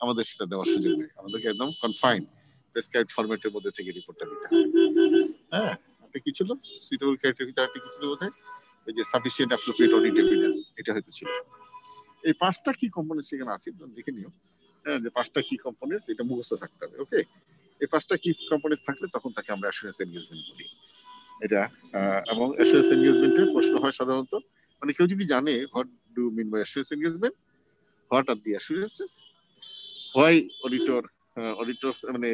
আমাদের সেটা দেওয়ার সুযোগ নেই, আমাদেরকে একদম কনফাইন্ড প্রেসক্রাইবড ফরম্যাটের মধ্যে থেকে রিপোর্টটা দিতে হবে। হ্যাঁ, একটা কি ছিল সুইটেবল ক্রাইটেরিয়া, একটা কি ছিল বোধহয় এই যে সাফিসিয়েন্ট অ্যাপ্রোপ্রিয়েট অডিট এভিডেন্স, এটা হয়তো ছিল। এই 5টা কি কম্পোনেন্ট সেখানে আছে দেখে নিও। হ্যাঁ, যে 5টা কি কম্পোনেন্টস এটা মুখস্থ থাকতে হবে। ওকে, এই 5টা কি কম্পোনেন্টস থাকলে তখন তাকে আমরা অ্যাসুরেন্স এনগেজমেন্ট বলি এটা। এবং অ্যাসুরেন্স এনগেজমেন্টের প্রশ্ন হয় সাধারণত, মানে কেউ যদি জানে what do mean by assurance engagement, what are the assurances, why auditors মানে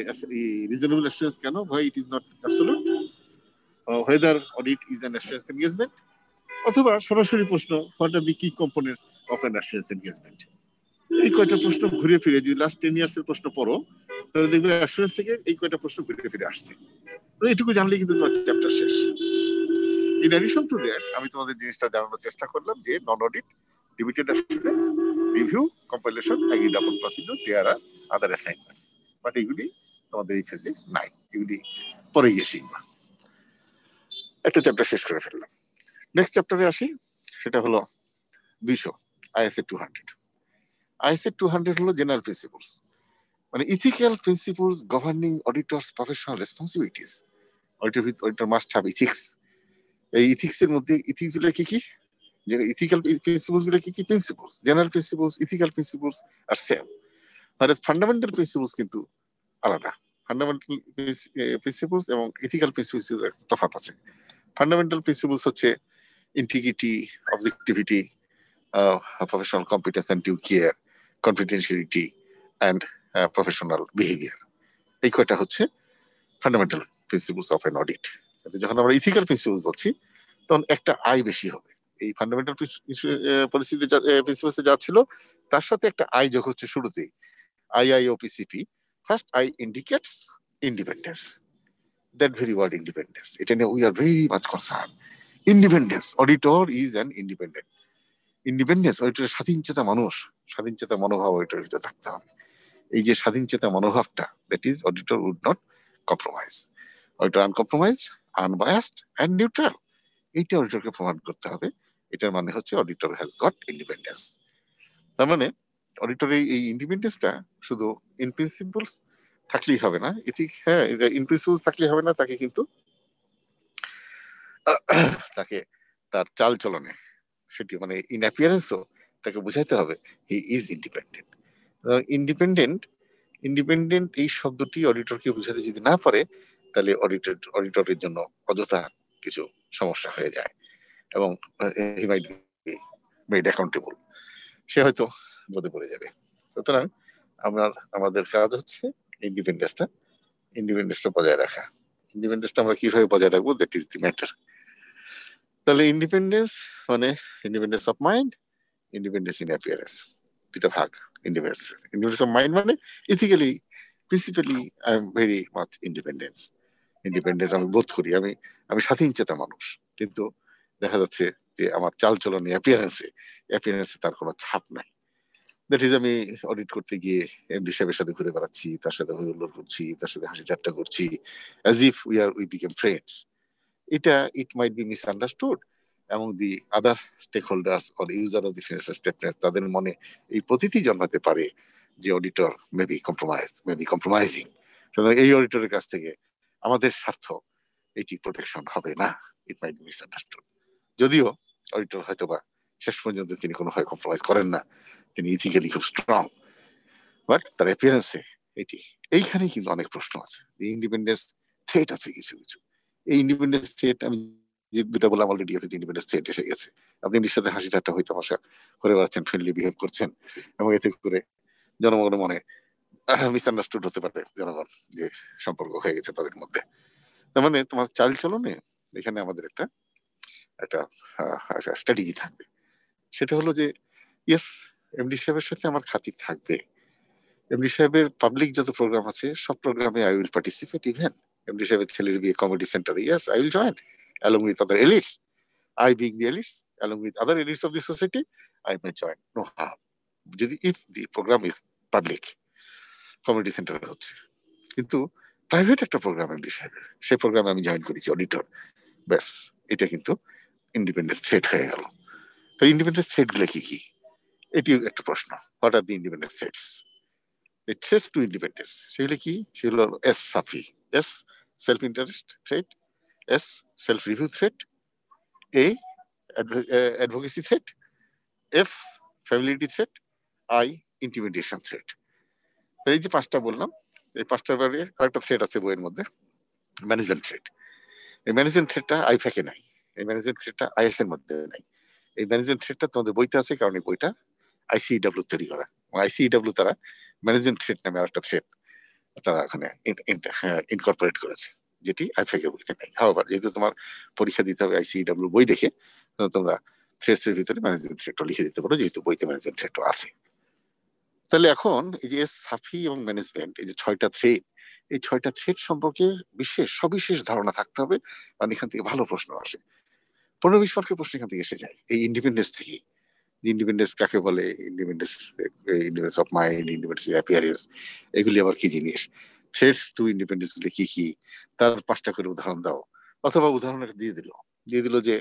রিজনেবল অ্যাসুরেন্স কেন, why it is not absolute, whether audit is an assurance engagement, অথবা সরাসরি প্রশ্ন হোয়াট আর দি কি components of an assurance engagement. এই কয়টা প্রশ্ন ঘুরে ফিরে যদি লাস্ট 10 ইয়ার্স এর প্রশ্ন পড়ো তাহলে দেখবে অ্যাসুরেন্স থেকে এই কয়টা প্রশ্ন ঘুরে ফিরে আসছে। এইটুকু জানলে কিন্তু তোমার চ্যাপ্টার শেষ। ইন অ্যাডিশন টু দ্যাট আমি তোমাদের জিনিসটা জানানোর চেষ্টা করলাম যে non audit, limited assurance, review, compilation, agreed upon procedure, there are other assignments, but এগুলি তোমাদের এই ফেজে নাই, এগুলি পরে গিয়ে শিখবা। একটা চ্যাপ্টার শেষ করে ফেললাম। নেক্সট চ্যাপ্টারে আসি, সেটা হলো 200 ISA 200। ISA 200 হলো জেনারেল প্রিন্সিপলস, মানে ethical principles governing auditors professional responsibilities. Auditor must have ethics. এই ইথিক্স এর মধ্যে ইথিক্স গুলো কি কি, যে ইথিক্যাল প্রিন্সিপলস গুলো কি কি, principles, general principles, ethical principles আর সেম, আর ফান্ডামেন্টাল প্রিন্সিপলস কিন্তু আলাদা। ফান্ডামেন্টাল প্রিন্সিপলস এবং ইথিক্যাল প্রিন্সিপলস তফাৎ আছে। ফান্ডামেন্টাল প্রিন্সিপলস হচ্ছে integrity, objectivity, professional competence and due care, confidentiality and professional behavior। এই কয়টা হচ্ছে fundamental principles of N audit. যখন আমরা ইথিক্যাল প্রিন্সিপলস বলছি তখন একটা আই বেশি হবে। এই ফান্ডামেন্টাল পরিস্থিতি প্রিন্সিপলসে যা ছিল তার সাথে একটা আই যোগ হচ্ছে শুরুতেই, IIOPCP। First I indicates independence, that very word independence, এটা নিয়ে we are very much concern. Independence, auditor is an independent. Independence, অডিটরের স্বাধীন চেতা মানুষ, স্বাধীন চেতা মনোভাব অডিটরের ভিতরে থাকতে হবে। এই যে স্বাধীন চেতা মনোভাবটা, that is auditor would not compromise. Auditor uncompromised, unbiased and neutral, এইটা অডিটরকে প্রমাণ করতে হবে। এটার মানে হচ্ছে অডিটর হ্যাজ গট ইন্ডিপেন্ডেন্স। তার মানে অডিটরের এই ইন্ডিপেন্ডেন্সটা শুধু ইন প্রিন্সিপলস থাকলেই হবে না, এথিক্স, হ্যাঁ ইন প্রিন্সিপলস থাকলেই হবে না, তাকে কিন্তু তাকে তার চাল চলনে, সেটি মানে ইন অ্যাপিয়ারেন্সও তাকে বোঝাইতে হবে হি ইজ ইন্ডিপেন্ডেন্ট। ইন্ডিপেন্ডেন্ট এই শব্দটি অডিটরকে বোঝাতে যদি না পারে তাহলে অডিটরের জন্য অযথা কিছু সমস্যা হয়ে যায় এবং হি মাইট বি মেড অ্যাকাউন্টেবল, সে হয়তো বোধে পড়ে যাবে। সুতরাং আমাদের কাজ হচ্ছে ইন্ডিপেন্ডেন্সটা বজায় রাখা। ইন্ডিপেন্ডেন্সটা আমরা কিভাবে বজায় রাখবো, দ্যাট ইজ দি ম্যাটার। তাহলে ইন্ডিপেন্ডেন্স মানে independence of mind, independence in appearance, দুটা ভাগ। ইন্ডিপেন্ডেন্স অফ মাইন্ড মানে ethically principally I am very much independent আমি বোধ করি, আমি স্বাধীন চেতা মানুষ, কিন্তু দেখা যাচ্ছে যে আমার চাল চলনে অ্যাপিয়ারেন্সে তার কোনো ছাপ নাই। দ্যাট ইজ আমি অডিট করতে গিয়ে এমডি সাহেবের সাথে ঘুরে বেড়াচ্ছি, তার সাথে হইহুল্লোড় করছি, তার সাথে হাসি ঠাট্টা করছি, as if we became friends. এটা it might be misunderstood among the other stakeholders or user of the financial statements, তাদের মনে এই প্রতীতি জন্মাতে পারে যে অডিটর মে বি কম্প্রোমাইজিং। এই অডিটরের কাছ থেকে আমাদের স্বার্থ এটি প্রোটেকশন হবে না, ইট মাইট বি মিসআন্ডারস্টুড। যদিও অডিটর হয়তোবা শেষ পর্যন্ত তিনি কোনোভাবে কম্প্রোমাইজ করেন না, তিনি ইথিক্যালি খুব স্ট্রং, বাট তার অ্যাপিয়ারেন্সে এইখানেই কিন্তু অনেক প্রশ্ন আছে। ইন্ডিপেন্ডেন্স থ্রেট আছে কিছু। এই ইন্ডিপেন্ডেন্স থ্রেট আমি যে দুটা বললাম অলরেডি, ইন্ডিপেন্ডেন্স থ্রেট এসে গেছে। আপনি নিজের সাথে হাসি ঠাট্টা হয়ে তামাশা করে বেড়াচ্ছেন, ফ্রেন্ডলি বিহেভ করছেন, এবং এতে করে জনগণের মনে মিসআন্ডারস্টুড হতে পারে জনগণ যে সম্পর্ক হয়ে গেছে তাদের মধ্যে। তার মানে তোমার চাল চলনে এখানে আমাদের একটা স্ট্র্যাটেজি থাকবে। সেটা হলো যে ইয়েস, এমডি সাহেবের সাথে আমার খাতির থাকবে। এমডি সাহেবের পাবলিক যত প্রোগ্রাম আছে সব প্রোগ্রামে I will participate. Even MD সাহেবের ছেলের বিয়ে কমেডি সেন্টারে, yes I will join along with other elites. I being the elites, along with other elites of the society, I may join. No harm. যদি if the program is public, community সেন্টারে হচ্ছে, কিন্তু private একটা programme MD সাহেবের, সেই প্রোগ্রামে আমি join করেছি অডিটর, ব্যাস এটা কিন্তু ইন্ডিপেন্ডেন্স থ্রেট হয়ে গেল। তো ইন্ডিপেন্ডেন্স থ্রেট গুলো কি কি, এটিও একটা প্রশ্ন। What are the independence threats? এই থ্রেটস টু ইন্ডিপেন্ডেন্স সেগুলো কি? সেগুলো S SAFI. S self interest threat, S self review threat, A advocacy threat, F familiarity threat, I intimidation threat. এই যে পাঁচটা বললাম, এই পাঁচটার বাইরে আরেকটা থ্রেট আছে বইয়ের মধ্যে, ম্যানেজমেন্ট থ্রেট। এই ম্যানেজমেন্ট থ্রেটটা আইফ্যাকে নাই, এই ম্যানেজমেন্ট থ্রেটটা আইএস এর মধ্যে নাই। এই ম্যানেজমেন্ট থ্রেটটা তোমাদের বইতে আছে, কারণ এই বইটা আইসিডব্লিউ তৈরি করা। আইসিডব্লিউ তারা ম্যানেজমেন্ট থ্রেট নামে আরেকটা থ্রেট তারা ওখানে ইনকর্পোরেট করেছে, যেটি আইফ্যাকের বইতে নাই। হাওয়ার যেহেতু তোমার পরীক্ষা দিতে হবে আইসিডব্লিউ বই দেখে, তোমরা থ্রেটস এর ভিতরে ম্যানেজমেন্ট থ্রেটও লিখে দিতে পারো, যেহেতু বইতে ম্যানেজমেন্ট থ্রেটও আছে। তাহলে এখন এই যে সাফি এবং ম্যানেজমেন্ট, এই যে 6টা থ্রেড, এই 6টা থ্রেড সম্পর্কে বিশেষ সবিশেষ ধারণা থাকতে হবে, কারণ এখান থেকে ভালো প্রশ্ন আসে। 15-20 মার্কের প্রশ্ন এখান থেকে এসে যায় এই ইন্ডিপেন্ডেন্স থেকে। ইন্ডিপেন্ডেন্স কাকে বলে, independence independence of mind, independence appearance, এগুলি আবার কি জিনিস, থ্রেডস টু ইন্ডিপেন্ডেন্স গুলি কি কি, তার 5টা করে উদাহরণ দাও। অথবা উদাহরণ দিয়ে দিল যে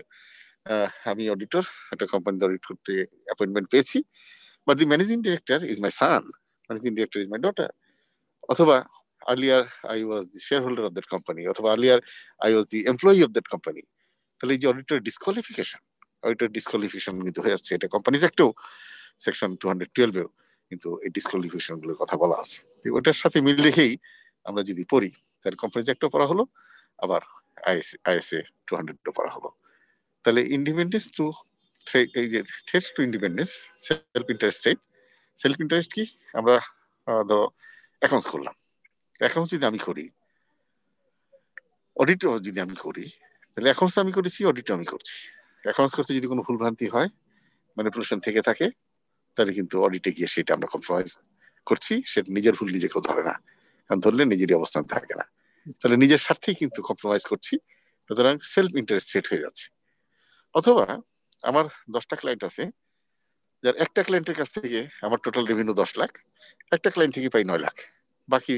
আমি অডিটর, একটা কোম্পানিতে অডিট করতে অ্যাপয়েন্টমেন্ট পেয়েছি, but the managing director is my son, managing director is my daughter. অথবা earlier I was the shareholder of that company, অথবা earlier I was the employee of that company। তাহলে এই যে auditor disqualification কিন্তু হয়ে যাচ্ছে, এটা কোম্পানিজ অ্যাক্টেও সেকশন 212 কিন্তু এই ডিসকোয়ালিফিকেশন গুলোর কথা বলা আছে। ওটার সাথে মিল রেখেই আমরা যদি পড়ি, তাহলে কোম্পানিজ অ্যাক্টও পড়া হলো, আবার আইএসএ 200 পড়া হলো। তাহলে ইন্ডিপেন্ডেন্স টু এই যে threats to independence, self interest threat. Self interest কি? আমরা ধরো অ্যাকাউন্টস করলাম, অ্যাকাউন্টস যদি আমি করি, অডিটও যদি আমি করি, তাহলে অ্যাকাউন্টস আমি করেছি, অডিটও আমি করছি। অ্যাকাউন্টস করতে যদি কোনো ভুলভ্রান্তি হয়, ম্যানিপুলেশন থেকে থাকে, তাহলে কিন্তু অডিটে গিয়ে সেটা আমরা কম্প্রোমাইজ করছি, সেটা নিজের ভুল নিজে কেউ ধরে না, কারণ ধরলে নিজেরই অবস্থান থাকে না। তাহলে নিজের স্বার্থেই কিন্তু কম্প্রোমাইজ করছি, সুতরাং সেলফ ইন্টারেস্ট থ্রেট হয়ে যাচ্ছে। অথবা আমার 10টা ক্লায়েন্ট আছে, যার একটা ক্লায়েন্টের কাছ থেকে আমার টোটাল রেভিনিউ 10 লাখ, একটা ক্লায়েন্ট থেকে পাই 9 লাখ, বাকি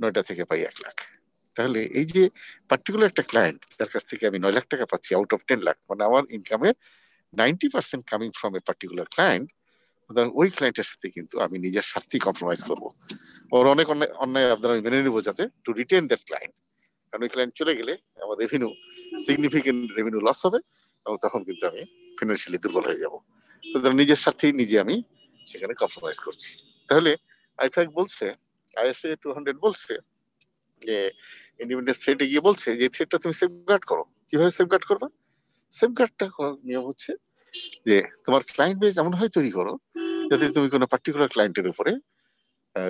9টা থেকে পাই 1 লাখ। তাহলে এই যে পার্টিকুলার একটা ক্লায়েন্ট যার কাছ থেকে আমি 9 লাখ টাকা পাচ্ছি আউট অফ 10 লাখ, মানে আমার ইনকামের 90% coming from a particular client, সুতরাং ওই ক্লায়েন্টের সাথে কিন্তু আমি নিজের স্বার্থেই কম্প্রোমাইজ করবো। ওর অনেক অন্যায় আপনারা আমি মেনে নেবো, যাতে টু রিটেন দ্যাট ক্লায়েন্ট, কারণ ওই ক্লায়েন্ট চলে গেলে আমার সিগনিফিকেন্ট রেভিনিউ লস হবে, এবং তখন কিন্তু আমি ফিনান্সিয়ালি দুর্বল হয়ে যাবো। সুতরাং নিজের স্বার্থেই নিজে আমি সেখানে কম্প্রোমাইজ করছি। তাহলে আইফ্যাক বলছে, আইএসএ 200 বলছে যে ইন্ডিপেন্ডেন্স থ্রেটে গিয়ে বলছে যে থ্রেটটা তুমি সেফগার্ড করো। কিভাবে সেফগার্ড করবা? সেফগার্ডটা করার নিয়ম হচ্ছে যে তোমার ক্লায়েন্ট বেস এমন হয় তৈরি করো যাতে তুমি কোনো পার্টিকুলার ক্লায়েন্টের উপরে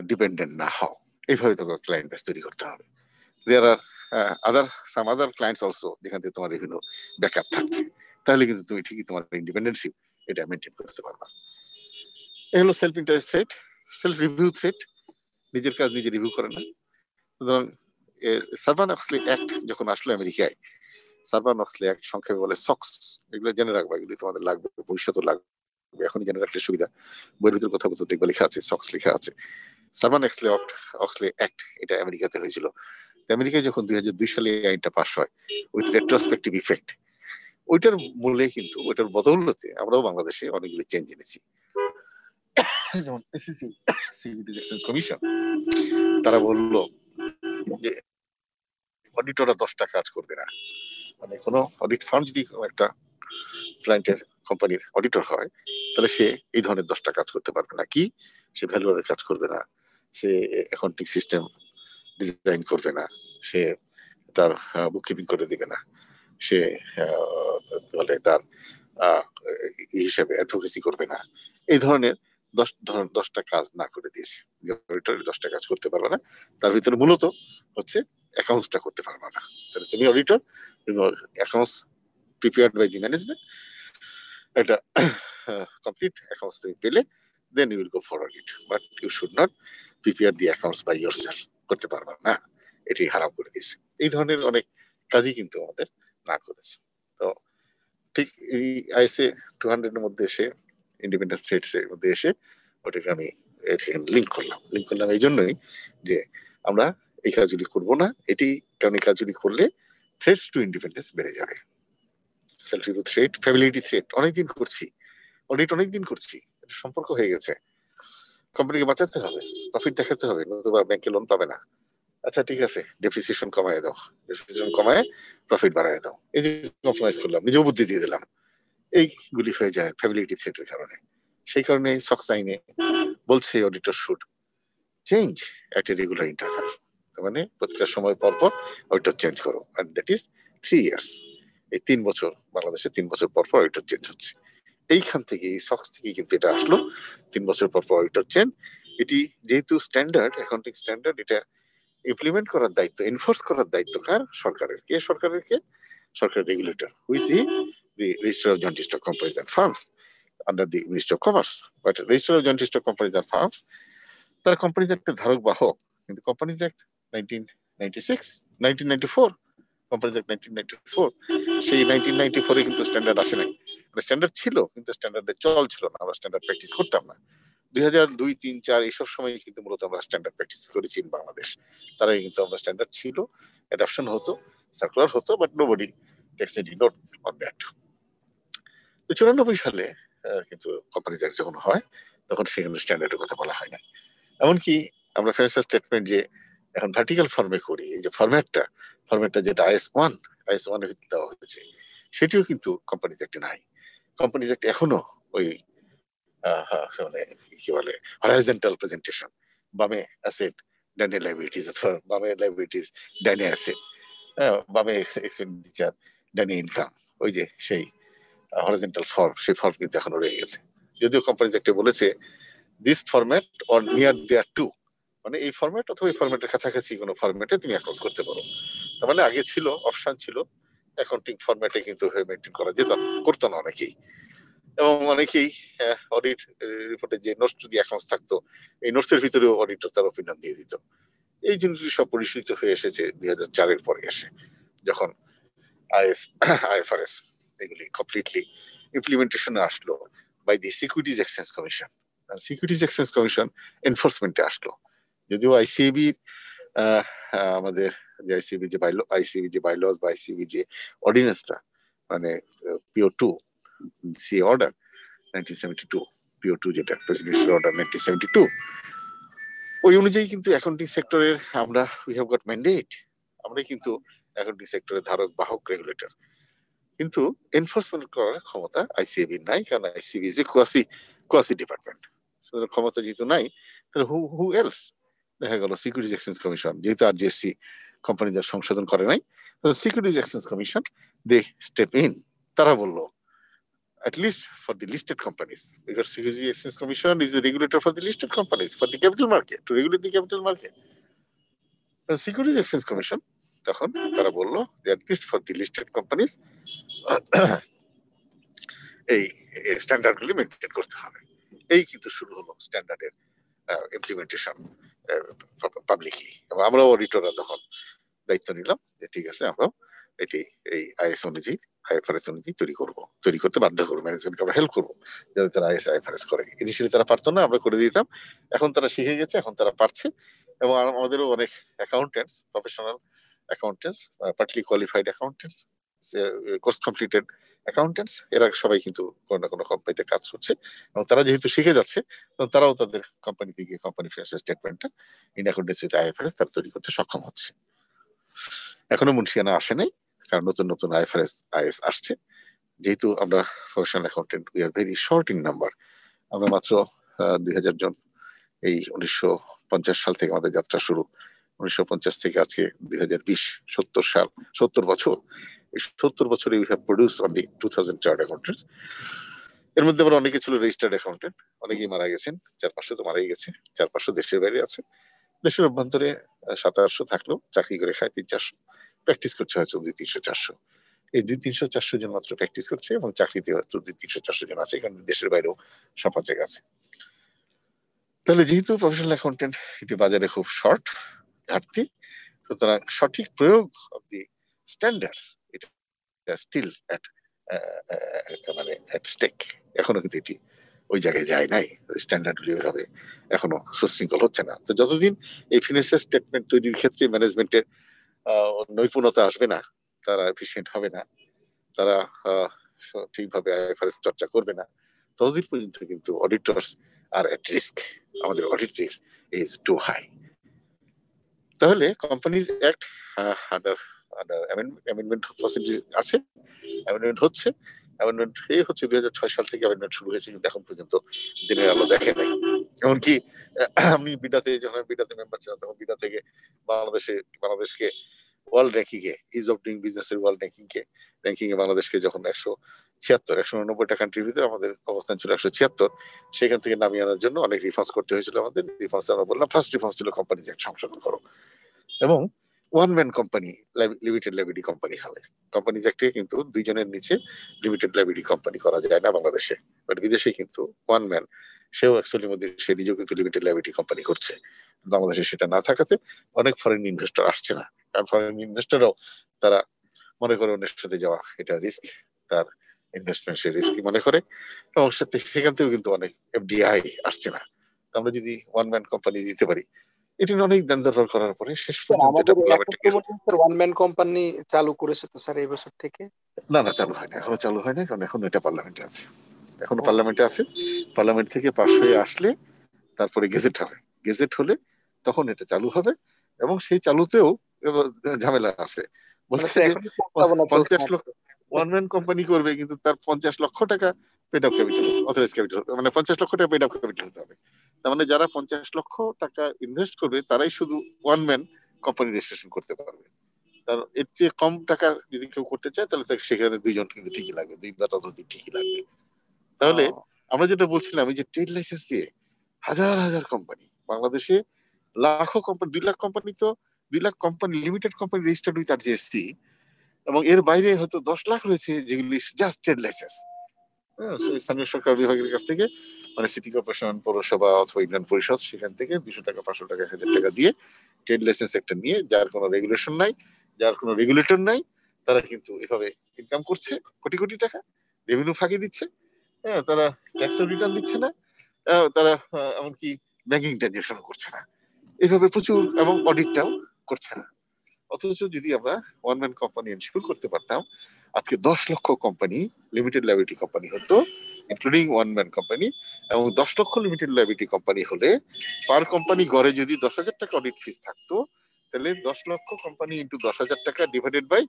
ডিপেন্ডেন্ট না হও। এইভাবে তোমার ক্লায়েন্ট বেস তৈরি করতে হবে। দেয়ার are some other clients also, যেখান থেকে তোমার রেভিনিউ ব্যাকআপ থাকছে, তাহলে কিন্তু তুমি ঠিকই তোমার ইন্ডিপেন্ডেন্টশিপ এটা মেনটেন করতে পারবা। এই হলো self interest threat. Self review threat, নিজের কাজ নিজে রিভিউ করে না। সুতরাং সারবান-অক্সলি অ্যাক্ট যখন আসলো আমেরিকায়, সারবান-অক্সলি অ্যাক্ট সংক্ষেপে বলে সক্স, এগুলো জেনে রাখবা, এগুলি তোমাদের লাগবে, ভবিষ্যতে লাগবে, এখনই জেনে রাখলে সুবিধা। বইয়ের ভিতরে কথা বলতে দেখবা লেখা আছে, সক্স লেখা আছে। সারবান-অক্সলি অ্যাক্ট এটা আমেরিকাতে হয়েছিল। আমেরিকায় যখন 2002 সালে আইনটা পাস হয় উইথ রেট্রোস্পেক্টিভ ইফেক্ট, ওইটার মূলে কিন্তু ওইটার বদৌলতে আমরাও বাংলাদেশে অনেকগুলি চেঞ্জ এনেছি। যেমন এসিসি, সিকিউরিটিজ এক্সচেঞ্জ কমিশন, তারা বললো যে অডিটররা 10টা কাজ করবে না। মানে কোনো অডিট ফার্ম যদি একটা ক্লায়েন্টের কোম্পানির অডিটর হয়, তাহলে সে এই ধরনের 10টা কাজ করতে পারবে না। কি? সে ভ্যালুয়ারের কাজ করবে না, সে অ্যাকাউন্টিং সিস্টেম ডিজাইন করবে না, সে তার বুককিপিং করে দিবে না, সে বলে তার হিসেবে অ্যাডভোকেসি করবে না। এই ধরনের 10টা কাজ না করে দিয়েছে। 10টা কাজ করতে পারবে না, তার ভিতরে মূলত হচ্ছে অ্যাকাউন্টসটা করতে পারবে না। তাহলে তুমি অডিটর, তুমি accounts prepared by the management, এটা কমপ্লিট অ্যাকাউন্টস তুমি পেলে, then you will go for audit, but you should not prepare the accounts by yourself, করতে পারবে না, এটি হারাম করে দিয়েছে। এই ধরনের অনেক কাজই কিন্তু আমাদের না করেছে। তো ঠিক এই আইএসএ 200 এর মধ্যে এসে, ইন্ডিপেন্ডেন্স থ্রেটস এর মধ্যে এসে ওটাকে আমি লিঙ্ক করলাম এই জন্যই যে আমরা এই কাজগুলি করবো না, এটি কারণ এই কাজগুলি করলে থ্রেটস টু ইন্ডিপেন্ডেন্স বেড়ে যাবে। Self review threat, familiarity threat অনেকদিন করছি, অডিট অনেকদিন করছি, সম্পর্ক হয়ে গেছে। কোম্পানিকে বাঁচাতে হবে, প্রফিট দেখাতে হবে, নতুবা ব্যাংকে লোন পাবে না। আচ্ছা ঠিক আছে, ডেপ্রিসিয়েশন কমায় দাও, ডেপ্রিসিয়েশন কমায় প্রফিট বাড়ায় দাও, এই যে কম্প্রোমাইজ করলাম, নিজেও বুদ্ধি দিয়ে দিলাম, এইগুলি হয়ে যায় ফ্যামিলিটি থ্রেটের কারণে। সেই কারণে সক্স আইনে বলছে auditor should change at a regular interval, মানে প্রতিটা সময় পর পর অডিটর চেঞ্জ করো, এন্ড দ্যাট ইজ 3 ইয়ার্স। এই 3 বছর, বাংলাদেশে 3 বছর পর পর অডিটর চেঞ্জ হচ্ছে। এইখান থেকে, এই সক্স থেকে কিন্তু এটা আসলো, 3 বছর পর পর অডিটর চেঞ্জ। এটি যেহেতু স্ট্যান্ডার্ড, অ্যাকাউন্টিং স্ট্যান্ডার্ড, এটা ইমপ্লিমেন্ট করার দায়িত্ব, এনফোর্স করার দায়িত্ব কার? সরকারের। কে সরকারের? কে? সরকার regulator, which is the registrar of joint stock companies and firms under the ministry of commerce. But registrar of joint stock companies and firms, তারা কোম্পানিজ অ্যাক্টের ধারক বাহক, কিন্তু কোম্পানিজ অ্যাক্ট 1996, 1994, কোম্পানিজ অ্যাক্ট 1994, সেই 1994 কিন্তু স্ট্যান্ডার্ড আসে নাই। স্ট্যান্ডার্ড ছিল, কিন্তু স্ট্যান্ডার্ডের চল ছিল না, আমরা স্ট্যান্ডার্ড প্র্যাকটিস করতাম না। 2002, 3, 4 এইসব সময় কিন্তু মূলত আমরা স্ট্যান্ডার্ড প্র্যাকটিস করেছি ইন বাংলাদেশ। তারাই কিন্তু আমরা স্ট্যান্ডার্ড ছিল, অ্যাডাপশন হতো, সার্কুলার হতো, but nobody takes any note on that. তো 94 সালে কিন্তু কোম্পানিজ অ্যাক্ট যখন হয়, তখন সেখানে স্ট্যান্ডার্ডের কথা বলা হয় না। এমনকি আমরা ফিনান্সিয়াল স্টেটমেন্ট যে এখন ভার্টিক্যাল ফর্মে করি, এই যে ফরম্যাটটা যেটা IS1 এর ভিত্তিতে দেওয়া হয়েছে, সেটিও কিন্তু কোম্পানিজ অ্যাক্টে নাই। কোম্পানিজ অ্যাক্ট এখনো ওই মানে কি বলে, হরাইজন্টাল প্রেজেন্টেশন, বামে অ্যাসেট ডানে লাইবিলিটিস, অথবা বামে লাইবিলিটিস ডানে অ্যাসেট, বামে এক্সপেন্ডিচার ডানে ইনকাম, ওই যে সেই হরাইজন্টাল ফর্ম, সেই ফর্ম কিন্তু এখনো রয়ে গেছে। যদিও কোম্পানিজ অ্যাক্টে বলেছে this format or near thereto, মানে এই ফরম্যাট অথবা এই ফরম্যাটের কাছাকাছি কোনো ফরম্যাটে তুমি অ্যাকাউন্ট করতে পারো। তার মানে আগে ছিল, অপশন ছিল, অ্যাকাউন্টিং ফরম্যাটে কিন্তু মেনটেন করা যেত, করতো না অনেকেই। এবং অনেকেই অডিট রিপোর্টে যে নোটস যদি অ্যাকাউন্টস থাকতো, এই নোটসের ভিতরেও অডিটর তার অপিনিয়ন দিয়ে দিত। এই জিনিসগুলি সব পরিশীলিত হয়ে এসেছে 2004 পরে এসে, যখন IFRS এগুলি কমপ্লিটলি ইমপ্লিমেন্টেশনে আসলো by the securities exchange commission. Securities exchange commission এনফোর্সমেন্টে আসলো। যদিও আইসিএবি, আমাদের যে আইসিবি যে বাইলস বা আইসিবি যে অর্ডিন্যান্সটা, মানে PO2 সি অর্ডার 1972, PO2 যেটা প্রেসিডেন্সিয়াল অর্ডার 1972, ওই অনুযায়ী কিন্তু অ্যাকাউন্টিং সেক্টরের আমরা উই হ্যাভ গট ম্যান্ডেট, আমরাই কিন্তু অ্যাকাউন্টিং সেক্টরের ধারক বাহক রেগুলেটর। কিন্তু এনফোর্সমেন্ট করার ক্ষমতা আইসিএবি নাই, কারণ ICB is a quasi department. ক্ষমতা যেহেতু নাই, তাহলে হু এলস? দেখা গেল সিকিউরিটিজ এক্সচেঞ্জ কমিশন, যেহেতু RGSC কোম্পানি যার সংশোধন করে নাই, securities exchange commission they step in. তারা বললো at least for the listed companies, because Securities Exchange Commission is the regulator for the listed companies, for the capital market, to regulate the capital market. The Securities Exchange Commission তখন তারা বললো যে at least for the listed companies এই স্ট্যান্ডার্ডগুলি maintain করতে হবে। এই কিন্তু শুরু হলো স্ট্যান্ডার্ডের ইমপ্লিমেন্টেশন পাবলিকলি। এবং আমরাও অডিটররা তখন দায়িত্ব নিলাম যে ঠিক আছে, আমরাও এটি এই IS অনুযায়ী, IFRS অনুযায়ী তৈরি করতে বাধ্য করবো, ম্যানেজমেন্টকে আমরা হেল্প করবো যাতে তারা IFRS করে। ইনিশিয়ালি তারা পারতো না, আমরা করে দিতাম, এখন তারা শিখে গেছে, এখন তারা পারছে। এবং আমাদেরও অনেক accountants, professional accountants, partly qualified accountants, course completed accountants, এরা সবাই কিন্তু কোনো না কোনো কোম্পানিতে কাজ করছে। এবং তারা যেহেতু শিখে যাচ্ছে, তারাও তাদের কোম্পানিতে গিয়ে কোম্পানি ফিনান্সিয়াল স্টেটমেন্টটা ইন অ্যাকর্ডেন্স উইথ IFRS তারা তৈরি করতে সক্ষম হচ্ছে। এখনো মুন্সিয়ানা আসে নাই, কারণ নতুন নতুন IS আসছে। যেহেতু আমরা professional accountant, we are very short in number, আমরা মাত্র 2000 জন। এই 1950 সাল থেকে আমাদের যাত্রা শুরু, 1950 থেকে আজকে 2020, 70 বছর। এই 70 বছরে we have produce only 2000 chartered accountants. এর মধ্যে আবার অনেকে ছিল রেজিস্টার্ড অ্যাকাউন্টেন্ট, অনেকেই মারা গেছেন, 400-500 তো মারাই গেছে, 400-500 দেশের বাইরে আছে। দেশের অভ্যন্তরে 700-800 থাকলেও চাকরি করে খায় 300-400, প্র্যাকটিস করছে হয়তো 200-300-400। এই 200-300-400 জন মাত্র প্র্যাকটিস করছে, এবং চাকরিতে হয়তো 200-300-400 জন আছে, কারণ দেশের বাইরেও সাফাচে গেছে। তাহলে যেহেতু প্রফেশনাল অ্যাকাউন্টেন্ট এটি বাজারে খুব শর্ট, ঘাটতি, সুতরাং সঠিক প্রয়োগ অফ দি স্ট্যান্ডার্ডস এটা স্টিল মানে এট স্টেক। এখনো কিন্তু এটি ওই জায়গায় যায় নাই, স্ট্যান্ডার্ডগুলি ওইভাবে এখনো সুশৃঙ্খল হচ্ছে না। তো যতদিন এই ফিনান্সিয়াল স্টেটমেন্ট তৈরির ক্ষেত্রে ম্যানেজমেন্টের নৈপুণ্যতা আসবে না, তারা এফিসিয়েন্ট হবে না, তারা ঠিকভাবে IFRS চর্চা করবে না, ততদিন পর্যন্ত কিন্তু অডিটর্স আর এট রিস্ক, আমাদের audit risk is too high. তাহলে companies act under amendment procedure আছে, অ্যামেন্ডমেন্ট হচ্ছে, অ্যামেন্ডমেন্ট এই হচ্ছে 2006 সাল থেকে অ্যামেন্ডমেন্ট শুরু হয়েছে, কিন্তু এখন পর্যন্ত দিনের আলো দেখে নাই। এমনকি আমি বিডাতে যখন বিডাতে মেম্বার ছিলাম তখন বিডা থেকে বাংলাদেশকে world ranking A, is of doing business এর ওয়ার্ল্ড র্যাঙ্কিং এ বাংলাদেশকে যখন 190টা কান্ট্রির ভিতরে আমাদের অবস্থান ছিল 176, সেখান থেকে নামিয়ে আনার জন্য অনেক রিফার্মস করতে হয়েছিল আমাদের। রিফার্মস আমরা বললাম, ফার্স্ট রিফার্মস ছিল কোম্পানিজ অ্যাক্ট সংশোধন করো এবং one man company, limited liability company হবে। কোম্পানিজ অ্যাক্টে কিন্তু 2 জনের নিচে লিমিটেড লাইবিলিটি কোম্পানি করা যায় না বাংলাদেশে, বাট বিদেশে কিন্তু ওয়ান ম্যান, সেও অ্যাকচুয়ালি মধ্যে সে নিজেও কিন্তু লিমিটেড লাইবিলিটি কোম্পানি করছে। বাংলাদেশে সেটা না থাকাতে অনেক ফরেন ইনভেস্টর আসছে না, কারণ ফরেন ইনভেস্টররাও তারা মনে করে অন্যের সাথে যাওয়া এটা রিস্ক, তার ইনভেস্টমেন্ট সে রিস্কি মনে করে, এবং সেখান থেকেও কিন্তু অনেক এফডিআই আসছে না। আমরা যদি ওয়ান ম্যান কোম্পানি দিতে পারি, এটি অনেক দান দরবার করার পরে শেষ পর্যন্ত এটা ওয়ান ম্যান কোম্পানি চালু করেছে তো স্যার এই বছর থেকে? না চালু হয় না, এখনো চালু হয় না, কারণ এখন এটা পার্লামেন্টে আছে, এখনো পার্লামেন্টে আছে। পার্লামেন্ট থেকে পাস হয়ে আসলে তারপরে গেজেট হবে, গেজেট হলে তখন এটা চালু হবে, এবং সেই চালুতেও ঝামেলা আছে। বলছে যে 50 লক্ষ ওয়ান ম্যান কোম্পানি করবে, কিন্তু তার 50 লক্ষ টাকা paid up capital, authorise capital, মানে 50 লক্ষ টাকা পেড আপ ক্যাপিটাল হতে হবে। তার মানে যারা 50 লক্ষ টাকা ইনভেস্ট করবে তারাই শুধু ওয়ান ম্যান কোম্পানি রেজিস্ট্রেশন করতে পারবে। তার এর চেয়ে কম টাকা যদি কেউ করতে চায় তাহলে তাকে সেখানে 2 জন কিন্তু ঠিকই লাগবে, 2 বা ততোধিক ঠিকই লাগবে। তাহলে আমরা যেটা বলছিলাম, এই যে ট্রেড লাইসেন্স দিয়ে হাজার হাজার কোম্পানি বাংলাদেশে, লাখো কোম্পানি, 2 লাখ কোম্পানি, তো 2 lakh company limited company registered with RJSC, এবং এর বাইরে হয়তো 10 লাখ রয়েছে যেগুলি জাস্ট ট্রেড লাইসেন্স। স্থানীয় সরকার বিভাগের কাছ থেকে, মানে সিটি কর্পোরেশন, পৌরসভা অথবা ইউনিয়ন পরিষদ, সেখান থেকে 200 টাকা, 500 টাকা, 1000 টাকা দিয়ে ট্রেড লাইসেন্স একটা নিয়ে, যার কোনো রেগুলেশন নাই, যার কোনো রেগুলেটর নাই, তারা কিন্তু এভাবে ইনকাম করছে কোটি কোটি টাকা, রেভিনিউ ফাঁকি দিচ্ছে। হ্যাঁ, তারা ট্যাক্সের রিটার্ন দিচ্ছে না, তারা এমনকি ব্যাংকিং ট্রানজাকশনও করছে না, এইভাবে প্রচুর, এবং অডিটটাও করছে না। অথচ যদি আমরা ওয়ান ম্যান কোম্পানি এনশিওর করতে পারতাম, আজকে 10 লক্ষ কোম্পানি লিমিটেড লাইবিলিটি কোম্পানি হতো, ইনক্লুডিং ওয়ান ম্যান কোম্পানি, এবং 10 লক্ষ লিমিটেড লাইবিলিটি কোম্পানি হলে পার কোম্পানি গড়ে যদি 10,000 টাকা অডিট ফিস থাকতো, তাহলে 10 লক্ষ কোম্পানি ইন্টু 10,000 টাকা ডিভাইডেড বাই,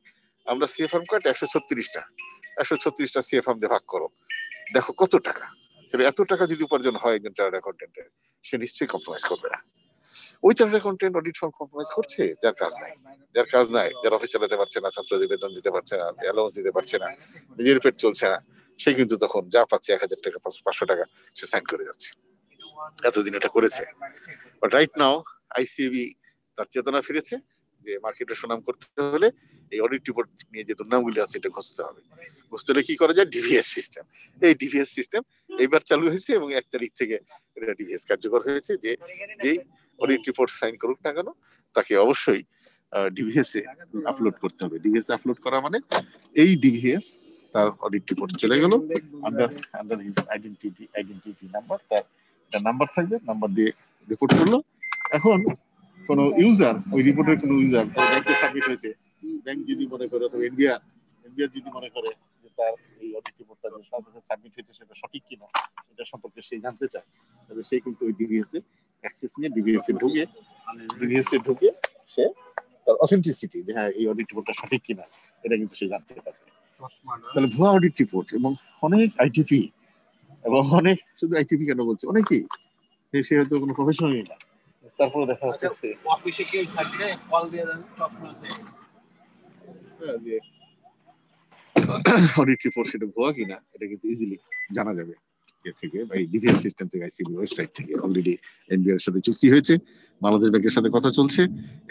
আমরা সিএফএম কাট 136টা সিএফএম দিয়ে ভাগ করো, দেখো কত টাকা। তাহলে এত টাকা যদি উপার্জন হয় একজন চার্টার্ড অ্যাকাউন্টেন্টের, সে নিশ্চয়ই কম্প্রোমাইজ করবে না। ওই chartered accountant audit farm compromise করছে যার কাজ নাই, যার অফিস চালাতে পারছে না, ছাত্রদের বেতন দিতে পারছে না, অ্যালাউন্স দিতে পারছে না, নিজের পেট চলছে না, সে কিন্তু তখন যা পাচ্ছে 1,000 টাকা, 500 টাকা সে সাইন করে যাচ্ছে। এতদিন এটা করেছে, বাট রাইট নাও আইসিএবি তার চেতনা ফিরেছে যে মার্কেটে সুনাম করতে হলে এই অডিট রিপোর্ট নিয়ে যে দুর্নামগুলি আছে এটা ঘুষতে হবে। ঘুষতে হলে কি করা যায়? DVS system. এই ডিভিএস সিস্টেম এইবার চালু হয়েছে, এবং 1 তারিখ থেকে এটা ডিভিএস কার্যকর হয়েছে, যে যেই অডিট রিপোর্ট সাইন করুক না কেন, তাকে অবশ্যই ডিভিএস এ আপলোড করতে হবে। ডিভিএস আপলোড করা মানে এই ডিভিএস তার অডিট রিপোর্ট চলে গেল আন্ডার হিজ আইডেন্টিটি নাম্বার, তার নাম্বার থাকবে, নাম্বার দিয়ে রিপোর্ট করলো। এখন কোন ইউজার, ওই রিপোর্টের কোন ইউজার ব্যাংকে সাবমিট হয়েছে, ব্যাংক যদি মনে করে, অথবা এনবিআর যদি মনে করে যে তার এই অডিট রিপোর্টটা যে তার কাছে সাবমিট হয়েছে সেটা সঠিক কিনা, এটা সম্পর্কে সে জানতে চায়, তবে সে কিন্তু ওই ডিভিএস এ অ্যাক্সেস নিয়ে ডিভিএস এ ঢুকে সে তার অথেন্টিসিটি, যে হ্যাঁ এই অডিট রিপোর্টটা সঠিক কিনা, এটা কিন্তু সে জানতে পারবে। তাহলে ভুয়া অডিট রিপোর্ট, এবং অনেক আইটিপি, এবং অনেক, শুধু আইটিপি কেন বলছে, অনেকেই সে হয়তো কোনো প্রফেশনালই না, তারপরে দেখা যাচ্ছে অফিসে কেউ থাকলে কল দিয়ে দেন যে অডিট রিপোর্ট সেটা ভুয়া কিনা, এটা কিন্তু ইজিলি জানা যাবে থেকে, এই ডিভিএস সিস্টেম থেকে, আইসিবি ওয়েবসাইট থেকে। অলরেডি এনবিআর এর সাথে চুক্তি হয়েছে, বাংলাদেশ ব্যাংকের সাথে কথা চলছে,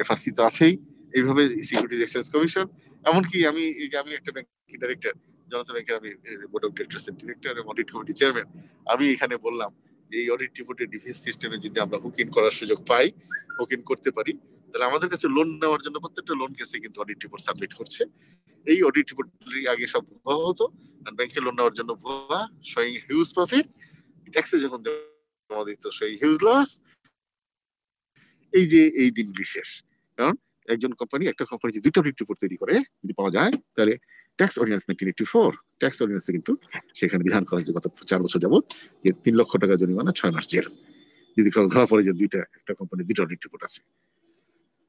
এফআরসি তো আছেই, এইভাবে সিকিউরিটিজ এক্সচেঞ্জ কমিশন, এমনকি আমি একটা ব্যাংকের ডাইরেক্টর, জনতা ব্যাংকের আমি বোর্ড অফ ডিরেক্টরস এর ডিরেক্টর এবং অডিট কমিটি চেয়ারম্যান, আমি এখানে বললাম এই অডিট রিপোর্টের ডিভিএস সিস্টেমে যদি আমরা হুক ইন করার সুযোগ পাই, হুক ইন করতে পারি, তাহলে আমাদের কাছে লোন নেওয়ার জন্য প্রত্যেকটা লোন কেসে কিন্তু অডিট রিপোর্ট সাবমিট করছে। এই অডিট রিপোর্ট আগে সব ভুয়া হতো, আর ব্যাংকে লোন নেওয়ার জন্য ভুয়া, শোয়িং হিউজ প্রফিট, ট্যাক্সে যখন জমা দিত সেই হিউজ লস। এই যে এই দিনগুলি শেষ, কারণ একজন কোম্পানি একটা কোম্পানি যে দুটো অডিট রিপোর্ট তৈরি করে যদি পাওয়া যায়, তাহলে ট্যাক্স অর্ডিন্যান্স 1984 ট্যাক্স অর্ডিন্যান্সে কিন্তু সেখানে বিধান করা যে গত 4 বছর যাবত যে 3 লক্ষ টাকা জরিমানা 6 মাস জেল, যদি কারো ধরা পড়ে যে একটা কোম্পানি দুটো অডিট রিপোর্ট আছে।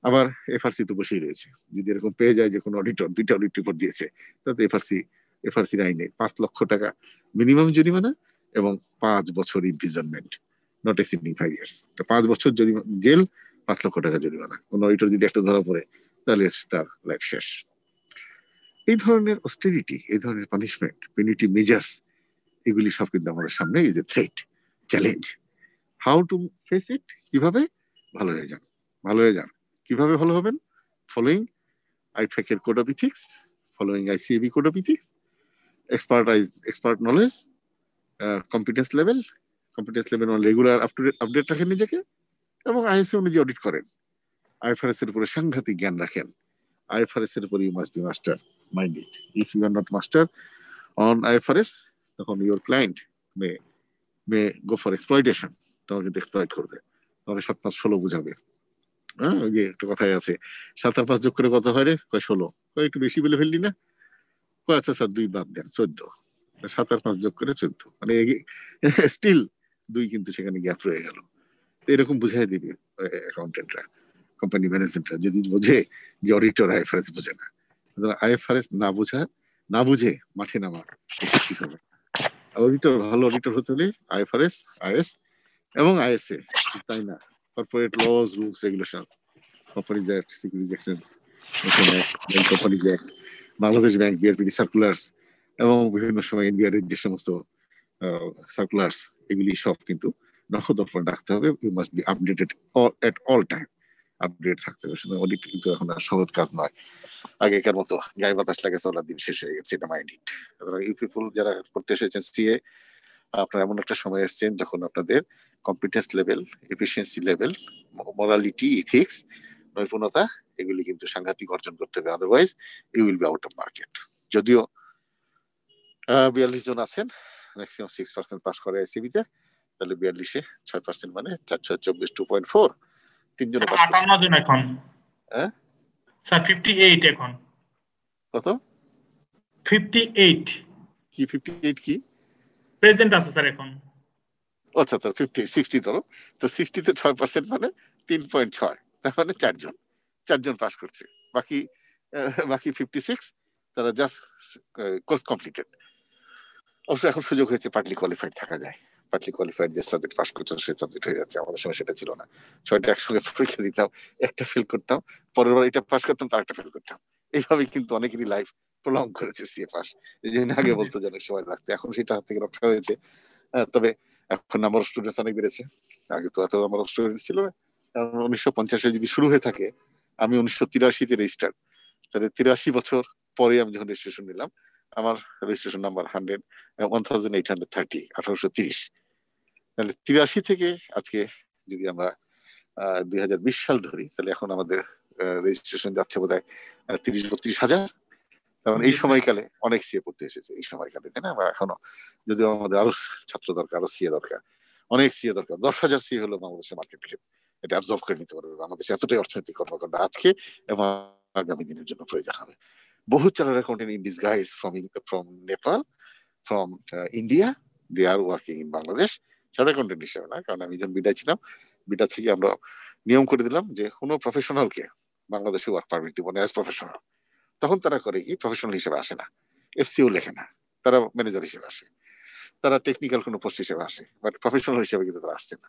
আবার এফআরসি তো বসেই রয়েছে, যদি এরকম পেয়ে যায় যে কোনো অডিটর দুইটা অডিট রিপোর্ট দিয়েছে, তাহলে এফআরসির আইনে 5 লক্ষ টাকা মিনিমাম জরিমানা এবং 5 বছর ইমপ্রিজনমেন্ট, নট এক্সিডিং 5 ইয়ার্স। 5 বছর জেল, 5 লক্ষ টাকা জরিমানা। কোন অডিটর যদি একটা ধরা পড়ে তাহলে তার লাইফ শেষ। এই ধরনের অস্টেরিটি, এই ধরনের পানিশমেন্ট, পেনিটি মেজার্স, এগুলি সব কিন্তু আমাদের সামনে is a threat, challenge. How to face it? কিভাবে? ভালো হয়ে যান, ভালো হয়ে যান। কিভাবে ভালো হবেন? ফলোইং IFAC এর code of ethics, following ICAB code of ethics, expert knowledge, competence level regular update রাখেন নিজেকে, এবং ISA অনুযায়ী অডিট করেন। IFRS এর উপরে সাংঘাতিক জ্ঞান রাখেন। IFRS এর উপরে you must be master minded. If you are not master on IFRS, তখন your client may go for exploitation. তোমাকে কিন্তু এক্সপ্লয়েট করবে, তোমাকে 7 5 16 বুঝাবে। হ্যাঁ, ওই যে একটা কথাই আছে, 7 আর 5 যোগ করে কত হয় রে? কয় 16। কয় একটু বেশি বলে ফেললি না? কয় আচ্ছা স্যার 2 বাদ দেন, 14। 7 আর 5 যোগ করে 14, মানে স্টিল 2 কিন্তু সেখানে গ্যাপ রয়ে গেল। এরকম বুঝাই দিবে অ্যাকাউন্টেন্টরা, কোম্পানি ম্যানেজমেন্টরা, যদি বোঝে যে অডিটর IFRS বোঝে না। IFRS না বুঝে মাঠে নামা, এটা ঠিক হবে। অডিটর, ভালো অডিটর হতে হলে IFRS, IS এবং ISA, তাই না? Corporate laws, rules, regulations, companies act, securities exchange companies act, Bangladesh bank, BRPD circulars, এবং বিভিন্ন সময় এনবিআর এর যে সমস্ত সার্কুলার্স, এগুলি সব কিন্তু নখদর্পণ রাখতে হবে। You must be updated at all time, update থাকতে হবে। শুধু অডিট কিন্তু এখন আর সহজ কাজ নয়। আগেকার মতো গায়ে বাতাস লাগে চলার দিন শেষ হয়ে গেছে, এটা মাইন্ড ইট। ইউ পিপল যারা করতে এসেছেন সিএ, আপনারা এমন একটা সময় এসেছেন যখন আপনাদের competence level, efficiency level, morality, ethics, নৈপুণ্যতা, এগুলি কিন্তু সাংঘাতিক অর্জন করতে হবে। Otherwise you will be out of market. যদিও 42 জন আছেন, ম্যাক্সিমাম 6% পাস করে আইসিবিতে, তাহলে 42-এ 6% মানে 4/24, 2.4, 3 জন পাস করছে। 58 জন এখন। হ্যাঁ স্যার 58 এখন। কত? 58 কি 58 কি? প্রেজেন্ট আছে স্যার এখন। আচ্ছা, তো 60 ধরো, তো 60-তে 6% মানে 3.6, তার মানে 4 জন পাস করছে। বাকি 56 তারা জাস্ট কোর্স কমপ্লিটেড। অবশ্য এখন সুযোগ হয়েছে পার্টলি কোয়ালিফাইড থাকা যায়। পার্টলি কোয়ালিফাইড যে সাবজেক্ট পাস করছো সে সাবজেক্ট হয়ে যাচ্ছে। আমাদের সময় সেটা ছিল না। 6টা একসঙ্গে পরীক্ষা দিতাম, একটা ফেল করতাম, পরের বার এটা পাস করতাম, তার একটা ফেল করতাম। এইভাবেই কিন্তু অনেকেরই লাইফ প্রলং করেছে সিএ পাস। এই জন্য আগে বলতো যে অনেক সময় লাগতো, এখন সেটা হাত থেকে রক্ষা হয়েছে। তবে এখন নাম্বার অফ স্টুডেন্টস অনেক বেড়েছে। আগে তো এত নাম্বার অফ স্টুডেন্টস ছিল না। 1950-এ যদি শুরু হয়ে থাকে, আমি 1983-তে রেজিস্টার্ড, তাহলে 83 বছর পরে আমি যখন রেজিস্ট্রেশন নিলাম, আমার রেজিস্ট্রেশন নাম্বার 1830, 1830। তাহলে 83 থেকে আজকে যদি আমরা 2020 সাল ধরি, তাহলে এখন আমাদের রেজিস্ট্রেশন যাচ্ছে বোধহয় 30-32 হাজার। কারণ এই সময়কালে অনেক সিএ পড়তে এসেছে, এই সময়কালে, তাই না? এখনো যদিও আমাদের আরো ছাত্র দরকার, আরো সিএ দরকার, অনেক সিএ দরকার। 10,000 সিএ হলো বাংলাদেশের মার্কেট ক্ষেত্রে, এটা অ্যাবজর্ব করে নিতে পারবে বাংলাদেশ। এতটাই অর্থনৈতিক কর্মকাণ্ড আজকে এবং আগামী দিনের জন্য প্রয়োজন হবে। বহু chartered accountant in disguise from Nepal, from India, they are working in Bangladesh. Chartered accountant হিসেবে না, কারণ আমি যখন বিডা ছিলাম, বিডা থেকে আমরা নিয়ম করে দিলাম যে কোনো প্রফেশনালকে বাংলাদেশে ওয়ার্ক পারমিট দিব না অ্যাজ প্রফেশনাল। তখন তারা করে কি, প্রফেশনাল হিসেবে আসে না, এফসিও লেখে না, তারা ম্যানেজার হিসেবে আসে, তারা টেকনিক্যাল কোনো পোস্ট হিসেবে আসে, বাট প্রফেশনাল হিসেবে কিন্তু তারা আসছে না।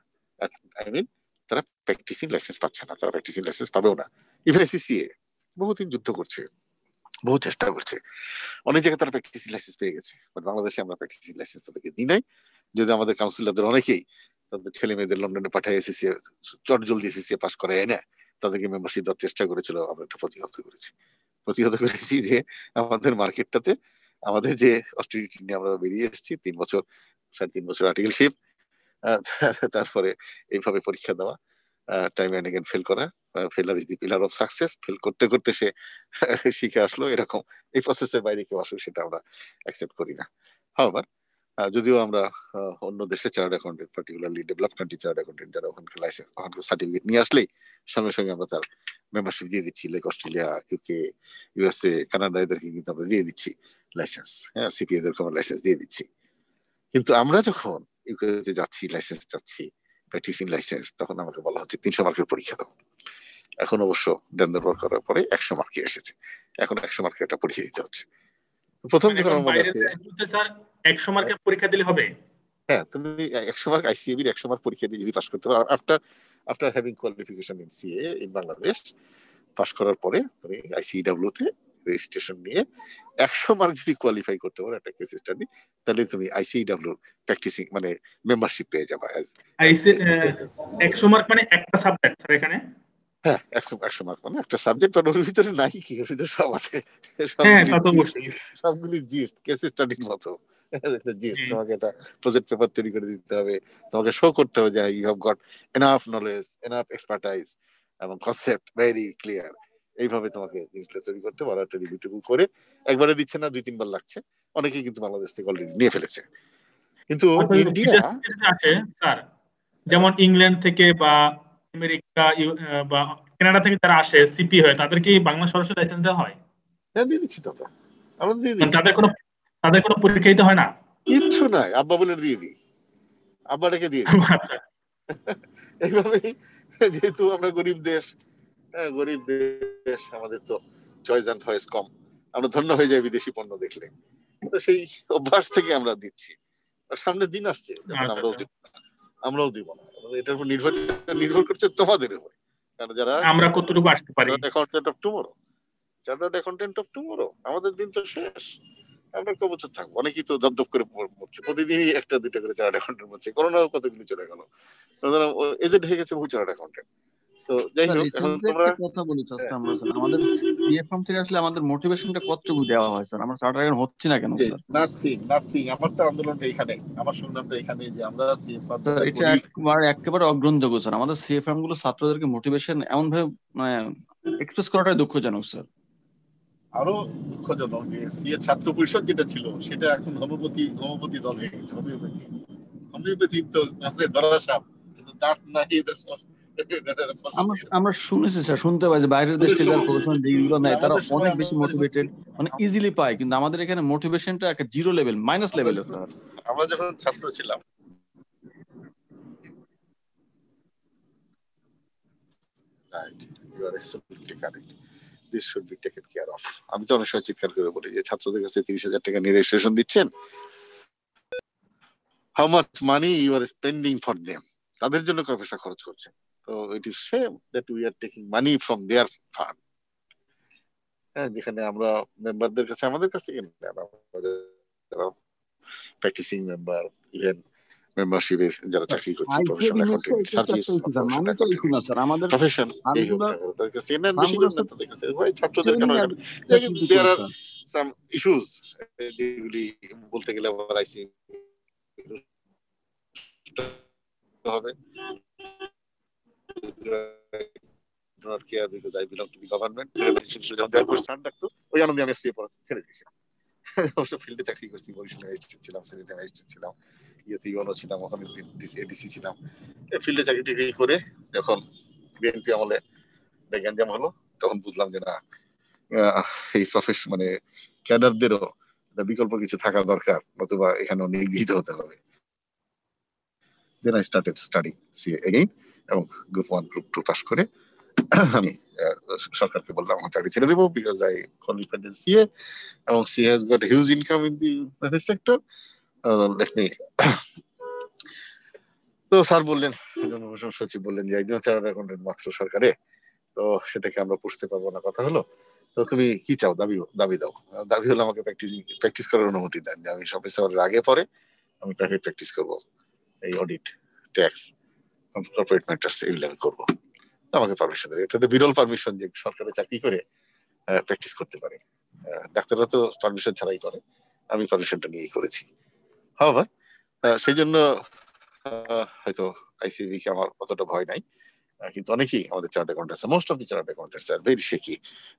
আই মিন তারা প্র্যাকটিসিং লাইসেন্স পাচ্ছে না, তারা প্র্যাকটিসিং লাইসেন্স পাবেও না। ইভেন এসিসিএ বহুদিন যুদ্ধ করছে, বহু চেষ্টা করছে, অনেক জায়গায় তারা প্র্যাকটিসিং লাইসেন্স পেয়ে গেছে, বাট বাংলাদেশে আমরা প্র্যাকটিসিং লাইসেন্স তাদেরকে দিই নাই। যদি আমাদের কাউন্সিলরদের অনেকেই তাদের ছেলে মেয়েদের লন্ডনে পাঠায় এসিসিএ চট জলদি এসিসিএ পাস করে এনে তাদেরকে মেম্বারশিপ দেওয়ার চেষ্টা করেছিল, আমরা একটা প্রতিহত করেছি যে আমাদের মার্কেটটাতে আমাদের যে অস্ট্রেলিটি নিয়ে আমরা বেরিয়ে এসেছি 3.5 বছর আর্টিকেলশিপ, তারপরে এইভাবে পরীক্ষা দেওয়া, টাইম এন্ড এগেন ফেল করা, ফেলার is the pillar of success, fail করতে করতে সে শিখে আসলো, এরকম এই প্রসেসের বাইরে কেউ আসুক সেটা আমরা অ্যাকসেপ্ট করি না। হাওয়ার যদিও আমরা অন্য দেশে chartered accountant, particularly develop country chartered accountant যারা ওখানকার লাইসেন্স, ওখানকার সার্টিফিকেট নিয়ে আসলেই সঙ্গে সঙ্গে আমরা তার মেম্বারশিপ দিয়ে দিচ্ছি। Like Australia, UK, USA, Canada এদেরকে কিন্তু আমরা দিয়ে দিচ্ছি লাইসেন্স। হ্যাঁ, সিপিএ এদেরকে আমরা লাইসেন্স দিয়ে দিচ্ছি। কিন্তু আমরা যখন ইউকেতে যাচ্ছি, লাইসেন্স চাচ্ছি, প্র্যাকটিসিং লাইসেন্স, তখন আমাকে বলা হচ্ছে 300 মার্কের পরীক্ষা দাও। এখন অবশ্য দেন দরবার করার পরে 100 মার্কে এসেছে। এখন 100 মার্কের একটা পরীক্ষা দিতে হচ্ছে। প্রথম যখন আমার মনে আছে 100 মার্কের পরীক্ষা দিলে হবে। হ্যাঁ, তুমি 100 মার্ক আইসিএবির 100 মার্ক পরীক্ষা দিয়ে যদি পাস করতে পারো, after having qualification in CA in Bangladesh, pass করার পরে তুমি আইসিডব্লিউ তে রেজিস্ট্রেশন নিয়ে 100 মার্ক যদি কোয়ালিফাই করতে পারো একটা কেস স্টাডি, তাহলে তুমি আইসিডব্লিউ প্র্যাকটিসিং মানে মেম্বারশিপ পেয়ে যাবে। 100 মার্ক মানে একটা সাবজেক্ট স্যার এখানে? হ্যাঁ, 100 মার্ক মানে একটা সাবজেক্ট, বাট ওর ভিতরে নাই কি, ওর ভিতরে সব আছে, সবগুলি জিস্ট কেস স্টাডির মতো একটা জিস্ট। তোমাকে একটা প্রজেক্ট পেপার তৈরি করে দিতে হবে, তোমাকে শো করতে হবে যে you have got enough knowledge, enough expertise এবং কনসেপ্ট ভেরি ক্লিয়ার। এইভাবে তোমাকে জিনিসটা তৈরি করতে পারো। একটা রিভিউ করে একবারে দিচ্ছে না, 2-3 বার লাগছে। অনেকেই কিন্তু বাংলাদেশ থেকে অলরেডি নিয়ে ফেলেছে। কিন্তু ইন্ডিয়া আছে স্যার, যেমন ইংল্যান্ড থেকে বা আমেরিকা বা কানাডা থেকে যারা আসে সিপি হয়, তাদের কি বাংলা সরাসরি লাইসেন্স দেওয়া হয়? হ্যাঁ, দিয়ে দিচ্ছি তো আমরা দিয়ে দিচ্ছি। তাদের কোনো পরীক্ষা দিতে হয় না? কিচ্ছু নাই, আব্বা বলে দিয়ে দিই, আব্বা ডেকে দিয়ে দিই। এইভাবেই, যেহেতু আমরা গরিব দেশ, আমাদের তো চয়েস অ্যান্ড ভয়েস কম, আমরা ধন্য হয়ে যাই বিদেশি পণ্য দেখলে। তো সেই অভ্যাস থেকে আমরা দিচ্ছি। সামনের দিন আসছে যখন আমরাও দিব না। এটার উপর নির্ভর করছে তোমাদের উপর। কারণ যারা আমরা কতটুকু আসতে পারি, চার্টার্ড অ্যাকাউন্টেন্ট অফ টুমরো, আমাদের দিন তো শেষ। আমরা কত বছর থাকবো? অনেকেই তো দপদপ করে পড়ছে, প্রতিদিনই 1-2টা করে চার্টার্ড অ্যাকাউন্টেন্ট পড়ছে। করোনা কতগুলি চলে গেল, এজেন্ট হয়ে গেছে বহু চার্টার্ড অ্যাকাউন্টেন্ট। তো যাই হোক, এখন তোমরা কথা বলি স্যার, আমরা আমাদের সিএ ফার্ম থেকে আসলে আমাদের মোটিভেশনটা কতটুকু দেওয়া হয় স্যার? আমরা চার্টার্ড অ্যাকাউন্ট হচ্ছি না কেন স্যার? নাথিং। আমার তো আন্দোলনটা এখানে, আমার সংগ্রামটা এখানে যে আমরা সিএ ফার্ম, এটা একেবারে অগ্রহণযোগ্য স্যার। আমাদের সিএ ফার্ম গুলো ছাত্রদেরকে মোটিভেশন এমন ভাবে মানে এক্সপ্রেস করাটাই দুঃখজনক স্যার। আরো দুঃখজনক যে সিএ ছাত্র পরিষদ যেটা ছিল সেটা এখন হোমিওপ্যাথি দল হয়ে গেছে। হোমিওপ্যাথি তো আমাদের দরাসাপ, কিন্তু দাঁত নাই। আমরা শুনেছি স্যার, শুনতে পাই যে বাইরের দেশ থেকে যারা প্রফেশনাল ডিগ্রিগুলো নেয় তারা অনেক বেশি মোটিভেটেড, মানে ইজিলি পায়, কিন্তু আমাদের এখানে মোটিভেশনটা একটা জিরো লেভেল, মাইনাস লেভেলে স্যার। আমরা যখন ছাত্র ছিলাম, This should be taken care of. আমি তো অনেক সময় চিৎকার করে বলি যে ছাত্রদের কাছে 30,000 টাকা নিয়ে রেজিস্ট্রেশন দিচ্ছেন, how much money you are spending for them, তাদের জন্য কয় পয়সা খরচ করছেন। তো it is shame that we are taking money from their fund. হ্যাঁ, যেখানে আমরা মেম্বারদের কাছে, আমাদের কাছ থেকে প্র্যাকটিসিং মেম্বার, ইভেন মেম্বারশিপে যারা চাকরি করছে, প্রফেশনাল অ্যাকাউন্টেন্ট, সার্ভিস প্রফেশন, এই হোক তাদের কাছে নেন, বেশি করে নেন তাদের কাছে। ভাই ছাত্রদের কেন? দেয়ার আর সাম ইস্যুস যেগুলি বলতে গেলে আবার আইসি হবে, not care because I belong to the government. ওই আনন্দে আমি সিএ পড়া ছেড়ে দিয়েছি। অবশ্য ফিল্ডে চাকরি করছি, বরিশাল ম্যাজিস্ট্রেট ছিলাম, সিলেট ম্যাজিস্ট্রেট ছিলাম, ইয়েতে ইউনো ছিলাম, ওখানে ডিসি ছিলাম। ফিল্ডে চাকরি টাকরি করে যখন বিএনপি আমলে গ্যাঞ্জাম হলো, তখন বুঝলাম যে না, এই প্রফেশন মানে ক্যাডারদেরও বিকল্প কিছু থাকা দরকার, নতুবা এখানেও নিগৃহীত হতে হবে। Then I started studying CA again, এবং গ্রুপ 1 গ্রুপ 2 পাস করে আমি সরকারকে বললাম আমার চাকরি ছেড়ে দেবো, because I qualified as CA এবং CA has got a huge income in the private sector. Let me তো স্যার বললেন, জনপ্রশাসন সচিব বললেন যে একজন চার্টার্ড অ্যাকাউন্টেন্ট মাত্র সরকারে, তো সেটাকে আমরা পুষতে পারবো না। কথা হলো, তো তুমি কি চাও, দাবি দাও। দাবি হলো আমাকে প্র্যাকটিস করার অনুমতি দেন, যে আমি সব অফিসারের আগে পরে আমি প্রাইভেট প্র্যাকটিস করবো, এই অডিট, ট্যাক্স, কর্পোরেট ম্যাটার্স এগুলো আমি করবো। আমাকে পারমিশন দেবে। এটা তো বিরল পারমিশন যে সরকারি চাকরি করে প্র্যাকটিস করতে পারে। ডাক্তাররা তো পারমিশন ছাড়াই করে, আমি পারমিশনটা নিয়েই করেছি। হ্যাঁ, সেই জন্য হয়তো আইসিবি কে আমার অতটা ভয় নাই। কিন্তু অনেকেই আমাদের chartered accountants, most of the chartered accountants are very shaky,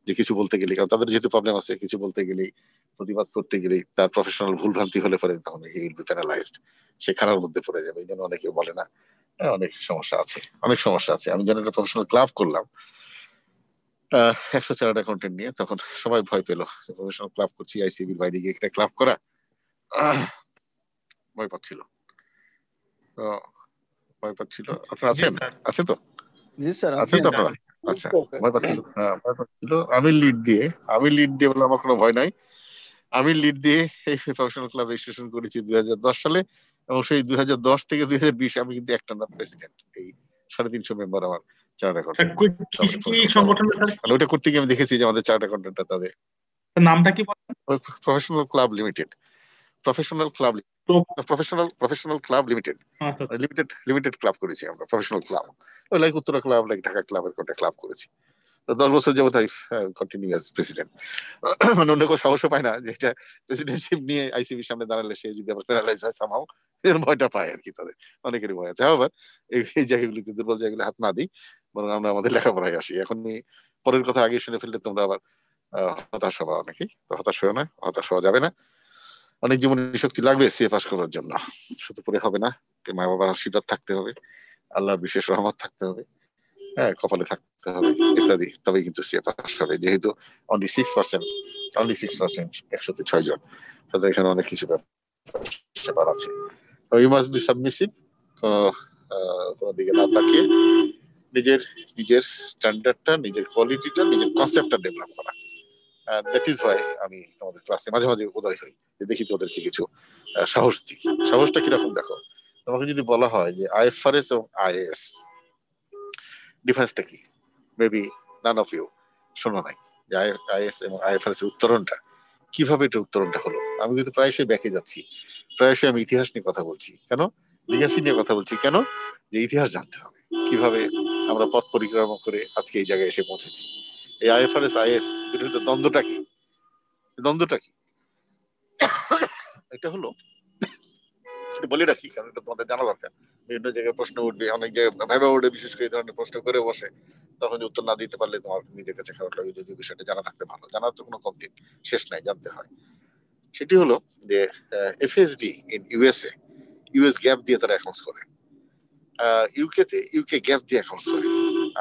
যে কিছু বলতে গেলে, কারণ তাদের যেহেতু প্রবলেম আছে, কিছু বলতে গেলেই, প্রতিবাদ করতে গেলেই তার প্রফেশনাল ভুল ভ্রান্তি হলে পরে তখন হি উইল বি প্যানালাইজড, সে খানার মধ্যে পড়ে যাবে। এই জন্য অনেকে বলে না অনেক সমস্যা আছে, অনেক সমস্যা আছে। আমি যখন একটা প্রফেশনাল ক্লাব করলাম 100 চার্টার্ড অ্যাকাউন্টেন্ট নিয়ে, তখন সবাই ভয় পেল। প্রফেশনাল ক্লাব করছি, আইসিবির বাইরে গিয়ে একটা ক্লাব করা, ভয় পাচ্ছিল। তো ভয় পাচ্ছিল। আপনারা আছেন? আছে তো? জি স্যার। আছেন তো আপনারা? আচ্ছা, ভয় পাচ্ছিল। ভয় পাচ্ছিল। আমি লিড দিয়ে বললাম আমার কোনো ভয় নাই। আমি লিড দিয়ে এই প্রফেশনাল ক্লাব রেজিস্ট্রেশন করেছি 2010 সালে, এবং সেই 2010 থেকে 2020 আমি কিন্তু একটানা প্রেসিডেন্ট। এই 350 মেম্বার আমার চার্টার্ড অ্যাকাউন্টেন্ট। ওইটা করতে গিয়ে আমি দেখেছি যে আমাদের চার্টার্ড অ্যাকাউন্টেন্টটা তাদের নামটা কি বলেন? Professional club limited, professional club limited, limited club করেছি আমরা, প্রফেশনাল ক্লাব। ওই like Uttara club, like Dhaka ক্লাবের কোটা ক্লাব করেছি। 10 বছর যাবত কন্টিনিউ অ্যাজ প্রেসিডেন্ট। মানে অন্য কেউ সাহসও পায় না যে এটা প্রেসিডেন্টশিপ নিয়ে আইসিবির সামনে দাঁড়ালে সে যদি আবার প্যারালাইজ হয় সামহাও, এর ভয়টা পায় আর কি তাদের, অনেকেরই ভয় আছে। আবার এই জায়গাগুলিতে, দুর্বল জায়গাগুলি হাত না দিই, বরং আমরা আমাদের লেখাপড়ায় আসি। এখন পরের কথা আগে শুনে ফেললে তোমরা আবার হতাশ হবা অনেকেই। তো হতাশ হও না, হতাশ হওয়া যাবে না। অনেক জীবনী শক্তি লাগবে সিএ পাস করার জন্য, শুধু পড়ে হবে না, মা বাবার আশীর্বাদ থাকতে হবে, আল্লাহর বিশেষ রহমত থাকতে হবে, হ্যাঁ, কপালে থাকতে হবে ইত্যাদি, তবে কিন্তু সিএ পাস হবে। যেহেতু অনলি 6%, 106 জন, তাদের এখানে অনেক কিছু ব্যাপার আছে। ইউ মাস্ট বি সাবমিসিভ, কোনো দিকে না তাকিয়ে নিজের স্ট্যান্ডার্ডটা, নিজের কোয়ালিটিটা, নিজের কনসেপ্টটা ডেভেলপ করা। দ্যাট ইজ হোয়াই আমি তোমাদের ক্লাসে মাঝে মাঝে উদয় হই, যে দেখি তোদেরকে কিছু সাহস দিই। সাহসটা কিরকম দেখো, তোমাকে যদি বলা হয় যে আইএফআরএস এবং আইএএস ডিফারেন্সটা কি, মেবি নান অফ ইউ শোনো নাই যে আইএস এবং আইএফআরএস এর উত্তরণটা কিভাবে, এটা উত্তরণটা হলো। আমি কিন্তু প্রায়শই ব্যাকে যাচ্ছি, প্রায়শই আমি ইতিহাস নিয়ে কথা বলছি। কেন? লিগাসি নিয়ে কথা বলছি। কেন? যে ইতিহাস জানতে হবে, কিভাবে আমরা পথ পরিক্রমা করে আজকে এই জায়গায় এসে পৌঁছেছি। এই আইএফআরএস আইএস দুটোর ভিতরে দ্বন্দ্বটা কি? এটা হলো, বলে রাখি কারণ এটা তোমাদের জানা দরকার। বিভিন্ন জায়গায় প্রশ্ন উঠবে, অনেক জায়গায় ভাইবা উঠে, বিশেষ করে এই ধরনের প্রশ্ন করে বসে, তখন উত্তর না দিতে পারলে তোমার নিজের কাছে খারাপ লাগে। যদি বিষয়টা জানা থাকলে ভালো, জানার তো কোনো কম দিন শেষ নাই, জানতে হয়। সেটি হলো যে FSB in USA, US gap দিয়ে তারা অ্যাকাউন্টস করে, ইউকেতে ইউকে গ্যাপ দিয়ে অ্যাকাউন্টস করে,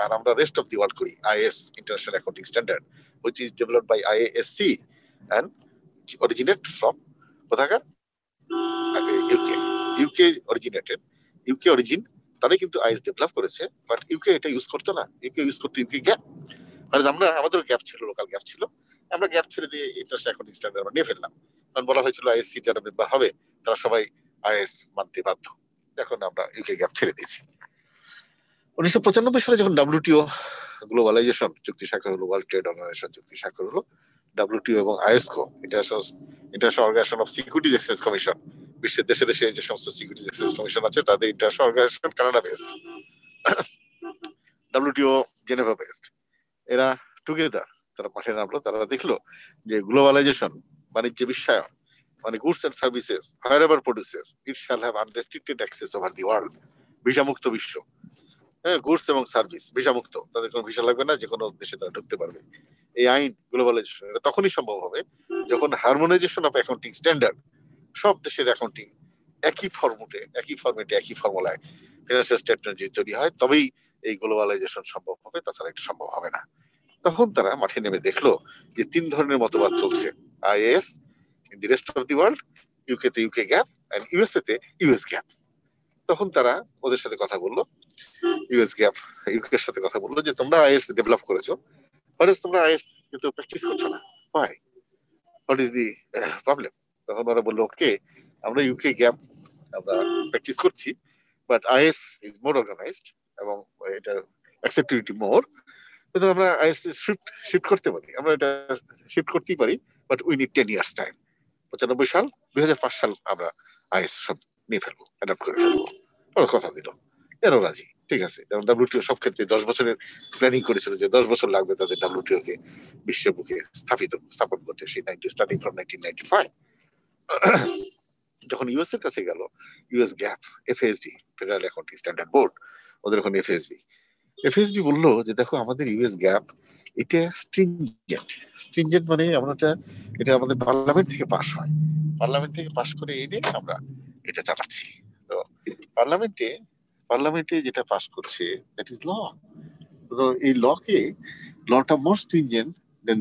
আর আমরা রেস্ট অফ দি ওয়ার্ল্ড করি IAS, international accounting standard, which is developed by IASC and originate from কোথাকার? ইউকে অরিজিনেটেড, ইউকে অরিজিন, তারাই কিন্তু আইএস ডেভেলপ করেছে, বাট ইউকে এটা ইউজ করতো না। ইউকে ইউজ করতো ইউকে গ্যাপ। মানে আমরা, আমাদের গ্যাপ ছিল, লোকাল গ্যাপ ছিল, আমরা গ্যাপ ছেড়ে দিয়ে ইন্টারন্যাশনাল অ্যাকাউন্টিং স্ট্যান্ডার্ড আমরা নিয়ে ফেললাম। কারণ বলা হয়েছিল আইএসসি যারা মেম্বার হবে তারা সবাই আইএস মানতে বাধ্য। এখন আমরা ইউকে গ্যাপ ছেড়ে দিয়েছি। 1995 সালে যখন ডব্লিউটিও গ্লোবালাইজেশন চুক্তি স্বাক্ষর হলো, ওয়ার্ল্ড ট্রেড অর্গানাইজেশন চুক্তি স্বাক্ষর হলো, ডব্লিউটিও এবং IOSCO, international organization of securities exchange commission, বিশ্বের দেশে দেশে যে সমস্ত সিকিউরিটিজ এক্সচেঞ্জ কমিশন আছে তাদের international organisation Canada based, WTO Geneva based, এরা টুগেদার তারা মাঠে নামলো। তারা দেখলো যে গ্লোবালাইজেশন, বাণিজ্য বিশ্বায়ন, মানে goods and services wherever produces it shall have unrestricted access over the world. ভিসামুক্ত বিশ্ব, হ্যাঁ, গুডস এবং সার্ভিস ভিসামুক্ত, তাদের কোনো ভিসা লাগবে না, যে কোনো দেশে তারা ঢুকতে পারবে। এই আইন গ্লোবালাইজেশন এটা তখনই সম্ভব হবে যখন হারমোনাইজেশন অফ অ্যাকাউন্টিং স্ট্যান্ডার্ড, সব দেশের অ্যাকাউন্টিং একই ফর্মেটে, একই ফর্মুলায় ফিনান্সিয়াল স্টেটমেন্ট যদি তৈরি হয়, তবেই এই গ্লোবালাইজেশন সম্ভব হবে, তাছাড়া এটা সম্ভব হবে না। তখন তারা মাঠে নেমে দেখলো যে 3 ধরনের মতবাদ চলছে, is in the rest of the world, UK তে ইউকে গ্যাপ, এন্ড ইউএসএ তে ইউএস গ্যাপ। তখন তারা ওদের সাথে কথা বললো, ইউএস গ্যাপ ইউকে এর সাথে কথা বললো যে তোমরা আইএস ডেভেলপ করেছো, বাট তোমরা আইএস কিন্তু প্র্যাকটিস করছো না, why, what is the problem? তখন ওরা বললো ওকে, আমরা ইউকে গ্যাপ আমরা প্র্যাকটিস করছি, but IAS is more organised এবং এটা অ্যাকসেপ্টেবিলিটি মোর, কিন্তু আমরা আইএস শিফট করতে পারি, আমরা এটা শিফট করতেই পারি, but we need 10 years time. 95 সাল 2005 সাল আমরা আইএস সব নিয়ে ফেলবো, অ্যাডাপ্ট করে ফেলবো। ওরা কথা দিল, এরও রাজি, ঠিক আছে। যেমন ডাব্লিউটিও সব ক্ষেত্রে 10 বছরের প্ল্যানিং করেছিল যে 10 বছর লাগবে তাদের ডাব্লিউটিও কে বিশ্বের বুকে স্থাপন করতে, সেই স্টার্টিং ফ্রম 1995। যখন ইউএস এর কাছে গেল, US gap, FSB, federal accounting standard board, ওদের এখন এফএসবি বললো যে দেখো আমাদের ইউএস গ্যাপ এটা স্ট্রিনজেন্ট, মানে আমরা এটা আমাদের পার্লামেন্ট থেকে পাস হয়, পার্লামেন্ট থেকে পাস করে এনে আমরা এটা চালাচ্ছি। তো পার্লামেন্টে পার্লামেন্টে যেটা পাস করছে দ্যাট ইজ ল। তো এই লটা মোর স্ট্রিনজেন্ট দেন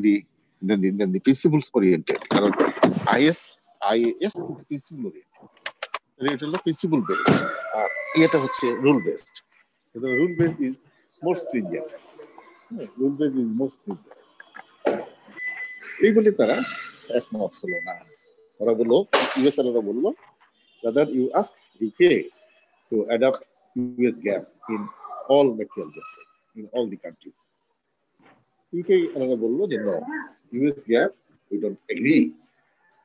দি প্রিন্সিপলস ওরিয়েন্টেড, কারণ আইএএস কিন্তু প্রিন্সিপল ওরিয়েন্টেড, এটা হলো প্রিন্সিপল বেসড, আর এটা হচ্ছে rule based. Rule based is more stringent, rule based is more stringent. এই বলে তারা একমত হলো না। ওরা বললো, ইউএসএলরা বললো, rather you ask UK to adopt US GAAP in all material justice in all the countries. UK ওরা বললো যে no, US GAAP we don't agree.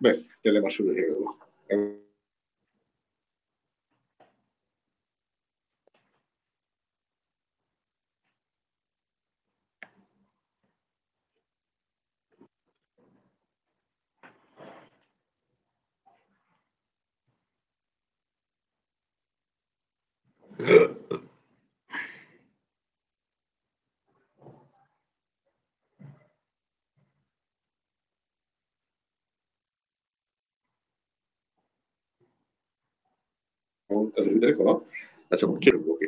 ব্যাস টেলেমা শুরু হয়ে গেল। ভিতরে কোনো আচ্ছা ওকে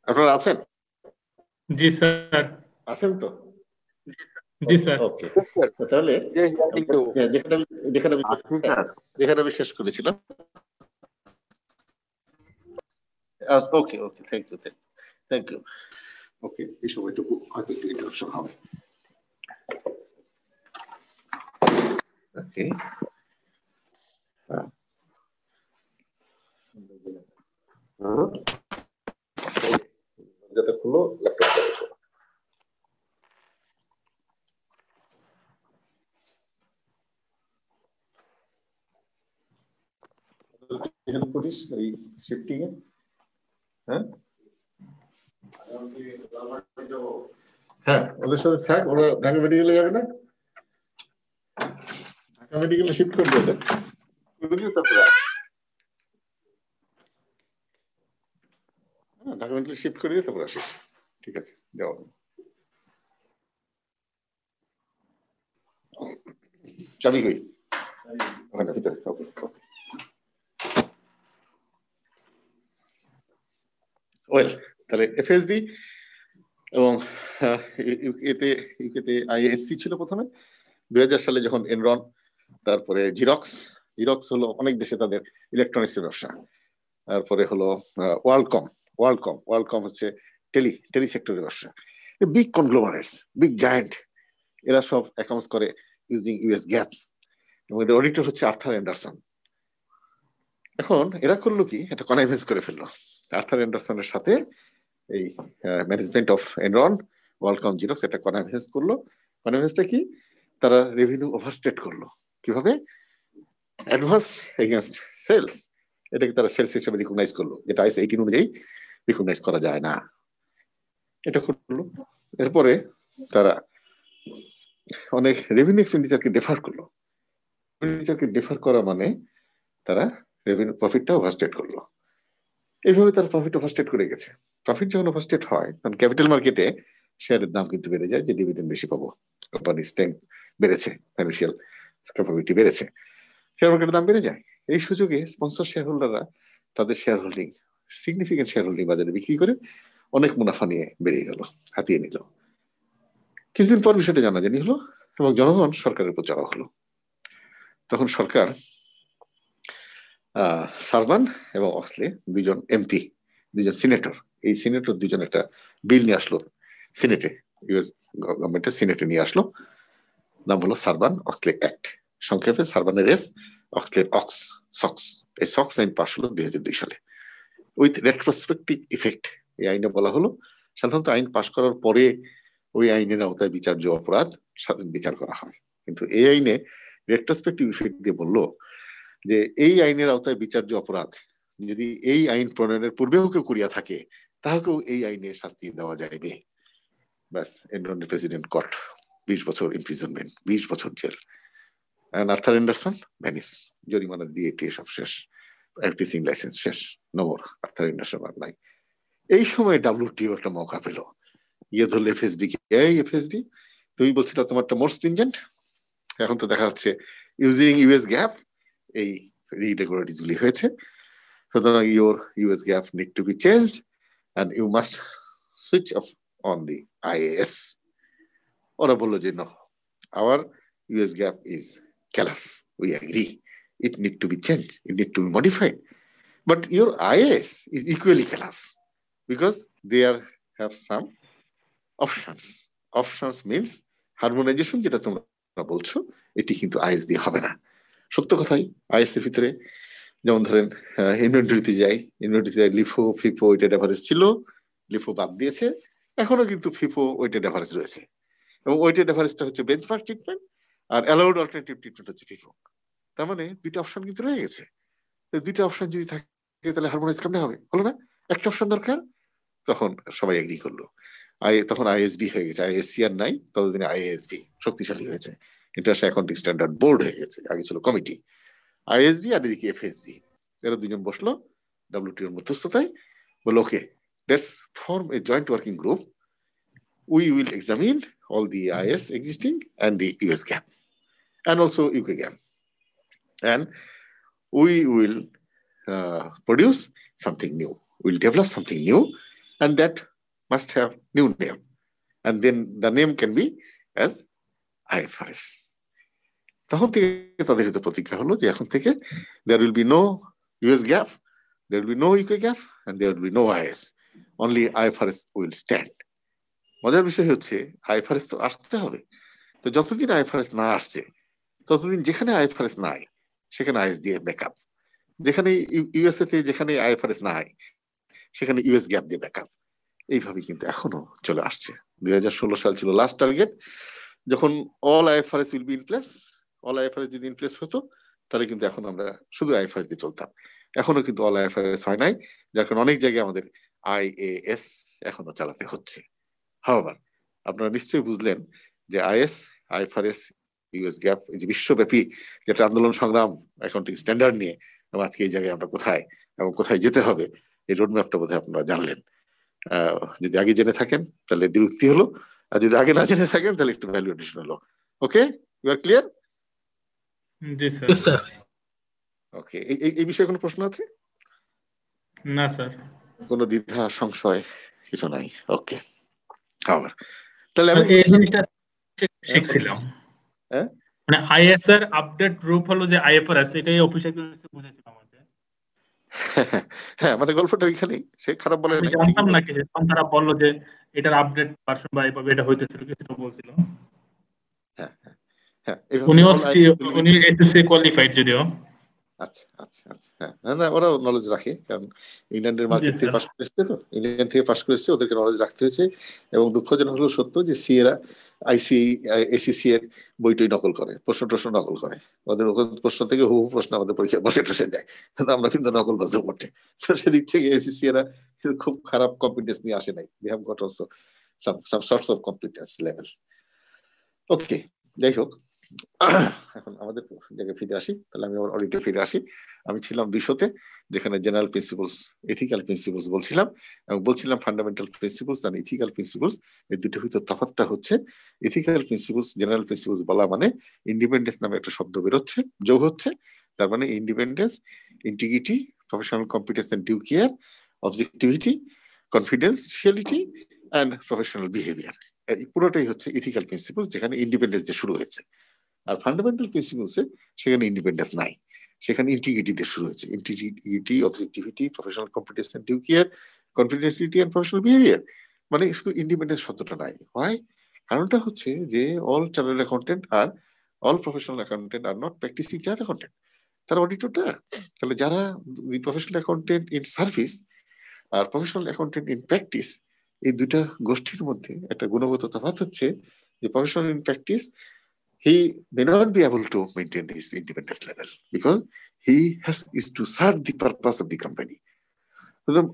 আপনারা আছেন? জি স্যার। আছেন তো? জি স্যার। ওকে, তাহলে যেখানে আমি শেষ করেছিলাম। ওকে ওকে, থ্যাংক ইউ। ওকে, এই সময়টুকু হয়তো একটু ইন্টারাপশন হবে। ওকে, যেটা হলো করিস এই শিফটিং এ। হ্যাঁ হ্যাঁ, ওদের সাথে থাক, ওরা ঢাকা মেডিকেলে যাবে না, ঢাকা মেডিকেলে শিফট করবে ওদের, তারপরে ঢাকা মেডিকেলে শিফট করে দিয়ে তারপর আসি। ঠিক আছে, যাও চাবি কই ওখানে ভিতরে। ওয়েল, তাহলে এফএসবি এবং ইউকেতে আইএসসি ছিল প্রথমে। 2000 সালে যখন এনরন, তারপরে জিরক্স হলো অনেক দেশে তাদের ইলেকট্রনিক্সের ব্যবসা। তারপরে হলো ওয়ার্ল্ডকম হচ্ছে টেলি সেক্টরের ব্যবসা। বিগ কনগ্লোমারেটস, বিগ জায়ান্ট, এরা সব অ্যাকাউন্টস করে ইউজিং ইউএস গ্যাপ, এবং এদের অডিটর হচ্ছে আর্থার অ্যান্ডারসন। এখন এরা করলো কি, এটা কনভাইন্স করে ফেললো আর্থার অ্যান্ডারসনের সাথে এই management of Enron, WorldCom, Xerox, এটা কনভাইন্স করলো। কনভাইন্সটা কি, তারা রেভিনিউ ওভারস্টেট করলো। কিভাবে? অ্যাডভান্স এগেইনস্ট সেলস, এটাকে তারা সেলস হিসেবে রিকগনাইজ করলো, যেটা আইএস 18 অনুযায়ী রিকগনাইজ করা যায় না। এটা করলো। এরপরে তারা অনেক রেভিনিউ এক্সপেন্ডিচারকে ডেফার করলো। এক্সপেন্ডিচারকে ডেফার করা মানে তারা রেভিনিউ প্রফিটটা ওভারস্টেট করলো। এইভাবে তারা প্রফিট ওভারস্টেট করে গেছে। প্রফিট যখন ওভারস্টেট হয়, তখন ক্যাপিটাল মার্কেটে শেয়ারের দাম কিন্তু বেড়ে যায়, যে ডিভিডেন্ড বেশি পাবো, কোম্পানির স্ট্রেংথ বেড়েছে, ফাইন্যান্সিয়াল ক্যাপাবিলিটি বেড়েছে, শেয়ার মার্কেটের দাম বেড়ে যায়। এই সুযোগে স্পন্সর শেয়ার হোল্ডাররা তাদের share holding, significant share holding বাজারে বিক্রি করে অনেক মুনাফা নিয়ে বেরিয়ে গেল, হাতিয়ে নিল। কিছুদিন পর বিষয়টা জানাজানি হলো এবং জনগণ সরকারের উপর চড়াও হলো। তখন সরকার সারবান এবং অক্সলে, দুইজন এমপি, দুইজন সিনেটর, এই সিনেটর দুইজন একটা বিল নিয়ে আসলো সিনেটে, ইউএস গভর্নমেন্টের সিনেটে নিয়ে আসলো। নাম হলো সারবান অক্সলে অ্যাক্ট, সংক্ষেপে সারবানের এস, অক্সলের সক্স। এই সক্স আইন পাস হলো 2002 সালে উইথ রেট্রোস্পেক্টিভ ইফেক্ট। এই আইনে বলা হলো, সাধারণত আইন পাস করার পরে ওই আইনের আওতায় বিচার্য অপরাধ বিচার করা হয়, কিন্তু এই আইনে রেট্রোস্পেক্টিভ ইফেক্ট দিয়ে বললো যে এই আইনের আওতায় বিচার্য অপরাধ যদি এই আইন প্রণয়নের পূর্বেও কেউ করিয়া থাকে, তাহাকেও এই আইনে শাস্তি দেওয়া যাইবে। ব্যাস, প্রেসিডেন্ট কট 20 বছর ইমপ্রিজনমেন্ট, 20 বছর জেল। and Arthur Anderson ভ্যানিস, জরিমানা দিয়ে এটি সব শেষ, প্র্যাকটিসিং লাইসেন্স শেষ, নম্বর আর্থার অ্যান্ডারসন আর নাই। এই সময় WTO একটা মৌকা পেল, ইয়ে ধরলে FSB কে, এই FSB তুমি বলছিল তোমারটা মোর স্ট্রিনজেন্ট, এখন তো দেখা যাচ্ছে ইউজিং US গ্যাপ এই রিরেগুলারিটিস গুলি হয়েছে, সুতরাং your US gap need to be changed and you must switch off on the IAS. ওরা বললো যে no, our US gap is callous, we agree, it need to be changed, it need to be modified, but your IAS is equally callous because they have some options means harmonization যেটা তোমরা বলছো এটি কিন্তু IAS দিয়ে হবে না। সত্য কথাই, IAS এর ভিতরে যেমন ধরেন ইনভেন্টরিতে যাই, লিফো ফিফো ওয়েটেড এভারেজ ছিল, লিফো বাদ দিয়েছে, এখনো কিন্তু ফিফো ওয়েটেড এভারেজ রয়েছে, এবং ওয়েটেড এভারেজটা হচ্ছে বেঞ্চমার্ক ট্রিটমেন্ট আর অ্যালাউড অল্টারনেটিভ ট্রিটমেন্ট হচ্ছে ফিফো। তার মানে দুইটা অপশন কিন্তু রয়ে গেছে। দুইটা অপশন যদি থাকে তাহলে হারমোনাইজ কেমনে হবে? হলো না, একটা অপশন দরকার। তখন সবাই এগ্রি করলো, তখন IASB হয়ে গেছে, IASC আর নাই, ততদিন IASB শক্তিশালী হয়েছে, ইন্টারন্যাশনাল অ্যাকাউন্টিং স্ট্যান্ডার্ড বোর্ড হয়ে গেছে, আগে ছিল কমিটি। IASB আর এদিকে FSB, এরা দুজন বসলো WTO এর মধ্যস্থতায়, বললো okay let's form A joint working group, we will examine all the IAS existing and the US gap and also UK gap, and we will produce something new, we'll develop something new, and that must have new name, and then the name can be as IFRS. তখন থেকে তাদের হয়তো প্রতিজ্ঞা হলো যে এখন থেকে there will be no US gap, there will be no UK gap, and there will be no IAS, only IFRS will stand. মজার বিষয় হচ্ছে IFRS তো আসতে হবে, তো যতদিন IFRS না আসছে ততদিন যেখানে IFRS নাই সেখানে IAS দিয়ে ব্যাকআপ, যেখানে USA তে যেখানে IFRS নাই সেখানে US গ্যাপ দিয়ে ব্যাকআপ, এইভাবে কিন্তু এখনো চলে আসছে। 2016 সাল ছিল লাস্ট টার্গেট, যখন all IFRS will be in place, all IFRS যদি ইন প্লেস হতো তাহলে কিন্তু এখন আমরা শুধু IFRS দিয়ে চলতাম। এখনো কিন্তু অল IFRS হয় নাই, যার কারণে অনেক জায়গায় আমাদের IAS এখনো চালাতে হচ্ছে। However, আপনারা নিশ্চয়ই বুঝলেন যে IAS, IFRS, US গ্যাপ এই যে বিশ্বব্যাপী যেটা আন্দোলন সংগ্রাম অ্যাকাউন্টিং স্ট্যান্ডার্ড নিয়ে, এবং আজকে এই জায়গায় আমরা কোথায় এবং কোথায় যেতে হবে এই রোডম্যাপটা বোধহয় আপনারা জানলেন। যদি আগে জেনে থাকেন তাহলে দ্বিরুক্তি হলো, আর যদি আগে না জেনে থাকেন তাহলে একটু ভ্যালু এডিশন হলো। Okay, you are clear? Ji sir. Okay, এই বিষয়ে কোনো প্রশ্ন আছে? না স্যার। কোনো দ্বিধা সংশয় কিছু নাই? ওকে, আবার তাহলে আমি এই জিনিসটা শিখছিলাম, মানে IAS এর আপডেট গ্রুপ হলো যে IFRS, এটাই অফিসে বুঝেছিলাম আমাকে। হ্যাঁ, মানে গল্পটা ওইখানেই, সে খারাপ বলে আমি জানতাম না কিছু, তারা বললো যে এটার আপডেট ভার্সন বা এইভাবে এটা হইতেছিল, কিছু বলছিল। হ্যাঁ, উনি SSC কোয়ালিফাইড যদিও। আচ্ছা আচ্ছা আচ্ছা, হ্যাঁ, না ওরাও নলেজ রাখে, কারণ ইংল্যান্ডের মার্কেট থেকে পাস করেছে, তো ইংল্যান্ড থেকে পাস করেছে, ওদেরকে নলেজ রাখতে হয়েছে। এবং দুঃখজনক হলো সত্য যে সিএরা ACC এর বইটই নকল করে, প্রশ্ন নকল করে, ওদের প্রশ্ন থেকে হুবহু প্রশ্ন আমাদের পরীক্ষা বসে দেয়, কিন্তু আমরা কিন্তু নকল বাজে বটে। তো সেদিক থেকে ACC এরা খুব খারাপ কম্পিটেন্স নিয়ে আসে নাই, they have got also some sorts of competence level. ওকে, যাই হোক, এখন আমাদের জায়গায় ফিরে আসি। তাহলে আমি আমার অডিটে ফিরে আসি। আমি ছিলাম 200-তে, যেখানে জেনারেল প্রিন্সিপলস, এথিক্যাল প্রিন্সিপলস বলছিলাম, এবং বলছিলাম ফান্ডামেন্টাল প্রিন্সিপলস আর এথিক্যাল প্রিন্সিপলস, এই দুটোর ভিতর তফাৎটা হচ্ছে এথিক্যাল প্রিন্সিপলস, জেনারেল প্রিন্সিপলস বলা মানে ইন্ডিপেন্ডেন্স নামে একটা শব্দ বেরোচ্ছে, যোগ হচ্ছে, তার মানে independence, integrity, professional competence and due care, objectivity, confidentiality and professional behaviour, এই পুরোটাই হচ্ছে এথিক্যাল প্রিন্সিপলস, যেখানে ইন্ডিপেন্ডেন্স দিয়ে শুরু হয়েছে। আর ফান্ডামেন্টাল প্রিন্সিপলসে সেখানে ইন্ডিপেন্ডেন্স নাই, সেখানে ইন্টিগ্রিটি দিয়ে শুরু হয়েছে, integrity, objectivity, professional competence and due care, confidentiality and professional behaviour, মানে শুধু ইন্ডিপেন্ডেন্স শব্দটা নাই। হয় কারণটা হচ্ছে যে all chartered accountant are all professional accountant are not practicing chartered accountant, তারা অডিটরটা। তাহলে যারা প্রফেশনাল অ্যাকাউন্টেন্ট ইন সার্ভিস আর প্রফেশনাল অ্যাকাউন্টেন্ট ইন প্র্যাকটিস, এই দুটা গোষ্ঠীর মধ্যে একটা গুণগত তফাৎ হচ্ছে যে professional in practice he may not be able to maintain his independence level because he is to serve the purpose of the company.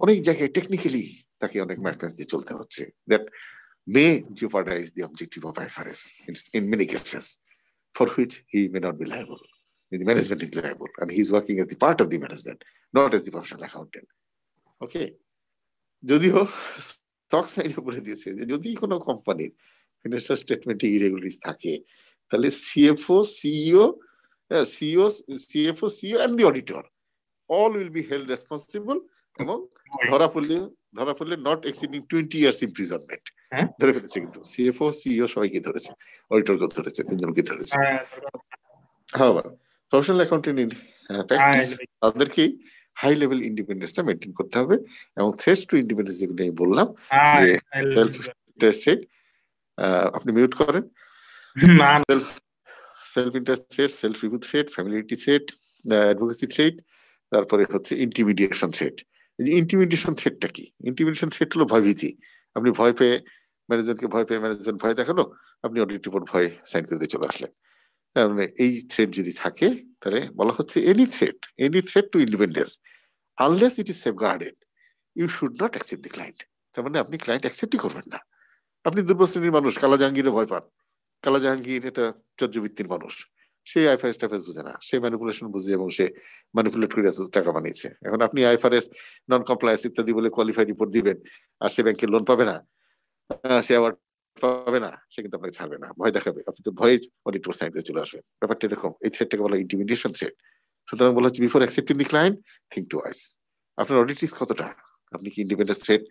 অনেক জায়গায় টেকনিক্যালি তাকে অনেক ম্যাট্রিক্স দিয়ে চলতে হচ্ছে, that may jeopardize the objective of IFRS in many cases. for which he may not be liable. The management is liable, and he's working as the part of the management, not as the professional accountant. Okay. যদিও stock সাইডে বলে দিয়েছে যে যদি কোনো কোম্পানির financial স্টেটমেন্টে irregularities থাকে তাহলে CFO CEO and the auditor all will be held responsible এবং ধরা পড়লে not exceeding 20 years imprisonment ধরে ফেলেছে কিন্তু সিএফও সিইও সবাইকে ধরেছে অডিটরকে ধরেছে তিনজনকে ধরেছে however professional accountant in practice তাদেরকে হাই লেভেল ইন্ডিপেন্ডেন্সটা মেইনটেইন করতে হবে এবং থ্রেটস টু ইন্ডিপেন্ডেন্স যেগুলো আমি বললাম যে সেলফ ইন্টারেস্ট থ্রেট আপনি মিউট করেন self interest threat self review threat familiarity threat advocacy threat তারপরে হচ্ছে ইন্টিমিডিয়েশন থ্রেট এই যে ইন্টিমিডিয়েশন থ্রেটটা কি ইন্টিমিডিয়েশন থ্রেট হলো ভয়ভীতি আপনি ভয় পেয়ে ম্যানেজমেন্ট ভয় দেখালো আপনি অডিট রিপোর্ট ভয় সাইন করে দিয়ে চলে আসলেন মানে এই থ্রেট যদি থাকে তাহলে বলা হচ্ছে any threat to independence unless it is safeguarded you should not accept the client তার মানে আপনি ক্লায়েন্ট অ্যাকসেপ্টই করবেন না আপনি দুর্বল শ্রেণীর মানুষ কালা জাহাঙ্গীরে ভয় পান কালা জাহাঙ্গীর এটা চর্যবৃত্তির মানুষ সে আইফারেস টাইফারেস বুঝে না সে ম্যানিপুলেশন বুঝে এবং সে ম্যানিপুলেট করে টাকা বানিয়েছে এখন আপনি আইফারেস নন কমপ্লায়েন্স ইত্যাদি বলে কোয়ালিফাইড রিপোর্ট দিবেন আর সে ব্যাংকের লোন পাবে না সে আবার পাবে না সে কিন্তু আপনাকে ছাড়বে না ভয় দেখাবে আপনি তো ভয়ে অডিটর সাইন করে চলে আসবেন ব্যাপারটা এরকম এই থ্রেটটাকে বলা ইন্টিমিডিয়েশন থ্রেট সুতরাং বলা হচ্ছে before accepting the client think twice আপনার অডিট রিস্ক কতটা আপনি কি ইন্ডিপেন্ডেন্স থ্রেট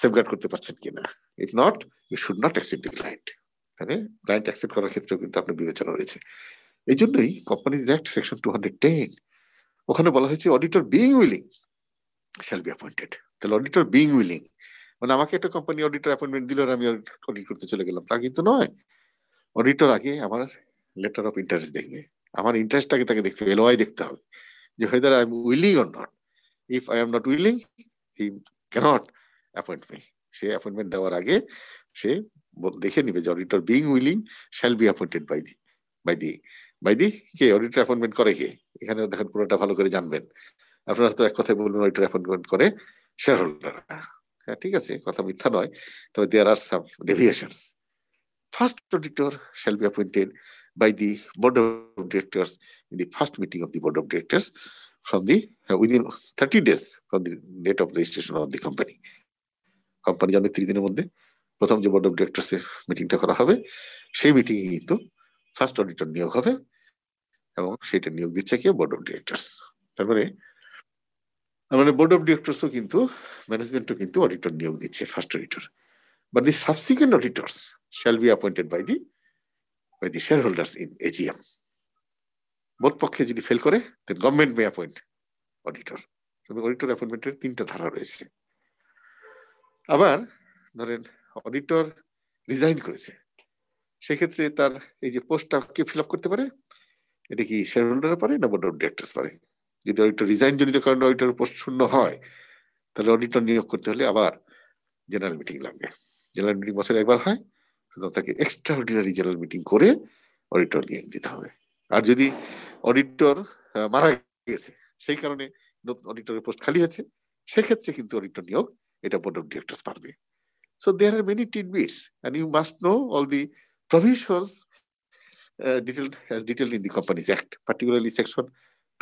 সেফগার্ড করতে পারছেন কিনা if not you should not accept the client তাহলে ক্লায়েন্ট অ্যাকসেপ্ট করার ক্ষেত্রেও কিন্তু আপনার বিবেচনা রয়েছে এই জন্যই কোম্পানিজ অ্যাক্ট সেকশন 210 ওখানে বলা হয়েছে auditor being willing shall be appointed তাহলে অডিটর বিইং উইলিং মানে আমাকে একটা কোম্পানি অডিটর অ্যাপয়েন্টমেন্ট দিল আর আমি অডিট করতে চলে গেলাম তা কিন্তু নয় অডিটর আগে আমার লেটার অফ ইন্টারেস্ট দেখবে আমার ইন্টারেস্টটাকে তাকে দেখতে হবে এলওআই দেখতে হবে যে whether I am willing or not if I am not willing he cannot appoint me সে অ্যাপয়েন্টমেন্ট দেওয়ার আগে সে দেখে নিবে যে auditor being willing shall be appointed by the কে অডিটর অ্যাপয়েন্টমেন্ট করে কে এখানে দেখেন পুরোটা ভালো করে জানবেন আপনারা তো এক কথায় বলবেন অডিটর অ্যাপয়েন্টমেন্ট করে শেয়ার হোল্ডাররা হ্যাঁ ঠিক আছে কথা মিথ্যা নয় তবে there are some deviations first auditor shall be appointed by the board of directors in the first meeting of the board of directors from the within 30 days from the date of registration of the company জন্মের 30 দিনের মধ্যে প্রথম যে board of directors এর মিটিংটা করা হবে সেই মিটিং এ কিন্তু ফার্স্ট অডিটর নিয়োগ হবে এবং সেটা নিয়োগ দিচ্ছে কি বোর্ড অফ ডিরেক্টরস তারপরে বোর্ড অফ ডিরেক্টরসও কিন্তু ম্যানেজমেন্টও কিন্তু অডিটর নিয়োগ দিচ্ছে first auditor but the subsequent auditors shall be appointed by the shareholders in AGM. বোধ পক্ষে যদি ফেল করে then government may appoint auditor. কিন্তু অডিটর অ্যাপয়েন্টমেন্টের 3টা ধারা রয়েছে আবার ধরেন অডিটর রিজাইন করেছে সেক্ষেত্রে তার এই যে পোস্টটা কে ফিল আপ করতে পারে এটা কি শেয়ার হোল্ডার পারে না বোর্ড অফ ডিরেক্টরস পারে যদি অডিটর রিজাইন জনিত কারণে অডিটর পোস্ট শূন্য হয় তাহলে অডিটর নিয়োগ করতে হলে আবার জেনারেল মিটিং লাগবে জেনারেল মিটিং বছরে একবার হয় তাকে এক্সট্রাঅর্ডিনারি জেনারেল মিটিং করে অডিটর নিয়োগ দিতে হবে আর যদি অডিটর মারা গেছে সেই কারণে নতুন অডিটরের পোস্ট খালি আছে সেক্ষেত্রে কিন্তু অডিটর নিয়োগ এটা বোর্ড অফ ডিরেক্টরস পারবে so there are many tidbits and you must know all the provisions detailed in the Companies Act, particularly section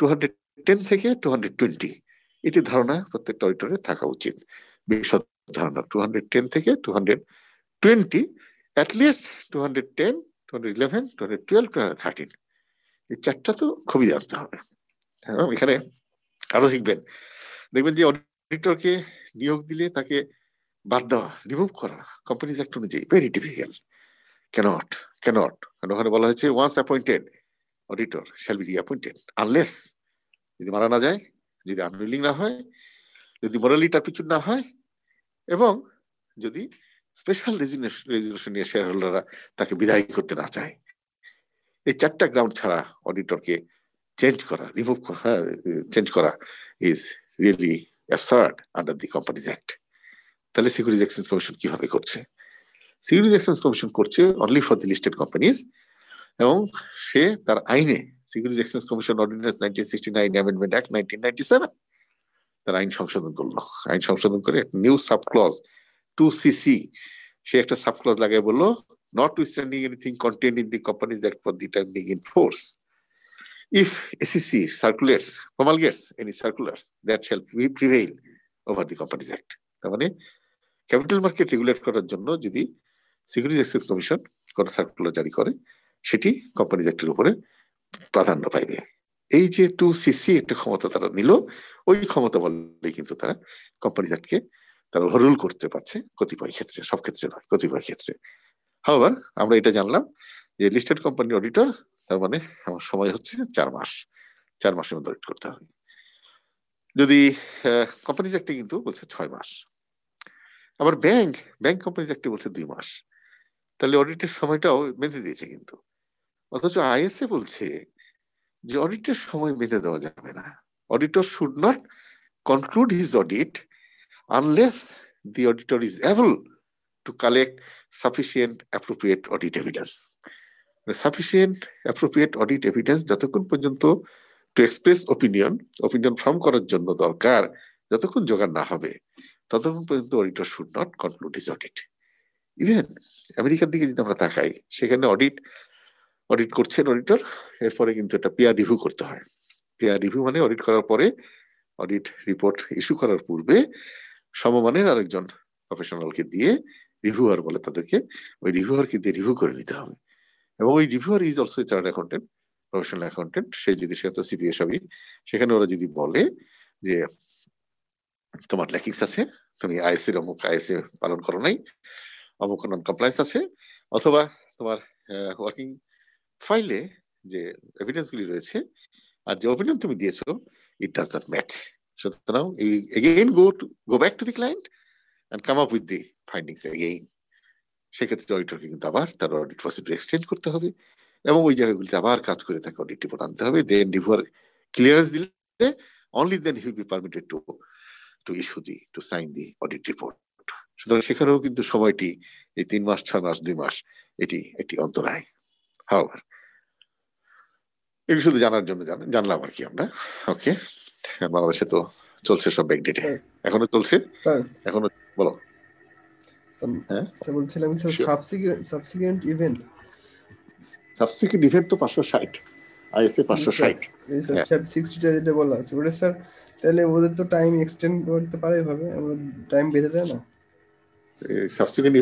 210 থেকে 220 এটি ধারণা প্রত্যেকটা অডিটরের থাকা উচিত বিশদ ধারণা 210 থেকে 220 at least 210, 211, 212, 213 এই চারটা তো খুবই জানতে হবে এবং এখানে আরো শিখবেন দেখবেন যে অডিটরকে নিয়োগ দিলে তাকে বাদ দেওয়া রিমুভ করা কোম্পানিজ অ্যাক্ট অনুযায়ী ভেরি ডিফিকাল্ট ক্যানট ওখানে বলা হয়েছে once appointed auditor shall be reappointed unless যদি মারা না যায় যদি আনউইলিং না হয় যদি মোরালি টার্পিচুড না হয় এবং যদি স্পেশাল রেজুলেশন নিয়ে শেয়ার হোল্ডাররা তাকে বিদায় করতে না চায় এই 4টা গ্রাউন্ড ছাড়া অডিটরকে চেঞ্জ করা is really absurd under the companies act তাহলে সিকিউরিটিজ এক্সচেঞ্জ কমিশন কিভাবে করছে সিকিউরিটিজ এক্সচেঞ্জ কমিশন করছে only for the listed companies এবং সে তার আইনে securities exchange commission ordinance 1969 amendment act 1997 তার আইন সংশোধন করে নিউ সাব ক্লজ 2cc সে একটা সাব ক্লজ লাগাই বললো notwithstanding anything contained in the Companies Act for the time being in force. If SEC promulgates any circulars that shall prevail over the Companies Act. তার মানে capital market regulate করার জন্য যদি securities exchange commission কোন circular জারি করে সেটি companies অ্যাক্টের উপরে প্রাধান্য পাইবে। এই যে 2cc একটা ক্ষমতা তারা নিল, ওই ক্ষমতা বললে কিন্তু তারা কোম্পানিজ অ্যাক্টকে তারা ওভাররুল করতে পারছে কতিপয় ক্ষেত্রে, সব ক্ষেত্রে নয়, কতিপয় ক্ষেত্রে। হাওয়ার আমরা এটা জানলাম যে লিস্টেড কোম্পানি অডিটর, তার মানে আমার সময় হচ্ছে 4 মাস, 4 মাসের মধ্যে অডিট করতে হবে। যদি কোম্পানিজ অ্যাক্টে কিন্তু বলছে 6 মাস। আবার ব্যাংক কোম্পানিজ অ্যাক্টে বলছে 2 মাস। তাহলে অডিটের সময়টাও বেঁধে দিয়েছে কিন্তু। অথচ আইএসএ বলছে যে অডিটের সময় বেঁধে দেওয়া যাবে না। Auditor should not conclude his audit unless the auditor is able to collect sufficient appropriate audit evidence. Sufficient appropriate audit evidence যতক্ষণ পর্যন্ত টু এক্সপ্রেস অপিনিয়ন ফর্ম করার জন্য দরকার, যতক্ষণ জোগাড় না হবে ততক্ষণ পর্যন্ত auditor should not conclude his audit. Even আমেরিকার দিকে যদি আমরা তাকাই, সেখানে অডিট করছেন অডিটর, এরপরে কিন্তু একটা পিয়ার রিভিউ করতে হয়। পিয়ার রিভিউ মানে অডিট করার পরে, অডিট রিপোর্ট ইস্যু করার পূর্বে সমমানের আরেকজন প্রফেশনালকে দিয়ে, রিভিউয়ার বলে তাদেরকে, ওই রিভিউয়ারকে দিয়ে রিভিউ করে নিতে হবে। এবং ওই reviewer is also chartered accountant, professional accountant. সে তো সিপিএ সবই, সেখানে ওরা যদি বলে যে তোমার ল্যাকিংস আছে, তুমি আইএসএ পালন করো নাই, অমুক নন কমপ্লায়েন্স আছে, অথবা তোমার ওয়ার্কিং ফাইলে যে এভিডেন্স গুলি রয়েছে আর যে অপিনিয়ন তুমি দিয়েছো, ইট ডাজ নট ম্যাচ। সুতরাং again go back to the client and come up with the findings again. সেক্ষেত্রে অডিটরকে কিন্তু আবার তার অডিট প্রসিডিউর এক্সটেন্ড করতে হবে এবং ওই জায়গাগুলিতে আবার কাজ করে তাকে অডিট রিপোর্ট আনতে হবে। দেন রিভিউয়ার ক্লিয়ারেন্স দিলে only then he will be permitted to sign the audit report. সুতরাং সেখানেও কিন্তু সময়টি এই 3 মাস, 6 মাস, 2 মাস এটি অন্তরায়। হাওয়ার এটি শুধু জানার জন্য জানলাম আর কি আমরা। ওকে, বাংলাদেশে তো চলছে সব ব্যাংক ডেটে, এখনো চলছে স্যার, এখনো বলো। হ্যাঁ বলছিলাম সাবসিকুয়েন্ট ইভেন্ট তো 560, আইএসএ 560 এই স্যার 60টা যেটা বলা আছে ওটা স্যার, তাহলে ওদের তো টাইম এক্সটেন্ড করতে পারে এভাবে, আমরা টাইম বেঁধে দেয় না। সাবসিকুয়েন্ট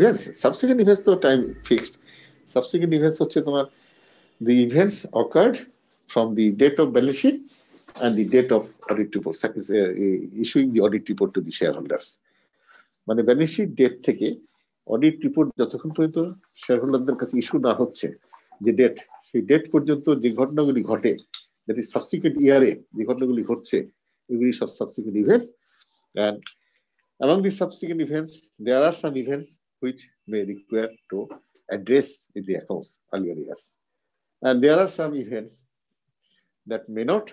ইভেন্টস তো টাইম ফিক্সড। সাবসিকুয়েন্ট ইভেন্টস হচ্ছে তোমার the events occurred from the date of balance sheet and the date of audit report, issuing the audit report to the shareholders. মানে ব্যালেন্স শিট ডেট থেকে audit report যতক্ষণ পর্যন্ত শেয়ারহোল্ডারদের কাছে issue না হচ্ছে, যে ডেট, সেই ডেট পর্যন্ত যে ঘটনাগুলি ঘটে, দ্যাট ইজ সাবসিকুয়েন্ট ইয়ারে যে ঘটনাগুলি ঘটছে, এগুলি সব subsequent events. And among the subsequent events, there are some events which may require to address in the accounts earlier years. And there are some events that may not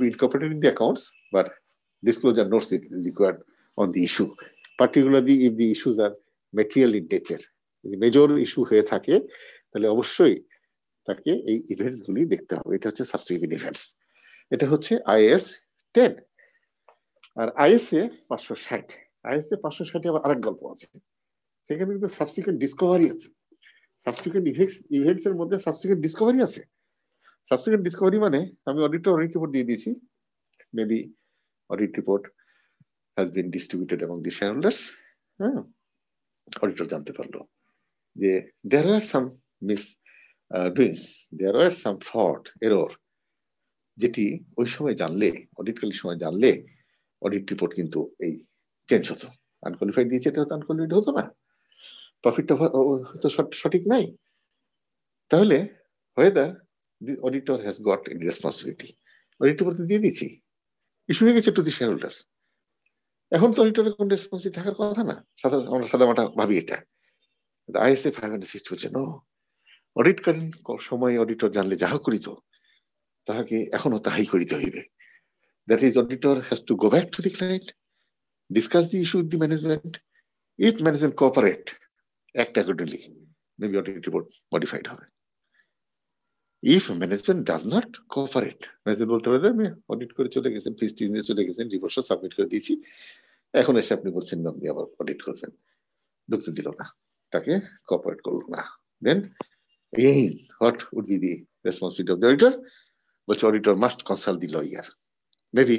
be incorporated in the accounts, but disclosure notes is required on the issue, particularly if the issues are material in nature. যদি major issue হয়ে থাকে তাহলে অবশ্যই তাকে এই events গুলি দেখতে হবে। এটা হচ্ছে সাবসিকুয়েন্ট ইভেন্টস, এটা হচ্ছে IAS 10। আর ISA 560 আবার আরেক গল্প আছে, সেখানে কিন্তু সাবসিকুয়েন্ট ডিসকভারি আছে। সাবসিকুয়েন্ট ইভেন্টস এর মধ্যে সাবসিকুয়েন্ট ডিসকভারি আছে। সাবসিকুয়েন্ট ডিসকভারি মানে আমি অডিট রিপোর্ট দিয়ে দিয়েছি, maybe audit report has been distributed among the shareholders, হ্যাঁ, অডিটর জানতে পারলো যে there are some misdoings, there are some fraud, error, যেটি ওই সময় জানলে, অডিটকালীন সময় জানলে অডিট রিপোর্ট কিন্তু এই চেঞ্জ হতো। আনকোয়ালিফাইড দিয়েছে, এটা হতো আনকোয়ালিফাইড হতো না, প্রফিটটা হয়তো সঠিক নাই। তাহলে whether the auditor has got any responsibility, audit report দিয়ে দিয়েছি, ইস্যু হয়ে গেছে টু দি শেয়ার হোল্ডার্স, এখন তো অডিটরের কোন রেসপন্সিবিলিটি থাকার কথা না। আমরা সাধারণত ভাবি এটা, ISA 560 বলছে নো, অডিটকালীন সময় অডিটর জানলে যাহা করিত তাহাকে এখনো তাহাই করিতে হইবে। That is auditor has to go back to the client, discuss the issue with the management, if management cooperate, act accordingly, maybe audit report modified হবে। If management does not cooperate, management বলতে পারে আমি audit করে চলে গেছেন, ফিস নিয়ে চলে গেছেন, রিপোর্ট সাবমিট করে দিয়েছি, এখন এসে আপনি বলছেন আপনি আবার অডিট করবেন, ঢুকতে দিল না, তাকে কোঅপারেট করলো না। দেন again what would be the responsibility of the auditor? বলছে অডিটর মাস্ট কনসাল্ট দি লয়ার। মেবি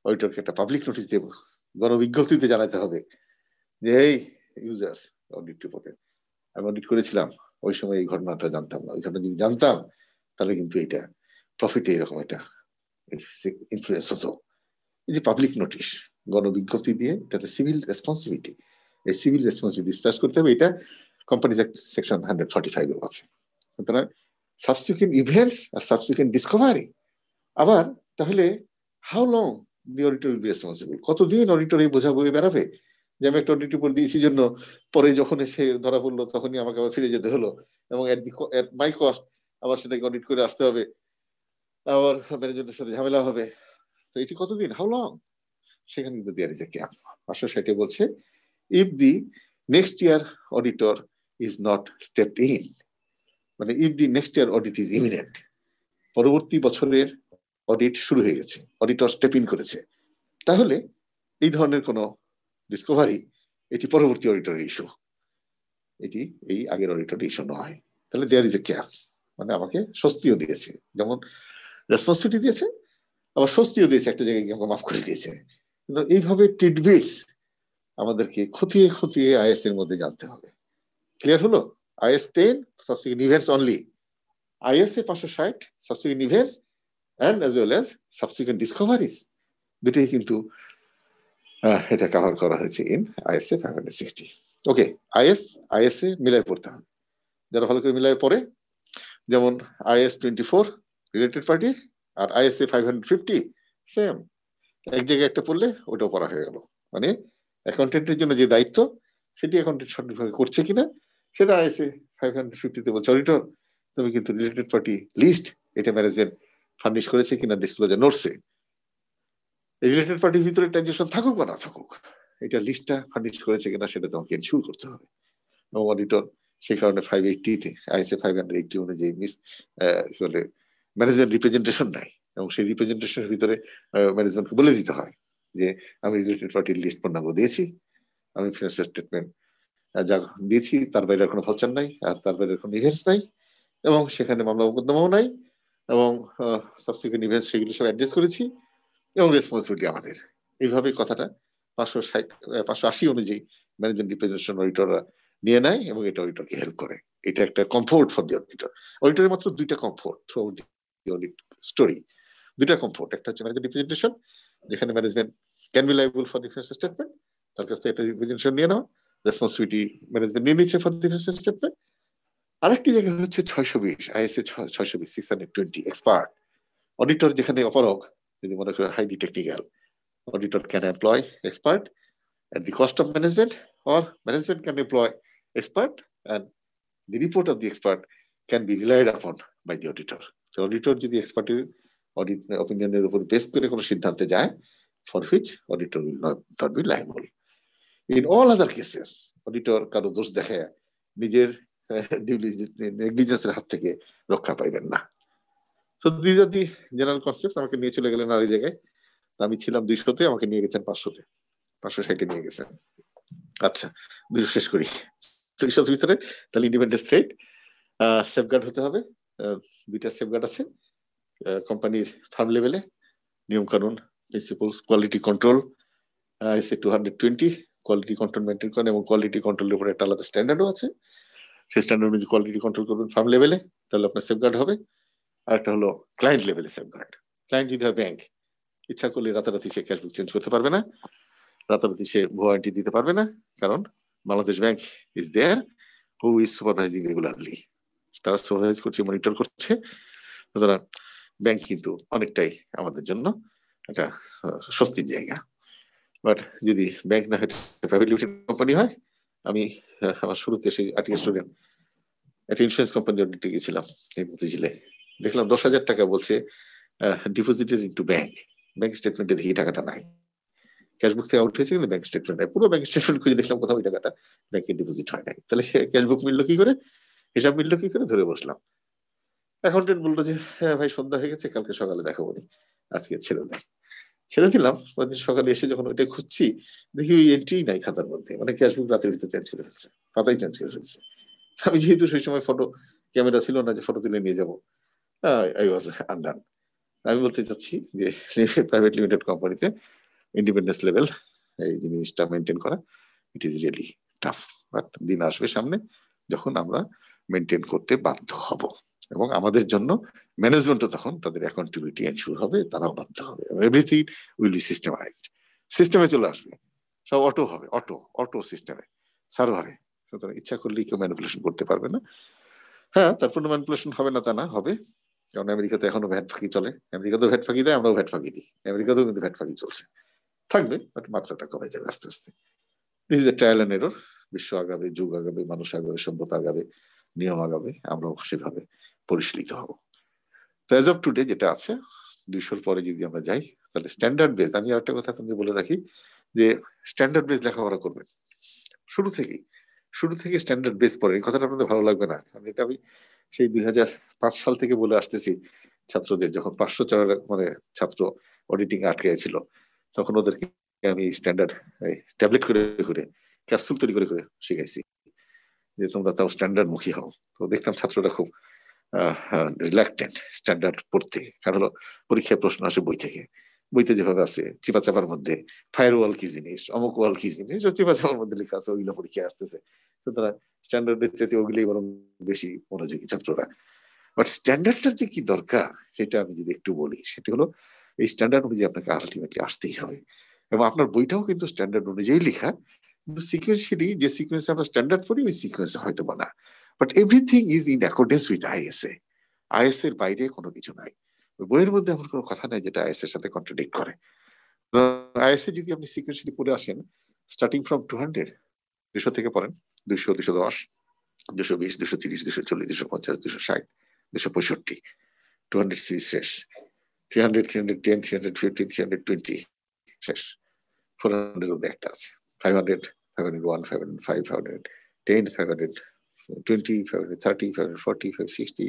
অডিটরকে একটা পাবলিক নোটিশ দেব, গণবিজ্ঞপ্তিতে জানাতে হবে যে এই ইউজার্স অডিট রিপোর্টে আমি অডিট করেছিলাম, ওই সময় এই ঘটনাটা জানতাম না, ওই ঘটনা যদি জানতাম তাহলে কিন্তু এটা প্রফিটে এরকম একটা ইনফ্লুয়েন্স হতো। এই যে পাবলিক নোটিশ গণবিজ্ঞপ্তি দিয়ে, এটা সিভিল রেসপন্সিবিলিটি, এই সিভিল রেসপন্সিবিলিটি ডিসচার্জ করতে হবে, এটা কোম্পানিজ অ্যাক্ট সেকশন 145 এও আছে। সুতরাং সাবসিকুয়েন্ট ইভেন্টস আর সাবসিকুয়েন্ট ডিসকভারি। আবার তাহলে how long the auditor will be responsible, কতদিন অডিটর এই বোঝা বয়ে বেড়াবে যে আমি একটা অডিট রিপোর্ট দিয়েছি জন্য পরে যখন সে ধরা পড়লো তখনই আমাকে আবার ফিরে যেতে হলো এবং এট মাই কস্ট আবার সেটাকে অডিট করে আসতে হবে, আবার ম্যানেজমেন্টের সাথে ঝামেলা হবে। তো এটি কতদিন, হাউ লং? সেখানে কিন্তু দেয়ার ইজ এ ক্যাপ। 560 বলছে if the next year auditor is not stepped in, মানে if the next year audit is imminent, পরবর্তী বছরের অডিট শুরু হয়ে গেছে, অডিটর স্টেপ ইন করেছে, তাহলে এই ধরনের কোনো ডিসকভারি এটি পরবর্তী অডিটরের ইস্যু, এটি এই আগের অডিটরের ইস্যু নয়। তাহলে দেয়ার ইজ এ ক্যাপ, মানে আমাকে স্বস্তিও দিয়েছে, যেমন রেসপন্সিবিলিটি দিয়েছে আবার স্বস্তিও দিয়েছে, একটা জায়গায় আমাকে মাফ করে দিয়েছে। কিন্তু এইভাবে টিডবিটস আমাদেরকে খতিয়ে খতিয়ে আইএস এর মধ্যে জানতে হবে। ক্লিয়ার হলো? IS 10 subsequent events only, ISA 560 subsequent events and as well as subsequent discoveries, দুটোই কিন্তু এটা কভার করা হয়েছে ইন ISA 560। ওকে, ISA মিলাই পড়তে হবে, যারা ভালো করে মিলাই পড়ে, যেমন IS 24 রিলেটেড পার্টি আর ISA 550 সেম, এক জায়গায় একটা পড়লে ওটাও পড়া হয়ে গেল। মানে অ্যাকাউন্টেন্টের জন্য যে দায়িত্ব সেটি অ্যাকাউন্টেন্ট সঠিকভাবে করছে কিনা সেটা ISA 550 বলছে অডিটর তুমি কিন্তু রিলেটেড পার্টি লিস্ট এটা ম্যানেজমেন্ট ফার্নিশ করেছে কিনা ডিসক্লোজার নোটসে, রিলেটেড পার্টির ভিতরে ট্রানজাকশন থাকুক বা না থাকুক, এটা লিস্টটা ফার্নিশ করেছে কিনা সেটা তোমাকে এনশিওর করতে হবে। এবং অডিটর সেই কারণে 580-তে ISA 580 অনুযায়ী ম্যানেজমেন্ট রিপ্রেজেন্টেশন নাই, এবং সেই রিপ্রেজেন্টেশনের ভিতরে ম্যানেজমেন্টকে বলে দিতে হয় যে আমি রিলেটেড পার্টির লিস্ট পূর্ণাঙ্গ দিয়েছি, আমি ফিনান্সিয়াল স্টেটমেন্ট যা দিয়েছি তার বাইরে কোনো ভাউচার নাই আর তার বাইরে কোনো ইভেন্টস নাই, এবং সেখানে মামলা মোকদ্দমাও নাই, এবং সাবসিকুয়েন্ট ইভেন্টস সেগুলো সব অ্যাড্রেস করেছি, এবং রেসপন্সিবিলিটি আমাদের। এইভাবে কথাটা 580 অনুযায়ী ম্যানেজমেন্ট রিপ্রেজেন্টেশন অডিটররা নিয়ে নেয় এবং এটা অডিটরকে হেল্প করে। এটা একটা কমফোর্ট ফর দি অডিটর। অডিটরের মাত্র দুইটা comfort through out the audit story, দুইটা কমফোর্ট। একটা হচ্ছে ম্যানেজমেন্ট রিপ্রেজেন্টেশন, যেখানে management can be liable for the financial statement, তার কাছ থেকে একটা রিপ্রেজেন্টেশন নিয়ে নাও, রেসপন্সিবিলিটি ম্যানেজমেন্ট নিয়ে নিচ্ছে ফর দি ফিনান্সিয়াল স্টেটমেন্ট। আরেকটি জায়গা হচ্ছে 620 ISA 620 620 এক্সপার্ট অডিটর, যেখানে অপারগ যদি মনে করে highly technical, auditor can employ expert at the cost of management, or management can employ expert and the report of the expert can be relied upon by the auditor. So auditor যদি এক্সপার্টের audit অপিনিয়নের উপর base করে কোনো সিদ্ধান্তে যায়, for which auditor will not be liable. In all other cases auditor কারো দোষ দেখায় নিজের নেগলিজেন্সের হাত থেকে রক্ষা পাইবেন না। So these are the general concepts. আমাকে নিয়ে চলে গেলেন আর এই জায়গায়, আমি ছিলাম 200-তে, আমাকে নিয়ে গেছেন 500-তে, 560 নিয়ে গেছেন। আচ্ছা 200 শেষ করি। 200 ভিতরে তাহলে ইন্ডিপেন্ডেন্ট থ্রেড সেফগার্ড হতে হবে। দুইটা সেফগার্ড আছে কোম্পানির ফার্ম লেভেলে, নিয়ম কানুন, principles, quality control, ISA 220 quality control maintain করেন, এবং কোয়ালিটি কন্ট্রোলের উপরে একটা আলাদা স্ট্যান্ডার্ডও আছে। সেই স্ট্যান্ডার্ড অনুযায়ী কোয়ালিটি কন্ট্রোল করবেন ফার্ম লেভেলে, তাহলে আপনার সেফগার্ড হবে। আর একটা হলো ক্লায়েন্ট লেভেলে সেফগার্ড। ক্লায়েন্ট যদি হয় ব্যাংক, ইচ্ছা করলে রাতারাতি সে ক্যাশবুক চেঞ্জ করতে পারবে না, রাতারাতি সে ভুয়া এন্ট্রি দিতে পারবে না, কারণ Bangladesh bank is there who is supervising regularly, তারা সুপারভাইজ করছে, মনিটর করছে। সুতরাং ব্যাংক কিন্তু অনেকটাই আমাদের জন্য একটা স্বস্তির জায়গা। বাট যদি ব্যাংক না হয় প্রাইভেট লিমিটেড কোম্পানি হয়, আমি আমার শুরুতে সেই আর্টিকেল স্টুডেন্ট একটা ইন্স্যুরেন্স কোম্পানি অডিটে গেছিলাম এই মতিঝিলে, দেখলাম 10,000 টাকা বলছে ডিপোজিটেড ইনটু ব্যাংক, ব্যাংক স্টেটমেন্টে দেখি টাকাটা নাই, ক্যাশবুক থেকে আউট হয়েছে কিন্তু ব্যাংক স্টেটমেন্ট নাই, পুরো ব্যাংক স্টেটমেন্ট খুঁজে দেখলাম কোথাও ওই টাকাটা ব্যাংকে ডিপোজিট হয় নাই। তাহলে ক্যাশবুক মিললো কি করে, হিসাব মিললো কি করে, ধরে বসলাম। অ্যাকাউন্টেন্ট বললো যে হ্যাঁ ভাই সন্ধ্যা হয়ে গেছে, কালকে সকালে দেখাবো, আজকে ছেড়ে দেয়। ছেড়ে দিলাম। পরেরদিন সকালে এসে যখন ওইটা খুঁজছি দেখি ওই এন্ট্রি নাই খাতার মধ্যে, মানে ক্যাশবুক রাতের ভিতরে চেঞ্জ করে ফেলছে, পাতাই চেঞ্জ করে ফেলছে। আমি যেহেতু সেই সময় ফটো ক্যামেরা ছিল না যে ফটো তুলে নিয়ে যাবো, আই ওয়াজ আনডান। আমি বলতে চাচ্ছি যে প্রাইভেট লিমিটেড কোম্পানিতে ইন্ডিপেন্ডেন্স লেভেল এই জিনিসটা মেনটেন করা, it is really tough. But দিন আসবে সামনে যখন আমরা মেনটেন করতে বাধ্য হব, এবং আমাদের জন্য ম্যানেজমেন্টও তখন তাদের অ্যাকাউন্টেবিলিটি এনশিওর হবে, তারাও বাধ্য হবে। এভরিথিং উইল বি সিস্টেমাইজড, সিস্টেমে চলে আসবে, সব অটো হবে, অটো সিস্টেমে, সার্ভারে। সুতরাং ইচ্ছা করলেই কেউ ম্যানিপুলেশন করতে পারবে না। হ্যাঁ, তারপর ম্যানিপুলেশন হবে না তা না, হবে, কারণ আমেরিকাতে এখনো ভ্যাট ফাঁকি চলে। আমেরিকাতেও ভ্যাট ফাঁকি দেয়, আমরাও ভ্যাট ফাঁকি দিই, আমেরিকাতেও কিন্তু ভ্যাট ফাঁকি চলছে, থাকবে, বাট মাত্রাটা কমে যাবে আস্তে আস্তে। This is a trial and error. বিশ্ব আগাবে, যুগ আগাবে, মানুষ আগাবে, সভ্যতা আগাবে, নিয়ম আগাবে, আমরাও সেভাবে পরিশীলিত হব। তো অ্যাজ অফ টুডে যেটা আছে, 200 পরে যদি আমরা যাই, তাহলে স্ট্যান্ডার্ড বেস, আমি আরেকটা কথা আপনাদের বলে রাখি যে স্ট্যান্ডার্ড বেস লেখাপড়া করবেন শুরু থেকে স্ট্যান্ডার্ড বেস পড়ে। এই কথাটা আপনাদের ভালো লাগবে না, কারণ এটা আমি সেই 2005 সাল থেকে বলে আসতেছি ছাত্রদের, যখন 504 মানে ছাত্র অডিটিং আটকে ছিল, তখন ওদেরকে আমি স্ট্যান্ডার্ড ট্যাবলেট করে করে ক্যাপসুল তৈরি করে করে শিখাইছি যে তোমরা তাও স্ট্যান্ডার্ড মুখী হও। তো দেখতাম ছাত্ররা খুব রিল্যাক্টেন্ট স্ট্যান্ডার্ড পড়তে, কারণ পরীক্ষায় প্রশ্ন আসে বই থেকে, বইতে যেভাবে আছে চিপা চাপার মধ্যে, ফায়ারওয়াল কি জিনিস, অমুক ওয়াল কি জিনিস, চিপা চাপার মধ্যে লেখা আছে, ওইগুলো পরীক্ষায় আসতেছে। সুতরাং স্ট্যান্ডার্ডের চেয়ে ওগুলোই বরং বেশি মনোযোগী ছাত্ররা। বাট স্ট্যান্ডার্ডটার যে কি দরকার সেটা আমি যদি একটু বলি, সেটা হলো এই স্ট্যান্ডার্ড অনুযায়ী আপনাকে আলটিমেটলি আসতেই হবে, এবং আপনার বইটাও কিন্তু স্ট্যান্ডার্ড অনুযায়ী লেখা, কিন্তু সিকুয়েন্সিয়ালি যে সিকুয়েন্সে আমরা স্ট্যান্ডার্ড পড়ি ওই সিকুয়েন্সে হয়তো বা না, but everything is in accordance with ISA. Is এর বাইরে কোনো কিছু নাই, বইয়ের মধ্যে এমন কোনো কথা নাই যেটা আইএস এর সাথে কন্ট্রাডিক্ট করে। আইএস এ যদি আপনি সিকুয়েন্সিয়ালি পড়ে আসেন, স্টার্টিং ফ্রম 200, 200 থেকে পড়েন, 200, 210, 220, 230, 240, 250, 260, 265, 200 সিরিজ শেষ, 300, 310, 350, 320 শেষ, 400 মধ্যে একটা আছে, 500, 501, 505, 510, 520, 530, 540, 560,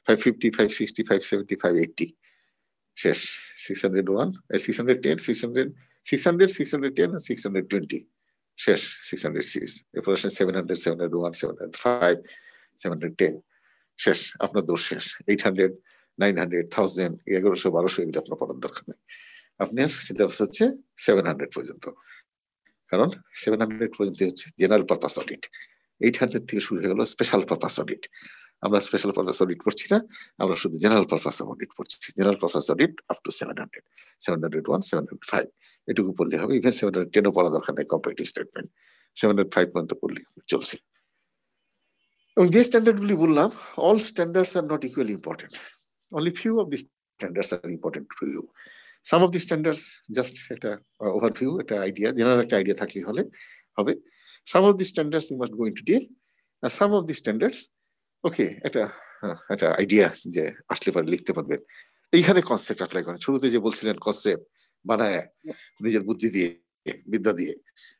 550, 560, 570, 580 শেষ, 601, 610, 600, 600, 610, 620 শেষ, 600 সিরিজ। এরপর আসেন 700, 701, 705, 710 শেষ, আপনার দোষ শেষ। 800, 900, 1000, 1100, 1200 এগুলো আপনার পড়ার দরকার নেই। আপনার সিলেবাস হচ্ছে 700 পর্যন্ত, কারণ 700 পর্যন্ত হচ্ছে জেনারেল পারপাস অডিট। 800 থেকে শুরু হয়ে গেল স্পেশাল পারপাস অডিট। আমরা স্পেশাল পারপাস অডিট পড়ছি না, আমরা শুধু জেনারেল পারপাস অডিট পড়ছি। General purpose audit up to 700, 701, 705 এটুকু পড়লে হবে। ইভেন 710ও পড়া দরকার নেই, কম্পারেটিভ স্টেটমেন্ট 705 পর্যন্ত পড়লে চলছে। এবং যে স্ট্যান্ডার্ডগুলি বললাম, all standards are not equally important, only few of the standards are important to you. Some of the standards just একটা ওভারভিউ, একটা আইডিয়া, জেনারেল একটা আইডিয়া থাকলে হবে। Some of the standards you must go into deep, আর some of the standards okay একটা idea যে আসলে পরে লিখতে পারবেন। এইখানে কনসেপ্ট অ্যাপ্লাই করেন। শুরুতে যে বলছিলেন কনসেপ্ট বানায় নিজের বুদ্ধি দিয়ে, বিদ্যা দিয়ে,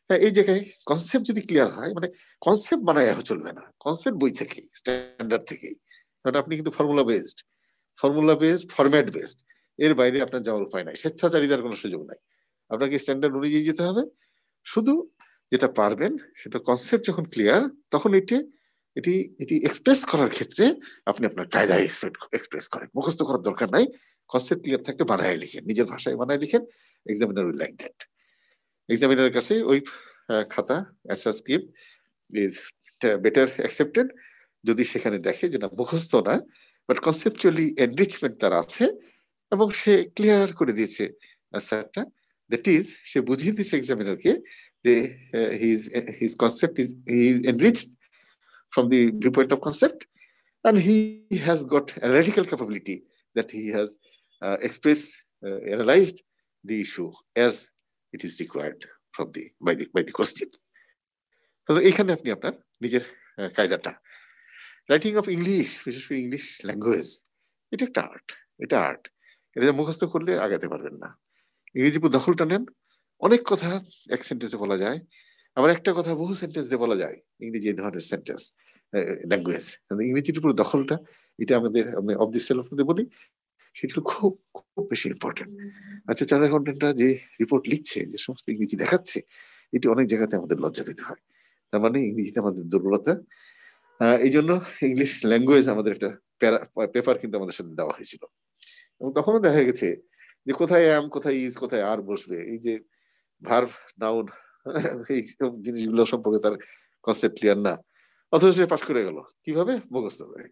হ্যাঁ, এই জায়গায় কনসেপ্ট যদি ক্লিয়ার হয়, মানে কনসেপ্ট বানায় চলবে না, কনসেপ্ট বই থেকেই, স্ট্যান্ডার্ড থেকেই। কারণ আপনি কিন্তু ফর্মুলা বেসড, ফরম্যাট বেসড, এর বাইরে আপনার যাওয়ার উপায় নাই, স্বেচ্ছাচারিতার কোনো সুযোগ নাই। আপনাকে স্ট্যান্ডার্ড অনুযায়ী যেতে হবে। শুধু যেটা পারবেন সেটা কনসেপ্ট যখন ক্লিয়ার, তখন এটি এক্সপ্রেস করার ক্ষেত্রে আপনি আপনার কায়দায় এক্সপ্রেস করেন। মুখস্থ করার দরকার নাই, কনসেপ্ট ক্লিয়ার থাকলে বানায় লিখেন, নিজের ভাষায় বানায় লিখেন। Examiner will like that. এক্সামিনারের কাছে ওই খাতা answer script is better accepted যদি সেখানে দেখে যে না, মুখস্থ না, বাট কনসেপচুয়ালি এনরিচমেন্ট তার আছে, এবং সে ক্লিয়ার করে দিয়েছে অ্যান্সারটা। দ্যাট ইজ, সে বুঝিয়ে দিয়েছে এক্সামিনারকে যে his concept is enriched from the viewpoint of concept, and he has got a radical capability that he has analyzed the issue as it is required from by the question. তাহলে এখানে আপনি আপনার নিজের কায়দাটা, writing of English, বিশেষ করে English language, এটা একটা art, এটা মুখস্থ করলে আগাতে পারবেন না। ইংরেজি দখলটা নেন, অনেক কথা এক সেন্টেন্সে বলা যায়, আবার একটা কথা বহু সেন্টেন্স দিয়ে বলা যায়। ইংরেজি এই ধরনের সেন্টেন্স ল্যাঙ্গুয়েজ, ইংরেজির উপর দখলটা, এটা আমাদের অফ দি সেলফ মধ্যে বলি, সেটি খুব খুব বেশি ইম্পর্টেন্ট। আচ্ছা, চার্টার্ড অ্যাকাউন্টেন্টরা যে রিপোর্ট লিখছে, যে সমস্ত ইংরেজি দেখাচ্ছে, এটি অনেক জায়গাতে আমাদের লজ্জা পেতে হয়। তার মানে ইংরেজিতে আমাদের দুর্বলতা। এই জন্য ইংলিশ ল্যাঙ্গুয়েজ আমাদের একটা পেপার কিন্তু আমাদের সাথে দেওয়া হয়েছিল, এবং তখনও দেখা গেছে যে কোথায় অ্যাম, কোথায় ইজ, কোথায় আর বসবে, এই যে ভার্ব, নাউন, এই সব জিনিসগুলো সম্পর্কে তার কনসেপ্ট ক্লিয়ার না, অথচ সে পাশ করে গেল কিভাবে, মুখস্থ করে।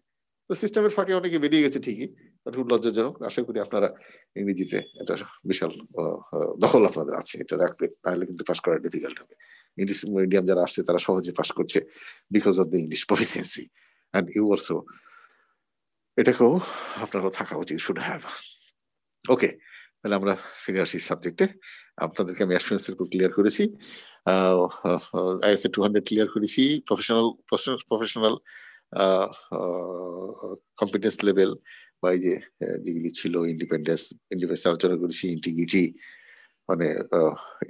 তো সিস্টেমের ফাঁকে অনেকে বেরিয়ে গেছে ঠিকই, খুব লজ্জাজনক। আশা করি আপনারা ইংরেজিতে একটা বিশাল দখল আপনাদের আছে, এটা রাখবেন, তাহলে কিন্তু পাশ করা ডিফিকাল্ট হবে। ইংলিশ মিডিয়াম যারা আসছে তারা সহজে পাশ করছে because of the English proficiency, and you also, এটাকেও আপনারও থাকা উচিত, শুড হ্যাভ। ওকে, তাহলে আমরা ফিরে আসি সাবজেক্টে। আপনাদেরকে আমি অ্যাসুরেন্সের উপর ক্লিয়ার করেছি, ISA 200 ক্লিয়ার করেছি, প্রফেশনাল কম্পিটেন্স লেভেল বা এই যে যেগুলি ছিল, ইন্ডিপেন্ডেন্স আলোচনা করেছি, ইন্টিগ্রিটি, মানে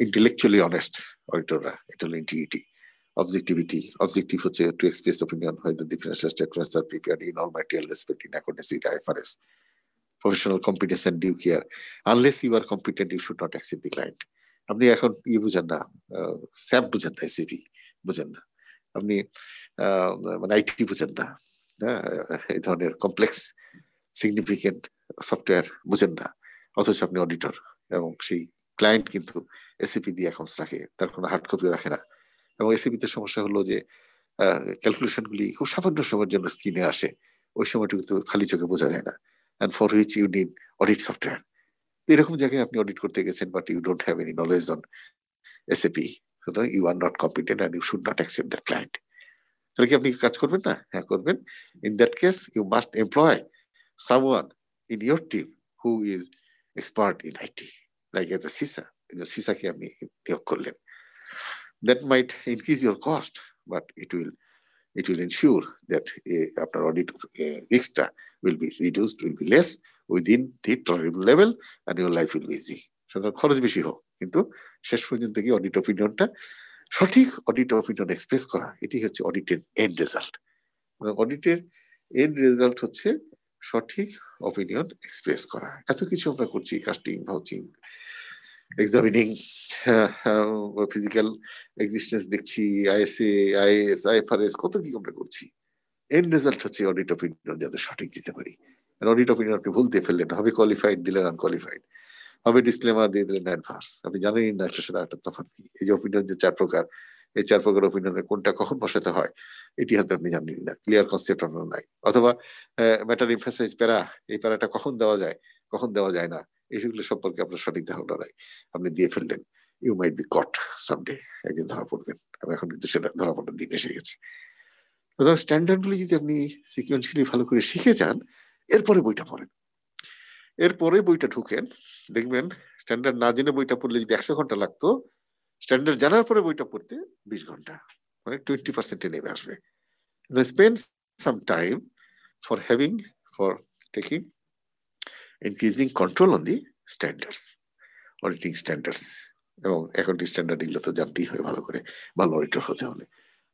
ইন্টেলেকচুয়ালি অনেস্ট অডিটররা, এটা হলো ইন্টিগ্রিটি। অবজেক্টিভ হচ্ছে to express opinion whether the financial statements are prepared in all material respect in accordance with IFRS. Professional competence and due care. Unless you are competent, you should not accept the client. আপনি এখন বুঝেন না, sap বুঝেন না, SAP বুঝেন না, আপনি মানে IT বুঝেন না, এই ধরনের কমপ্লেক্স সিগনিফিকেন্ট সফটওয়্যার বুঝেন না, অথচ আপনি অডিটর, এবং সেই ক্লায়েন্ট কিন্তু SAP দিয়ে অ্যাকাউন্টস রাখে, তার কোনো হার্ড কপিও রাখে না। এবং SAP তে সমস্যা হলো যে ক্যালকুলেশন গুলি খুব সামান্য সময়ের জন্য স্ক্রিনে আসে, ওই সময়টুকু তো খালি চোখে বোঝা যায় না, and for which you need audit software. এরকম জায়গায় আপনি অডিট করতে গেছেন, but you don't have any knowledge on SAP, সুতরাং you are not competent and you should not accept that client. তাহলে কি আপনি কাজ করবেন না? হ্যাঁ, করবেন। In that case, you must employ someone in your team who is expert in IT, like as a CISA. CISA কে আপনি নিয়োগ করলেন। That might increase your cost, but it will ensure that after audit riskটা will be reduced, will be less within the tolerable level, and your life will be easy. সুতরাং খরচ বেশি হোক, কিন্তু শেষ পর্যন্ত কি অডিট অপিনিয়নটা, সঠিক অডিট অপিনিয়ন এক্সপ্রেস করা, এটি হচ্ছে অডিটের এন্ড রেজাল্ট। অডিটের এন্ড রেজাল্ট হচ্ছে সঠিক অপিনিয়ন এক্সপ্রেস করা। এত কিছু আমরা করছি, কাস্টিং, ভাউচিং, এক্সামিনিং, ফিজিক্যাল এক্সিস্টেন্স দেখছি, ISA, IAS, IFRS, কত কি আমরা করছি। এন্ড রেজাল্ট হচ্ছে অডিট অপিনিয়ন যাতে সঠিক দিতে পারি। অডিট অপিনিয়ন আপনি ভুল দিয়ে ফেললেন, হবে কোয়ালিফাইড দিলেন আনকোয়ালিফাইড, হবে ডিসক্লেমার দিয়ে দিলেন অ্যাডভার্স, আপনি জানেনই না একটার সাথে একটা তফাৎ কি। এই যে অপিনিয়ন যে 4 প্রকার, এই 4 প্রকার অপিনিয়নের কোনটা কখন বসাতে হয় এটি হয়তো আপনি জানেন না, ক্লিয়ার কনসেপ্ট আপনার নাই। অথবা ম্যাটার এমফাসাইজ প্যারা, এই প্যারাটা কখন দেওয়া যায়, কখন দেওয়া যায় না, এইগুলো সম্পর্কে আপনার সঠিক ধারণা নাই, আপনি দিয়ে ফেললেন। You might be caught someday, একদিন ধরা পড়বেন। এখন কিন্তু সেটা ধরা পড়ার দিন এসে গেছে। সুতরাং স্ট্যান্ডার্ড গুলি যদি আপনি সিকুয়েন্সিয়ালি ভালো করে শিখে যান, এরপরে বইটা পড়েন, এরপরে বইটা ঢুকেন, দেখবেন স্ট্যান্ডার্ড না জেনে বইটা পড়লে যদি 100 ঘন্টা লাগতো, স্ট্যান্ডার্ড জানার পরে বইটা পড়তে 20 ঘন্টা, মানে 20% নেমে আসবে। Spend some time for taking increasing control on the standards, auditing standards, এবং অ্যাকাউন্টিং স্ট্যান্ডার্ড এগুলো তো জানতেই হয় ভালো করে, ভালো অডিটর হতে হলে।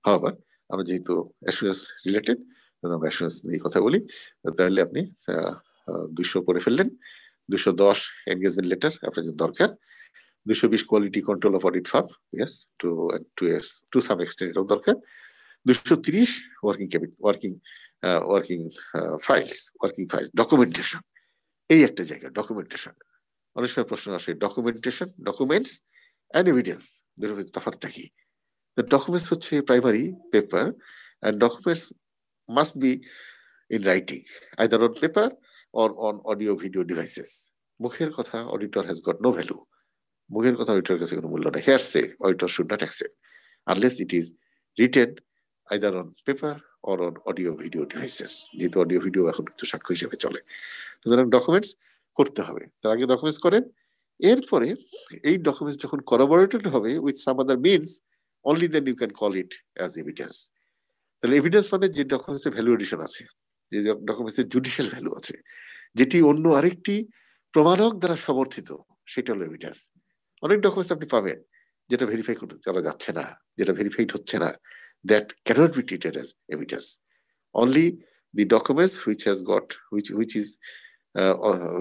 However, আমরা যেহেতু অ্যাসুরেন্স রিলেটেড, আমরা অ্যাসুরেন্স নিয়ে কথা বলি, তাহলে আপনি 200 পড়ে ফেললেন, 210 এনগেজমেন্ট লেটার আপনার দরকার, 220 quality control of audit firm, yes, to some extent এটাও দরকার, 230 ওয়ার্কিং ফাইলস, ডকুমেন্টেশন। এই একটা জায়গা ডকুমেন্টেশন, অনেক সময় প্রশ্ন আসে ডকুমেন্টেশন, ডকুমেন্টস অ্যান্ড এভিডেন্স, দুটোর ভিতরে তফাৎটা কি? The documents হচ্ছে primary paper, and documents must be in writing, either on paper or on audio video devices. মুখের কথা auditor has got no value. মুখের কথা auditor কাছে কোনো মূল্য নেই। Hearsay auditor should not accept unless it is written either on paper or on audio video devices. যেহেতু audio video এখন একটু সাক্ষ্য হিসেবে চলে, সুতরাং ডকুমেন্টস করতে হবে। তার আগে ডকুমেন্টস করেন, এরপরে এই ডকুমেন্টস যখন corroborated হবে with some other means, only then you can call it as evidence. তাহলে এভিডেন্স মানে যে ডকুমেন্টসে ভ্যালু এডিশন আছে, যে ডকুমেন্টসে জুডিশিয়াল ভ্যালু আছে, যেটি অন্য আরেকটি প্রমাণক দ্বারা সমর্থিত, সেটা হলো এভিডেন্স। অনেক ডকুমেন্টস আপনি পাবেন যেটা ভেরিফাই করতে করা যাচ্ছে না, যেটা ভেরিফাইড হচ্ছে না, that cannot be treated as evidence. Only the documents which is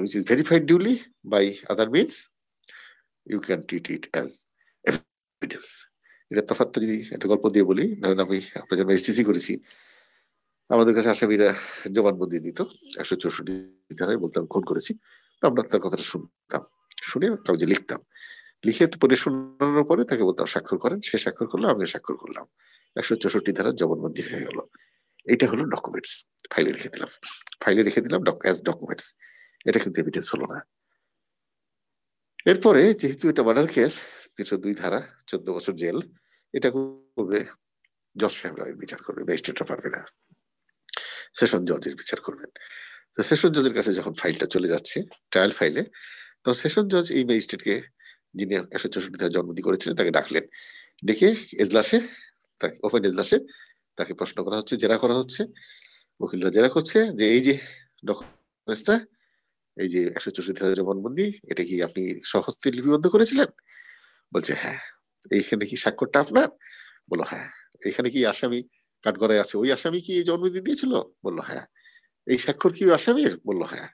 which is verified duly by other means, you can treat it as evidence. এটা তফাৎটা যদি একটা গল্প দিয়ে বলি, ধরেন আমি আপনার জন্য এসটিসি করেছি, আমাদের কাছে আসামিরা জবানবন্দি দিত 164 ধারায়, বলতাম খুন করেছি, তো আমরা তার কথাটা শুনতাম, শুনে কাগজে লিখতাম, লিখে পরে শোনানোর পরে তাকে বলতাম স্বাক্ষর করেন, সে স্বাক্ষর করলো, আমিও স্বাক্ষর করলাম, 164 ধারা জবানবন্দি হয়ে গেল। এটা হলো ডকুমেন্টস, ফাইলে রেখে দিলাম, অ্যাজ ডকুমেন্টস। এটা কিন্তু এভিডেন্স হলো না। এরপরে যেহেতু এটা মার্ডার কেস, 302 ধারা, 14 বছর জেল, এটা করবে জজ সাহেবরা বিচার করবে, ম্যাজিস্ট্রেটরা পারবে না, সেশন জজের বিচার করবেন। তো সেশন জজের কাছে যখন ফাইলটা চলে যাচ্ছে ট্রায়াল ফাইলে, তখন সেশন জজ এই ম্যাজিস্ট্রেটকে, যিনি 164 ধারা জবানবন্দি করেছিলেন, তাকে ডাকলেন, ডেকে এজলাসে, তাকে ওপেন এজলাসে তাকে প্রশ্ন করা হচ্ছে, জেরা করা হচ্ছে, উকিলরা জেরা করছে যে এই যে ডকুমেন্টসটা, এই যে 164 ধারা জবানবন্দি, এটা কি আপনি স্বহস্তে লিপিবদ্ধ করেছিলেন? বলছে হ্যাঁ। এইখানে কি স্বাক্ষরটা আপনার? বললো হ্যাঁ। এখানে কি আসামি কাঠগড়ায় আছে, ওই আসামি কি এই জবানবন্দি দিয়েছিল? বললো হ্যাঁ। এই স্বাক্ষর কি আসামির? বললো হ্যাঁ।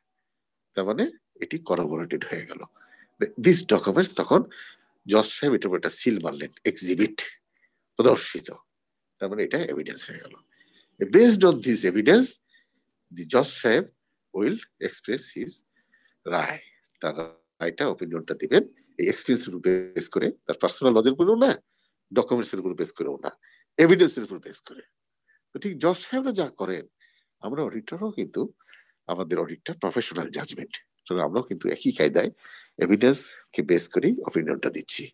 তার মানে এটি করবোরেটেড হয়ে গেল। দিস ডকুমেন্টস, তখন জজ সাহেব এটার উপর একটা সিল মারলেন, এক্সিবিট, প্রদর্শিত, তার মানে এটা এভিডেন্স হয়ে গেল। বেসড অন দিস এভিডেন্স, দি জজ সাহেব উইল এক্সপ্রেস হিজ রায়, তার রায়টা, ওপিনিয়নটা দিবেন এই এক্সপিরিয়েন্সের উপর বেস করে, তার পার্সোনাল লজের উপরেও না, ডকুমেন্টস এর উপর বেস করেও না, এভিডেন্সের উপর বেস করে। তো ঠিক জজ সাহেবরা যা করেন, আমরা অডিটরও কিন্তু, আমাদের অডিটটা প্রফেশনাল জাজমেন্ট, আমরাও কিন্তু একই কায়দায় এভিডেন্স কে বেস করেই অপিনিয়নটা দিচ্ছি।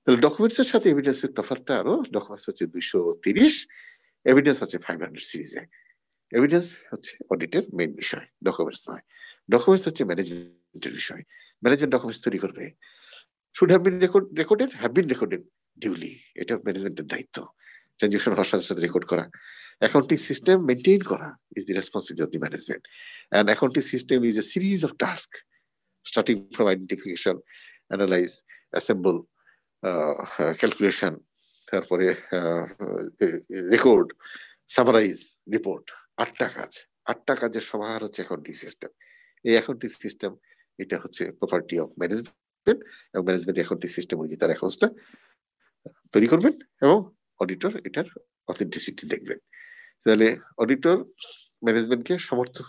তাহলে ডকুমেন্টস এর সাথে এভিডেন্সের তফাৎটা আরো, ডকুমেন্টস হচ্ছে 230, এভিডেন্স আছে 500 সিরিজে। এভিডেন্স হচ্ছে অডিটের মেইন বিষয়, ডকুমেন্টস নয়। ডকুমেন্টস হচ্ছে ম্যানেজমেন্টের বিষয়, ম্যানেজমেন্ট ডকুমেন্টস তৈরি করবে, should have been recorded duly, এটা ম্যানেজমেন্টের দায়িত্ব। ট্রানজাকশন হওয়ার সাথে সাথে রেকর্ড করা, অ্যাকাউন্টিং সিস্টেম মেনটেইন করা is the responsibility of the management, and accounting system is a series of task starting from identification, analyse, assemble, calculation, তারপরে রেকর্ড, সামারাইজ, রিপোর্ট। 8টা কাজের সমাহার হচ্ছে অ্যাকাউন্টিং সিস্টেম। এই অ্যাকাউন্টিং সিস্টেম, এটা হচ্ছে property of management, এবং management accounting system অনুযায়ী তার অ্যাকাউন্টসটা তৈরি করবেন, এবং অডিটর এটার অথেন্টিসিটি দেখবেন। তাহলে অডিটর ম্যানেজমেন্টকে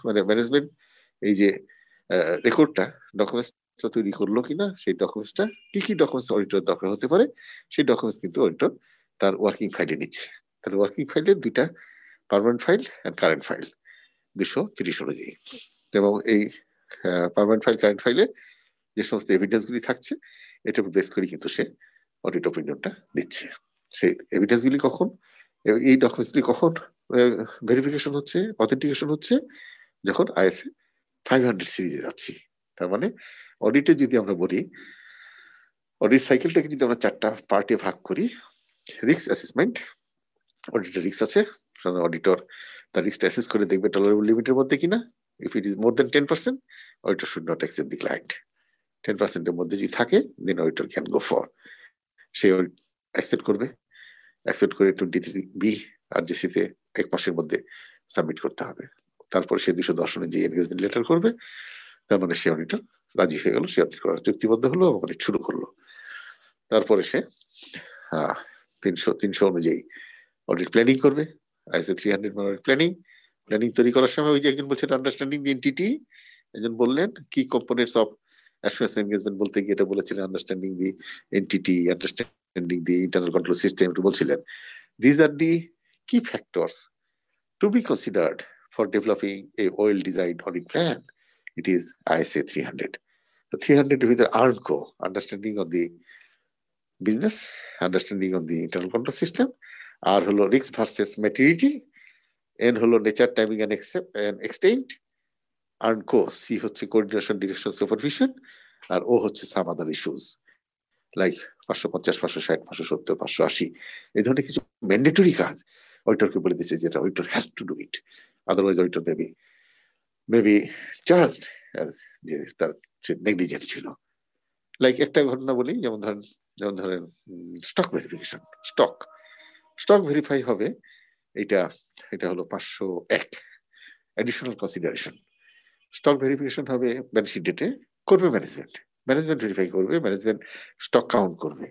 মানে ম্যানেজমেন্ট এই যে রেকর্ডটা, ডকুমেন্টসটা তৈরি করলো কিনা, সেই ডকুমেন্টসটা কি ডকুমেন্টস অডিটর দরকার হতে পারে, সেই ডকুমেন্টস কিন্তু অডিটর তার ওয়ার্কিং ফাইলে নিচ্ছে। তাহলে ওয়ার্কিং ফাইলে 2টা, permanent file and current file, 230 অনুযায়ী। এবং এই পার্মানেন্ট ফাইল, কারেন্ট ফাইলে যে সমস্ত এভিডেন্স গুলি থাকছে, এটার উপর বেস করে কিন্তু সে অডিট অপিনিয়নটা দিচ্ছে। সেই এভিডেন্স গুলি কখন, এই ডকুমেন্টস গুলি কখন ভেরিফিকেশন হচ্ছে, অথেন্টিকেশন হচ্ছে, যখন আইএসএ 500 সিরিজে যাচ্ছি। তার মানে অডিটে যদি আমরা বলি, অডিট সাইকেলটাকে যদি আমরা 4টা পার্টে ভাগ করি, রিস্ক অ্যাসেসমেন্ট, অডিটের রিস্ক আছে, অডিটর তার রিস্কটা অ্যাসেস করে দেখবে টলারেবল লিমিটের মধ্যে কিনা। If it is more than 10%, auditor should not accept the client. 10% এর মধ্যে যদি থাকে, then auditor can go for, সে অ্যাকসেপ্ট করবে, অ্যাকসেপ্ট করে 23B আরজিসিতে 1 মাসের মধ্যে সাবমিট করতে হবে। তারপর সে 210 অনুযায়ী এনগেজমেন্ট লেটার করবে, তার মানে সে অডিটর রাজি হয়ে গেল, সে অডিট করার চুক্তিবদ্ধ হলো এবং অডিট শুরু করলো। তারপরে সে 300 অনুযায়ী অডিট প্ল্যানিং করবে, আইএসএ 300 অডিট প্ল্যানিং তৈরি করার সময়, ওই যে একজন বলছেন আন্ডারস্ট্যান্ডিং দি এন্টিটি, একজন বললেন কি কম্পোনেন্টস অফ অ্যাসুরেন্স এনগেজমেন্ট বলতে গিয়ে এটা বলেছিলেন understanding the entity, understanding the internal control system একটু বলছিলেন। These are the key factors to be considered for developing a well-designed audit plan. It is ISA 300. The 300 with the ARNCO, understanding of the business, understanding of the internal control system, R holo risk versus maturity, N holo nature, timing and extent, ARNCO, C হচ্ছে coordination, direction, supervision, আর O হচ্ছে some other issues like 550, 560, 570, 580, এই ধরনের কিছু mandatory কাজ অডিটরকে বলে দিচ্ছে যেটা auditor has to do it, otherwise auditor maybe charged as যে তার নেগলিজেন্ট ছিল। লাইক একটা ঘটনা বলি, যেমন ধরেন স্টক ভেরিফিকেশন, স্টক ভেরিফাই হবে, এটা হলো 501 অ্যাডিশনাল কনসিডারেশন। স্টক ভেরিফিকেশন হবে ব্যালেন্স শিট ডেটে, করবে ম্যানেজমেন্ট, ম্যানেজমেন্ট ভেরিফাই করবে, ম্যানেজমেন্ট স্টক কাউন্ট করবে,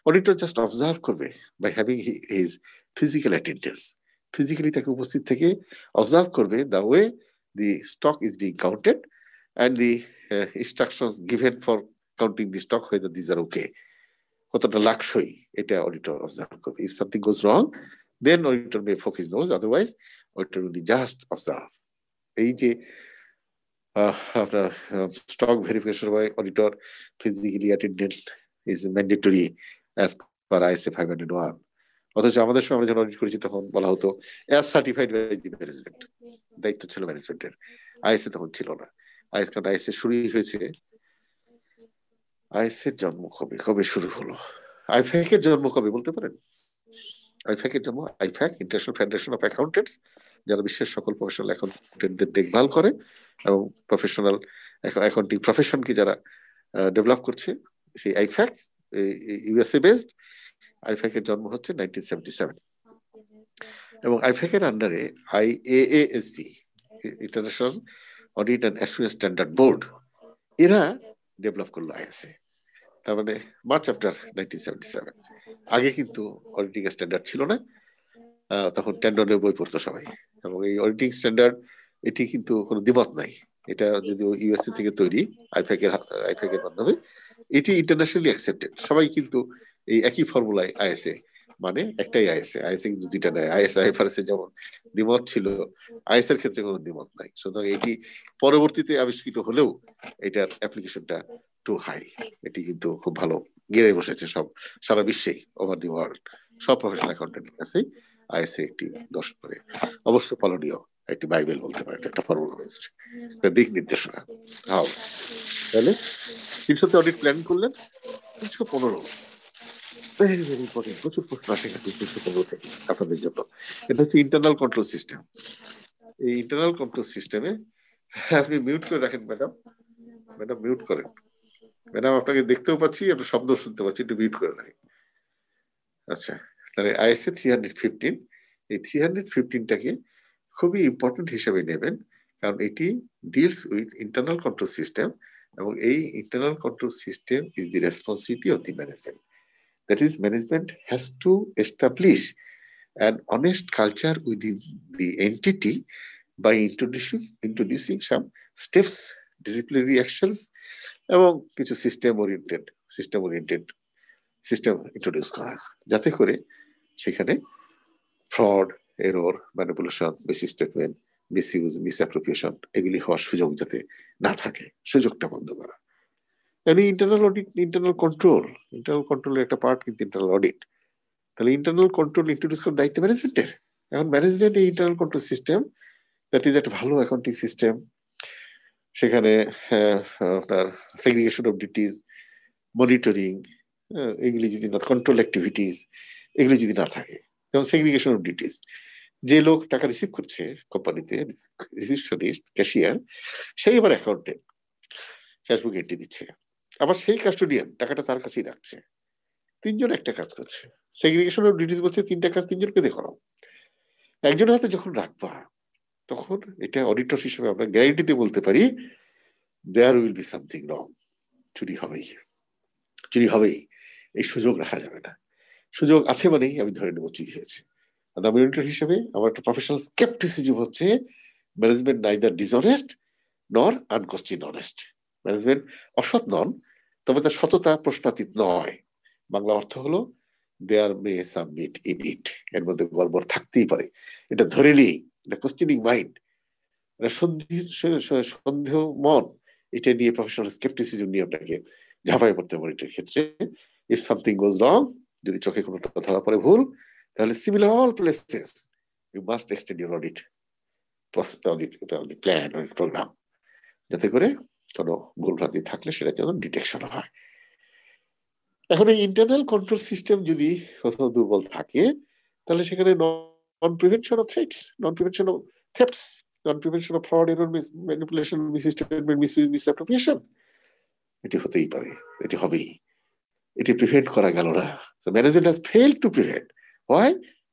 অডিটর জাস্ট অবজার্ভ করবে by having his physical attendance, physically তাকে উপস্থিত থেকে অবজার্ভ করবে the way the stock is being counted and the instructions given for counting the stock whether these are okay, কতটা লাক্সই এটা auditor observe করবে। If something goes wrong then auditor may poke his nose, otherwise auditor will just observe. এই যে আপনার stock verification by auditor physically attendant is mandatory as per ISA 501, অথচ আমাদের সময় আমরা যখন অডিট করেছি তখন বলা হতো as certified by the management, দায়িত্ব ছিল ম্যানেজমেন্টের, ISA তখন ছিল না। কারণ ISA শুরুই হয়েছে, ISA এর জন্ম কবে শুরু হলো, IFAC এর জন্ম কবে বলতে পারেন? IFAC এর জন্ম, IFAC international federation of accountants, যারা বিশ্বের সকল প্রফেশনাল অ্যাকাউন্টেন্টদের দেখভাল করে এবং প্রফেশনাল অ্যাকাউন্টিং প্রফেশনকে যারা ডেভেলপ করছে, সেই IFAC USA বেসড। IFAC এর জন্ম হচ্ছে 1977 এবং IFAC এর আন্ডারে IAASB international audit and assurance standard board, এরা ডেভেলপ করলো ISA, তার মানে মার্চ আফটার 1977। আগে কিন্তু অডিটিং স্ট্যান্ডার্ড ছিল না, তখন টেন্ডনের বই পড়তো সবাই, এবং এই অডিটিং স্ট্যান্ডার্ড এটি কিন্তু কোনো দ্বিমত নাই, এটা যদিও USA থেকে তৈরি IFAC এর মাধ্যমে, এটি ইন্টারন্যাশনালি অ্যাকসেপ্টেড, সবাই কিন্তু এই একই ফর্মুলায় ISA, মানে একটাই ISA কিন্তু দুইটা নাই। IFRS এর যেমন দ্বিমত ছিল, ISA এর ক্ষেত্রে কোনো দ্বিমত নাই। সুতরাং এটি পরবর্তীতে আবিষ্কৃত হলেও এটার অ্যাপ্লিকেশনটা টু হাই, এটি কিন্তু খুব ভালো গেড়ে বসেছে সব সারা বিশ্বেই, ওভার দি ওয়ার্ল্ড সব প্রফেশনাল অ্যাকাউন্টেন্টের কাছে ISA একটি দর্শন করে অবশ্য পালনীয় একটি বাইবেল বলতে পারেন, একটা ফর্মুলা রয়েছে, দিক নির্দেশনা। তাহলে 300তে অডিট প্ল্যান করলেন, 315 ভেরি ভেরি ইম্পর্টেন্ট, প্রচুর প্রশ্ন আসে 315 থেকে আপনাদের জন্য। এটা হচ্ছে ইন্টারনাল কন্ট্রোল সিস্টেম। এই ইন্টারনাল কন্ট্রোল সিস্টেমে আপনি মিউট করে রাখেন ম্যাডাম, মিউট করেন ম্যাডাম, আপনাকে দেখতেও পাচ্ছি, আপনার শব্দ শুনতে পাচ্ছি, একটু মিউট করে রাখেন। আচ্ছা, তাহলে ISA 315, এই 315টাকে খুবই ইম্পর্টেন্ট হিসেবে নেবেন, কারণ এটি deals with internal control system, এবং এই internal control system is the responsibility of the management. That is, management has to establish an honest culture within the entity by introducing some steps, disciplinary actions, এবং কিছু system introduce করা, যাতে করে সেখানে fraud, error, manipulation, misstatement, misuse, misappropriation এগুলি হওয়ার সুযোগ যাতে না থাকে, সুযোগটা বন্ধ করা। ইন্টারনাল অডিট, ইন্টারনাল কন্ট্রোলের একটা পার্ট কিন্তু ইন্টারনাল অডিট। তাহলে ইন্টারনাল কন্ট্রোল ইন্ট্রোডিউস করার দায়িত্ব ম্যানেজমেন্টের। এখন ম্যানেজমেন্ট এই internal control system, that is একটা ভালো অ্যাকাউন্টিং সিস্টেম, সেখানে আপনার সেগ্রিগেশন অফ ডিউটিজ, মনিটরিং, এগুলি যদি না, কন্ট্রোল অ্যাক্টিভিটিস এগুলি যদি না থাকে, যেমন সেগ্রিগেশন অফ ডিউটিজ, যে লোক টাকা রিসিভ করছে কোম্পানিতে, রিসিপশনিস্ট, ক্যাশিয়ার, সেই এবার অ্যাকাউন্টেন্ট ক্যাশবুক এন্ট্রি দিচ্ছে, আবার সেই কাস্টোডিয়ান টাকাটা তার কাছেই রাখছে, তিনজন একটা কাজ করছে। সেগ্রিগেশন অফ ডিউটিজ বলছে তিনটা কাজ তিনজনকে দিয়ে করাও। একজনের হাতে যখন রাখবা, তখন এটা অডিটর হিসেবে আমরা গ্যারান্টিতে বলতে পারি there will be something wrong, চুরি হবেই, এই সুযোগ রাখা যাবে না। সুযোগ আছে মানেই আমি ধরে নেবো চুরি হয়েছে। আমি অডিটর হিসেবে আমার একটা প্রফেশনাল স্কেপটিসিজম হচ্ছে ম্যানেজমেন্ট নাইদার ডিসঅনেস্ট নর আনকোশ্চেন অনেস্ট। ম্যানেজমেন্ট অসৎ নন, তবে তার সততা প্রশ্নাতীত নয়। বাংলা অর্থ হলো দেয়ার মে সাম মিট ইন ইট, এর মধ্যে গড়বড় থাকতেই পারে, এটা ধরে নিই, এটা কোশ্চেনিং মাইন্ড, সন্দেহ মন, এটা নিয়ে প্রফেশনাল স্কেপটিসিজম নিয়ে আপনাকে ঝাঁপাই পড়তে পারে। এটার ক্ষেত্রে ইফ সামথিং গোজ রং, যদি চোখে কোনোটা ধরা পড়ে ভুল, তাহলে similar all places you must extend your audit plan, audit program, যাতে করে কোনো ভুলভ্রান্তি থাকলে সেটা যেন ডিটেকশন হয়। এখন এই ইন্টারনাল কন্ট্রোল সিস্টেম যদি কোথাও দুর্বল থাকে, তাহলে সেখানে non prevention of threats, non prevention of thefts, non prevention of fraud, error, manipulation, misstatement, misuse, misappropriation এটি হতেই পারে, এটি হবেই। এটি প্রিভেন্ট করা গেল না। So management has failed to prevent. Why?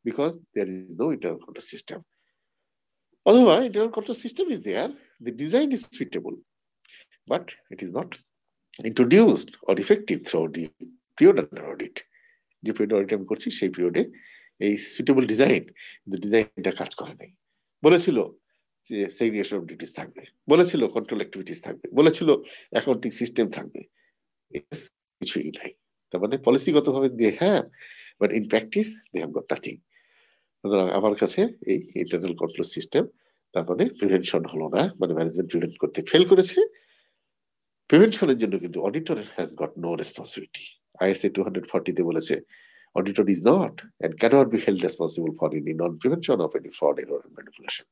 Because there is no internal control system. অথবা internal control system is there, the design is suitable, but it is not introduced or effective throughout the period under audit. যে period audit আমি করছি সেই পিরিয়ডে এই suitable design, কিন্তু ডিজাইনটা কাজ করে নাই। বলেছিল যে সেগ্রিগেশন অফ ডিউটিস থাকবে, বলেছিল কন্ট্রোল অ্যাক্টিভিটিস থাকবে, বলেছিল অ্যাকাউন্টিং সিস্টেম থাকবে, কিছুই নাই। তার মানে পলিসিগতভাবে they have, but in practice they have got nothing. সুতরাং আমার কাছে এই ইন্টারনাল কন্ট্রোল সিস্টেম তার মানে প্রিভেনশন হলো না, মানে ম্যানেজমেন্ট প্রিভেন্ট করতে ফেল করেছে। প্রিভেনশনের জন্য কিন্তু auditor has got no responsibility. ISA 240 তে বলেছে auditor is not and cannot be held responsible for any non-prevention of any fraud, error and manipulation.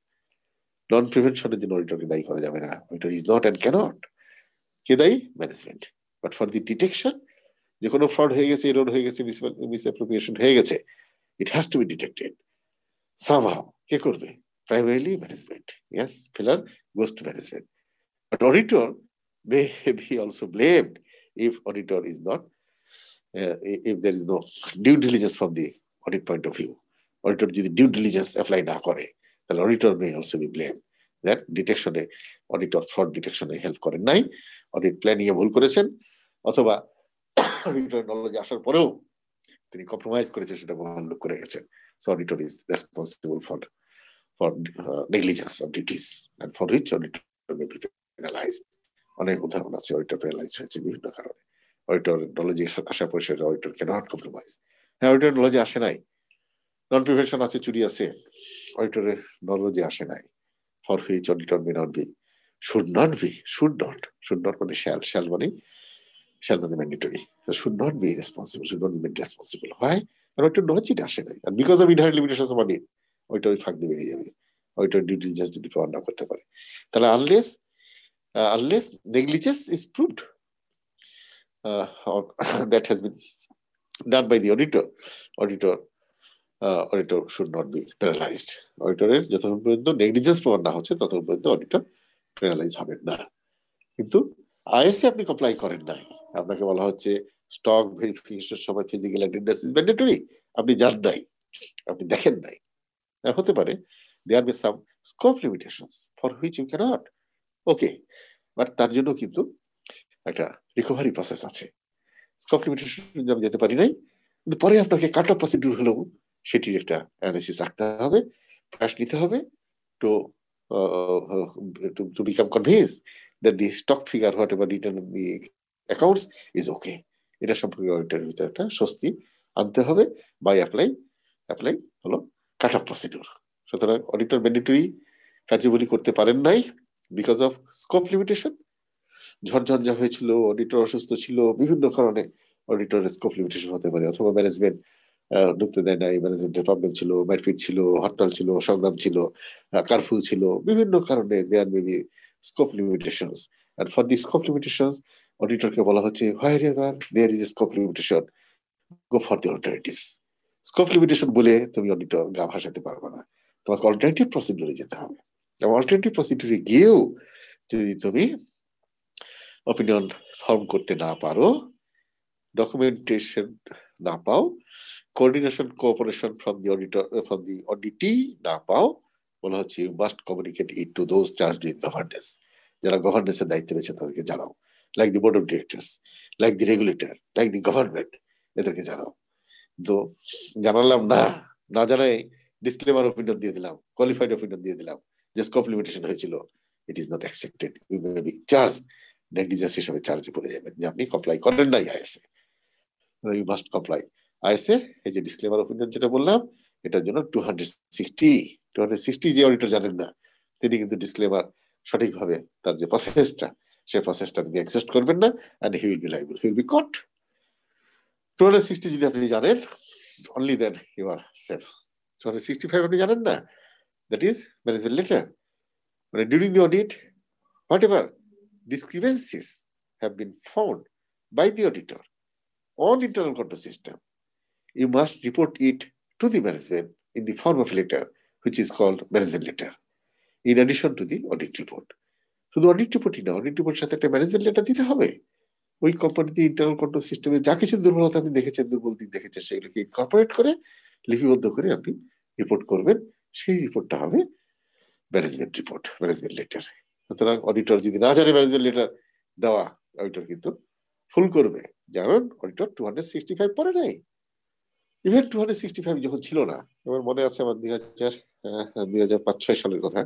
Non-prevention এর জন্য অডিটরকে দায়ী করা যাবে না। Auditor is not and cannot. কে দায়ী? Management. But for the detection, যে কোনো ফ্রড হয়ে গেছে, এরর হয়ে গেছে, মিসঅ্যাপ্রোপ্রিয়েশন হয়ে গেছে, it has to be detected somehow. কে করবে? Primarily management. Yes, failure goes to management. But auditor may be also blamed if auditor is not, if there is no due diligence from the audit point of view. Auditor যদি due diligence apply না করে, তাহলে auditor may also be blamed that detection A auditor fraud detection A help করেন নাই, audit planning এ ভুল করেছেন, অথবা auditor knowledge আসার পরেও তিনি কম্প্রোমাইজ করেছেন, সেটা overlook করে গেছেন। So auditor is responsible for negligence of duties and for which auditor may be penalized. অনেক উদাহরণ আছে অডিটর পেনালাইজড হয়েছে বিভিন্ন কারণে। অডিটর নলেজে আসা পরে সেটা অডিটর ক্যানট কম্প্রোমাইজ। হ্যাঁ, অডিটর নলেজে আসে নাই, নন প্রিভেনশন আছে, চুরি আছে, অডিটরের নলেজে আসে নাই, for which auditor may not be, should not মানে শ্যাল মানে mandatory, should not be responsible, should not be made responsible. হয় কারণ অডিটর নলেজটা আসে নাই, আর because of inherent limitations of audit auditor ফাঁক দিয়ে বেরিয়ে যাবে, অডিটর ডিউ ডিলিজেন্স যদি প্রমাণ না করতে পারে। তাহলে unless negligence is proved or that has been done by the auditor should not be penalized. Auditor যতক্ষণ পর্যন্ত নেগলিজেন্স প্রমাণ না হচ্ছে ততক্ষণ পর্যন্ত অডিটর পেনালাইজ হবেন না। কিন্তু ISA আপনি কমপ্লাই করেন নাই, আপনাকে বলা হচ্ছে স্টক ভেরিফিকেশন সময় ফিজিক্যাল অ্যাটেন্ডেন্স ইজ ম্যান্ডেটরি, আপনি জান নাই, আপনি দেখেন নাই। হতে পারে there be some scope limitations for which you cannot, okay, but তার জন্য কিন্তু একটা রিকভারি প্রসেস আছে। স্কোপ লিমিটেশন আমি যেতে পারি নাই, কিন্তু পরে আপনাকে কাট অফ প্রসিডিউর হলেও সেটির একটা অ্যানালিসিস রাখতে হবে, প্রয়াস নিতে হবে to become convinced that the stock figure whatever written in the accounts is okay. এটা সম্পর্কে অডিটরের ভিতরে একটা স্বস্তি আনতে হবে বাই অ্যাপ্লাই হলো কাট অফ প্রসিডিউর। সুতরাং অডিটর ম্যান্ডেটরি কার্যবলী করতে পারেন নাই বিকজ অফ স্কোপ লিমিটেশন। ঝড়ঝঞ্ঝা হয়েছিল, অডিটর অসুস্থ ছিল, বিভিন্ন কারণে অডিটরের স্কোপ লিমিটেশন হতে পারে, অথবা ম্যানেজমেন্ট ঢুকতে দেয় নাই, ম্যানেজমেন্টের প্রবলেম ছিল, মারপিট ছিল, হরতাল ছিল, সংগ্রাম ছিল, কারফিউ ছিল, বিভিন্ন কারণে there may be scope limitations. and for the scope limitations অডিটরকে বলা হচ্ছে wherever there is a scope limitation go for the alternatives. Scope limitation বলে তুমি অডিটর গা ভাসাতে পারবে না, তোমাকে অল্টারনেটিভ প্রসিডিউরে যেতে হবে। এবং অল্টারনেটিভ প্রসিডিউরে গিয়েও যদি তুমি অপিনিয়ন ফর্ম করতে না পারো, ডকুমেন্টেশন না পাও, coordination cooperation from the auditor from the auditee না পাও, বলা হচ্ছে you must communicate it to those charged with governance, যারা গভর্নেন্সের দায়িত্ব রয়েছে তাদেরকে জানাও, like the board of directors, like the regulator, like the government, এদেরকে জানাও। তো জানালাম না জানাই ডিসক্লেমার অপিনিয়ন দিয়ে দিলাম, কোয়ালিফাইড অপিনিয়ন দিয়ে দিলাম যে স্কোপ লিমিটেশন হয়েছিল, it is not accepted, you may be charge negligence হিসেবে চার্জে পড়ে যাবেন যে আপনি কমপ্লাই করেন নাই ISA। You must comply ISA। এই যে ডিসক্লেমার অপিনিয়ন যেটা বললাম, এটার জন্য 260 যে অডিটর জানেন না তিনি কিন্তু ডিসক্লেমার সঠিকভাবে তার যে প্রসেসটা, সেই প্রসেসটা তিনি এক্সিস্ট করবেন না, and he will be liable, he will be caught। 260 যদি আপনি জানেন, only then you are safe। 265 আপনি জানেন না, that is management letter, মানে during the audit whatever discrepancies have been found by the auditor on internal control system, you must report it to the management in the form of a letter which is called management letter in addition to the audit report। শুধু audit রিপোর্টই না, audit রিপোর্টের সাথে একটা management letter দিতে হবে। ওই কোম্পানিতে internal control সিস্টেমে যা কিছু দুর্বলতা আপনি দেখেছেন, দুর্বল দিক দেখেছেন, সেগুলোকে ইনকর্পোরেট করে লিপিবদ্ধ করে আপনি রিপোর্ট করবেন। সেই রিপোর্টটা হবে ম্যানেজমেন্ট রিপোর্ট, ম্যানেজমেন্ট লেটার। সুতরাং অডিটর যদি না জানে ম্যানেজমেন্ট লেটার দেওয়া, অডিটর কিন্তু ফুল করবে। যেমন অডিটর 265 পড়ে নাই, ইভেন 265 যখন ছিল না, আমার মনে আছে আমার 2005-06 সালের কথা,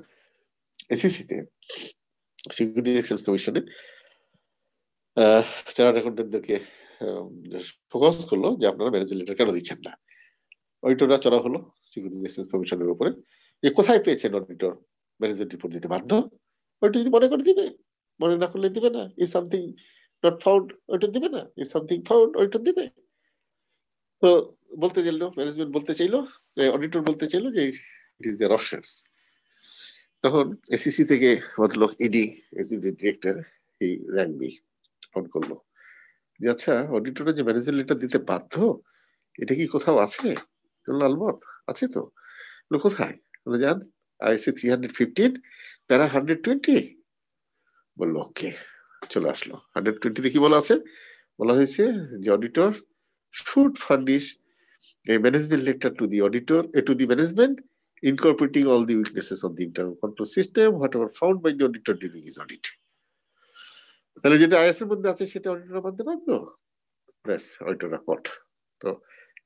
এসিসিতে সিকিউরিটি এক্সচেঞ্জ কমিশনে চার্টার্ড অ্যাকাউন্টেন্টদেরকে ফোকাস করলো যে আপনারা ম্যানেজমেন্ট লেটার কেন দিচ্ছেন না। অডিটররা চড়া হলো সিকিউরিটি এক্সচেঞ্জ কমিশনের উপরে, যে কোথায় পেয়েছেন অডিটর ম্যানেজমেন্ট রিপোর্ট দিতে বাধ্য, অডিটর যদি মনে করে দিবে, মনে না করলে দিবে না। Is something not found, auditor দিবে না। ইজ সামথিং ফাউন্ড, অডিটর দিবে। তো বলতে চাইলো ম্যানেজমেন্ট, বলতে চাইলো অডিটর বলতে চাইলো যে ইট ইজ দেয়ার অপশনস। তখন এসিসি থেকে ভদ্রলোক ইডি এক্সিকিউটিভ ডিরেক্টর এই র্যাঙ্ক মি ফোন করলো যে আচ্ছা অডিটরে যে ম্যানেজমেন্ট লেটার দিতে বাধ্য, এটা কি কোথাও আছে? আলমত আছে তো। কোথায়? বলে যান আইসি 315 প্যারা 120। বললো ওকে, চলে আসলো। 120 কি বলা আছে? বলা হয়েছে যে auditor should furnish a management letter to the auditor, to the management, incorporating all the weaknesses of the internal control system, whatever found by the auditor during his audit. তাহলে যেটা আইএস এর মধ্যে আছে সেটা অডিটর মানতে বাধ্য। ব্যাস, auditor report. তো